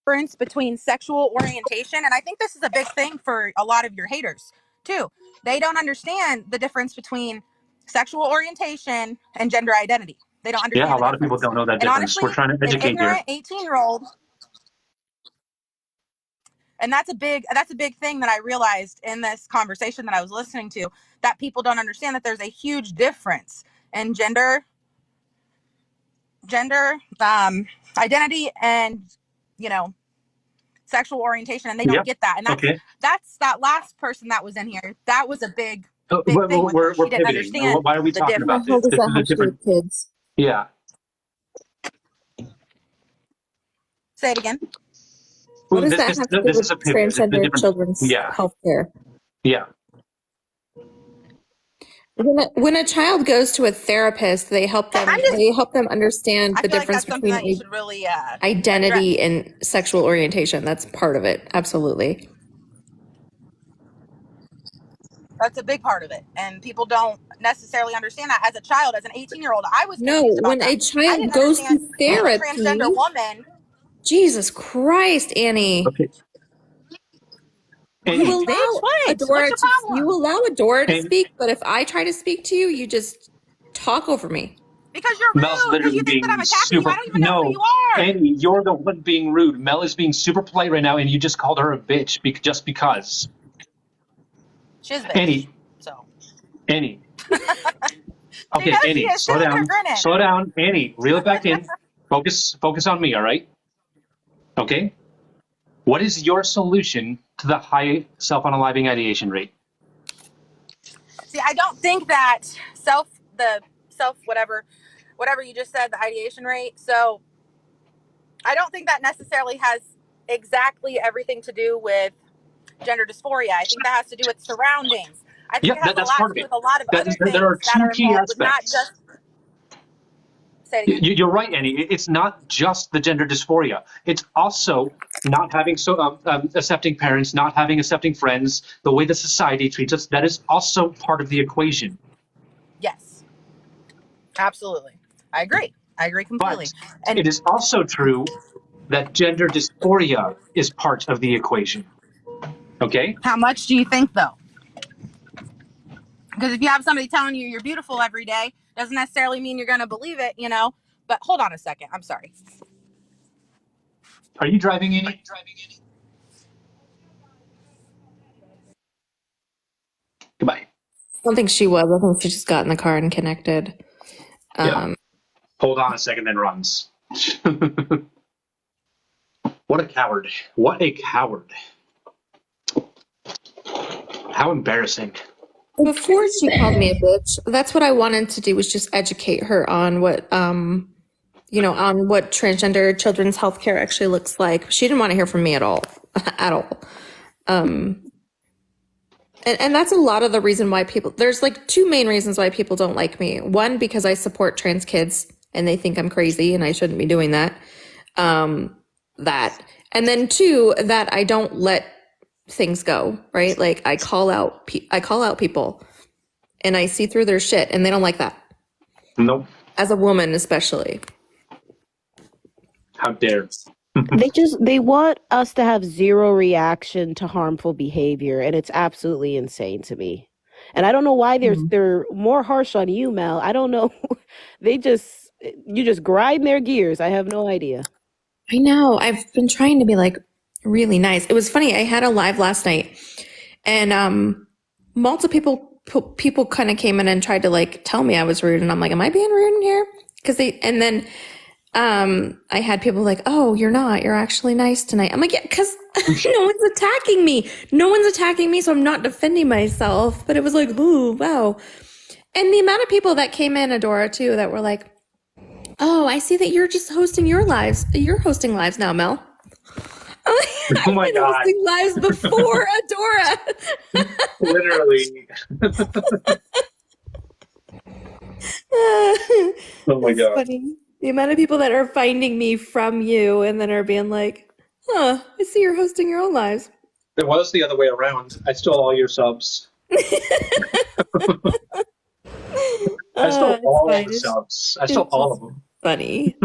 difference between sexual orientation, and I think this is a big thing for a lot of your haters too. They don't understand the difference between sexual orientation and gender identity. They don't Yeah, understand a the lot of people difference. don't know that And difference. We're honestly, trying to an educate here. ignorant 18-year-old, and that's a big thing that I realized in this conversation that I was listening to, that people don't understand that there's a huge difference in gender identity and, you know, sexual orientation, and they don't Yep. get that. And Okay. that's that last person that was in here. That was a big We're, thing with her. we're She didn't pivoting. understand Why are we the talking difference. about How this? does This that is a have to do different. with kids? Yeah. Say it again. What does that have to do This with is a pivot. It's a transgender different. children's Yeah. health care? Yeah. When a child goes to a therapist, they help them understand I the feel like difference that's something that you between should really identity address. and sexual orientation. That's part of it. Absolutely. That's a big part of it, and people don't necessarily understand that. As a child, as an 18-year-old, I was No, confused about when that. a I child didn't goes to understand being a transgender therapy, woman. Jesus Christ, Annie. Okay. You Annie. allow Bitch, what's your problem? Adora to And speak, but if I try to speak to you, you just talk over me. Because you're Mel's rude. Because literally you think that I'm being attacking you. I super. don't even know who No, you are. Annie, you're the one being rude. Mel is being super polite right now, and you just called her a bitch just because. She's a bitch. Annie. So. Annie. She Okay, knows she Annie, is. She slow look at her down. grinning. Slow down. Annie, reel it back in. Focus on me, all right? Okay? What is your solution to the high self-unaliving ideation rate? See, I don't think that whatever you just said, the ideation rate. So I don't think that necessarily has exactly everything to do with gender dysphoria. I think that has to do with surroundings. I think Yep, it has a that's lot part to of do it. with a lot of other There are things that two are key involved with not aspects. just. Say it again. You're right, Annie. It's not just the gender dysphoria. It's also not having accepting parents, not having accepting friends, the way the society treats us. That is also part of the equation. Yes, absolutely. I agree completely. But And it is also true that gender dysphoria is part of the equation. Okay? how much do you think, though? Because if you have somebody telling you you're beautiful every day, doesn't necessarily mean you're going to believe it, you know? But hold on a second. I'm sorry. Are you driving, Annie? Goodbye. I don't think she was. I think she just got in the car and connected. Yeah. Hold on a second, then runs. What a coward. What a coward. How embarrassing. Before she called me a bitch, that's what I wanted to do, was just educate her on what on what transgender children's healthcare actually looks like. She didn't want to hear from me at all. At all. And that's a lot of the reason why there's like two main reasons why people don't like me. One, because I support trans kids and they think I'm crazy and I shouldn't be doing that. That. And then two, that I don't let things go, right? Like I call out people and I see through their shit and they don't like that. Nope. As a woman, especially. How dare. They want us to have zero reaction to harmful behavior, and it's absolutely insane to me. And I don't know why they're more harsh on you, Mel. I don't know. You just grind their gears. I have no idea. I know. I've been trying to be like really nice. It was funny. I had a live last night and multiple people kind of came in and tried to like tell me I was rude, and I'm like, am I being rude in here? I had people like, oh, you're not. You're actually nice tonight. I'm like, yeah, because no one's attacking me. No one's attacking me, so I'm not defending myself. But it was like, ooh, wow. And the amount of people that came in, Adora, too, that were like, oh, I see that you're just hosting your lives. You're hosting lives now, Mel. Oh my God. Hosting lives before Adora. Literally. Oh my God. Funny. The amount of people that are finding me from you and then are being like, huh, I see you're hosting your own lives. It was the other way around. I stole all your subs. I stole all of the subs. I stole all of them. Funny.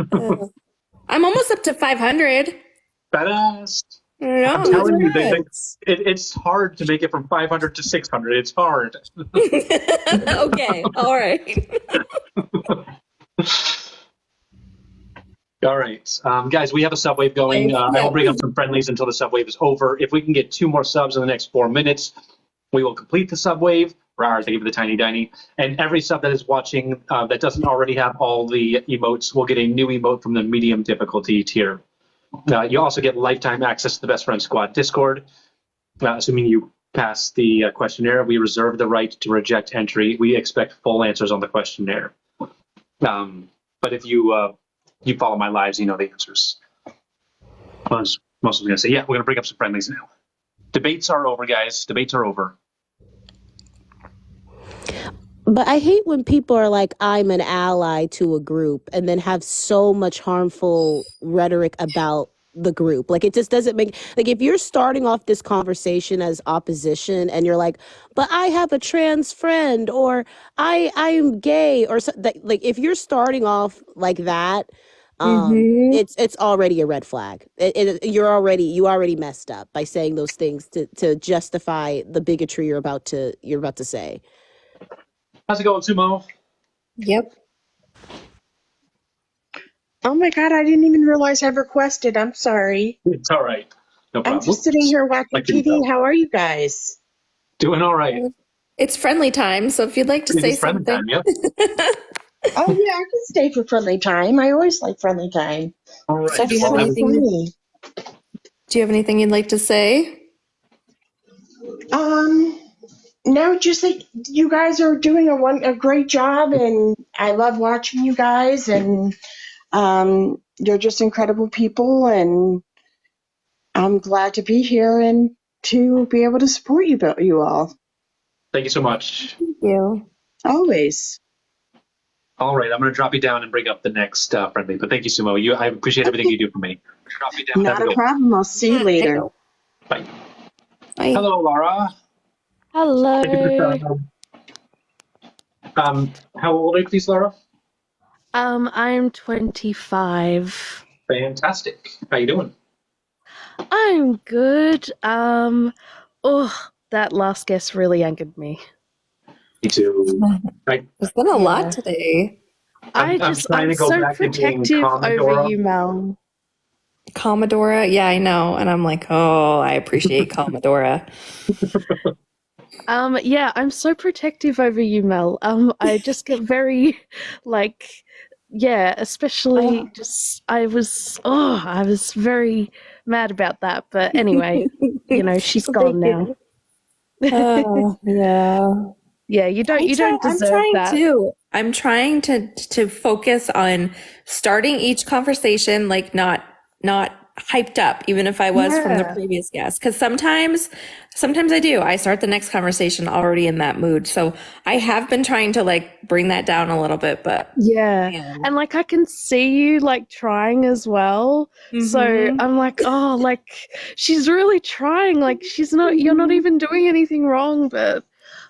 I'm almost up to 500. Badass. No, I'm telling you, congrats. it's hard to make it from 500 to 600. It's hard. Okay, all right. All right, guys, we have a subwave going. I will bring up some friendlies until the subwave is over. If we can get 2 more subs in the next 4 minutes, we will complete the subwave. Rawr, thank you for the tiny diny. And every sub that is watching that doesn't already have all the emotes will get a new emote from the medium difficulty tier. You also get lifetime access to the Best Friend Squad Discord. Assuming you pass the questionnaire, we reserve the right to reject entry. We expect full answers on the questionnaire. But if you follow my lives, you know the answers. Most was going to say, yeah, we're going to bring up some friendlies now. Debates are over, guys. Debates are over. But I hate when people are like, I'm an ally to a group and then have so much harmful rhetoric about the group. Like, it just doesn't make, like, if you're starting off this conversation as opposition and you're like, but I have a trans friend, or I'm gay, or so, like, if you're starting off like that, it's already a red flag. You already messed up by saying those things to justify the bigotry you're about to say. How's it going, Sumo? Yep. Oh my god, I didn't even realize I've requested. I'm sorry. It's all right. No problem. I'm just sitting here watching TV. How are you guys? Doing all right. It's friendly time, so if you'd like to say something. Time, yep. Oh yeah, I can stay for friendly time. I always like friendly time. All right. So do you have anything you'd like to say? No, just that you guys are doing a great job, and I love watching you guys, and you're just incredible people, and I'm glad to be here and to be able to support you all. Thank you so much. Thank you. Always. All right, I'm going to drop you down and bring up the next friendly. But thank you, Sumo. I appreciate everything you do for me. Drop you down. Not a problem. I'll see you later. Bye. Hello, Laura. Hello. How old are you, please, Laura? I'm 25. Fantastic. How you doing? I'm good. That last guest really angered me. Me too. There's been a lot today. I'm so protective over you, Mel. Commodore, yeah, I know. And I'm like, oh, I appreciate Commodore. Yeah, I'm so protective over you, Mel. I just get very, especially I was very mad about that. But anyway, she's gone now. Yeah. Yeah, you don't deserve I'm trying that. to. I'm trying to focus on starting each conversation not hyped up, even if I was from the previous guest. Because sometimes I do. I start the next conversation already in that mood. So I have been trying to bring that down a little bit, but and I can see you trying as well. So I'm like, oh, she's really trying. She's not. You're not even doing anything wrong, but.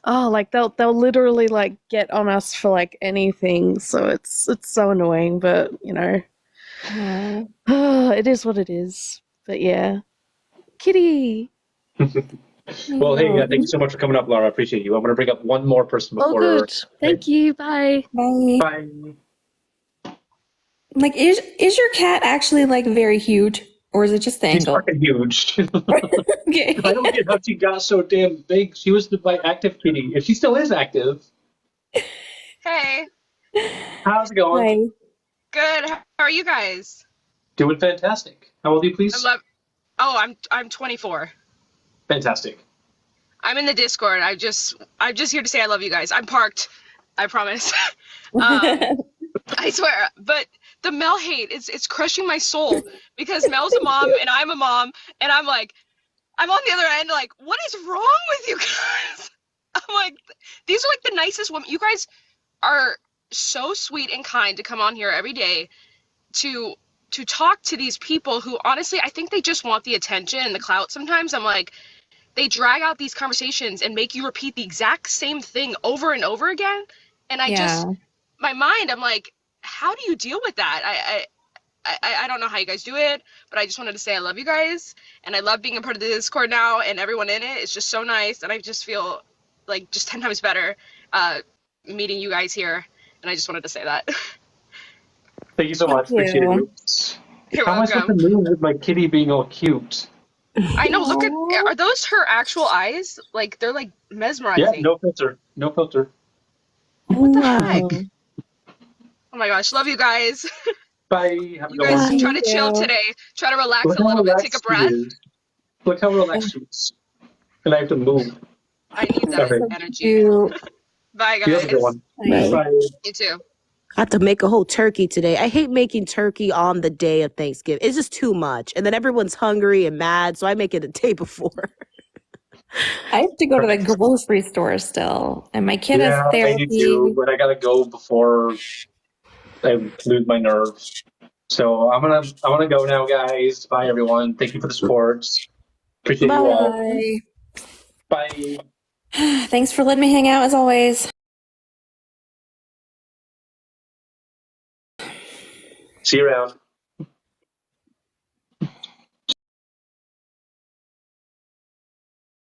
Oh, they'll literally get on us for anything. So it's so annoying, but it is what it is. But yeah, Kitty. Well, hey, thank you so much for coming up, Laura. I appreciate you. I'm going to bring up one more person before. Oh, good. Thank you. Bye. Bye. Is your cat actually very huge, or is it just the angle? She's fucking huge. Okay. I don't get how she got so damn big. She was the active kitty, and she still is active. Hey. How's it going? Good. How are you guys? Doing fantastic. How old are you, please? I'm 24. Fantastic. I'm in the Discord. I'm just here to say I love you guys. I'm parked. I promise. I swear. But the Mel hate it's crushing my soul because Mel's a mom and I'm a mom, and I'm on the other end what is wrong with you guys? I'm like, these are the nicest women. You guys are so sweet and kind to come on here every day to talk to these people who honestly I think they just want the attention and the clout. Sometimes I'm like, they drag out these conversations and make you repeat the exact same thing over and over again, and my mind, I'm like, how do you deal with that? I don't know how you guys do it, but I just wanted to say I love you guys, and I love being a part of the Discord now, and everyone in it is just so nice, and I just feel like just 10 times better meeting you guys here, and I just wanted to say that. Thank you so much. Appreciate you. it. You're How am I supposed to welcome. move with my kitty being all cute? I know, look at, are those her actual eyes? Like, they're like Yeah, mesmerizing. no filter. No filter. What the heck? Wow. Oh my gosh, love you guys. Bye. Have a You good guys one. try to chill today. Try to relax Look a how little bit. Take a relaxed she breath. is. Look how relaxed she is. And I have to move. I need All that right. energy. Bye, You have a good guys. one. Right. Bye. You too. I have to make a whole turkey today. I hate making turkey on the day of Thanksgiving. It's just too much. And then everyone's hungry and mad, so I make it the day before. I have to go to the grocery store still, and my kid has Yeah, I do too, therapy. but I gotta go before I lose my nerve. So I'm gonna go now, guys. Bye, everyone. Thank you for the support. Appreciate you all. Bye. Bye. Thanks for letting me hang out as always. See you around.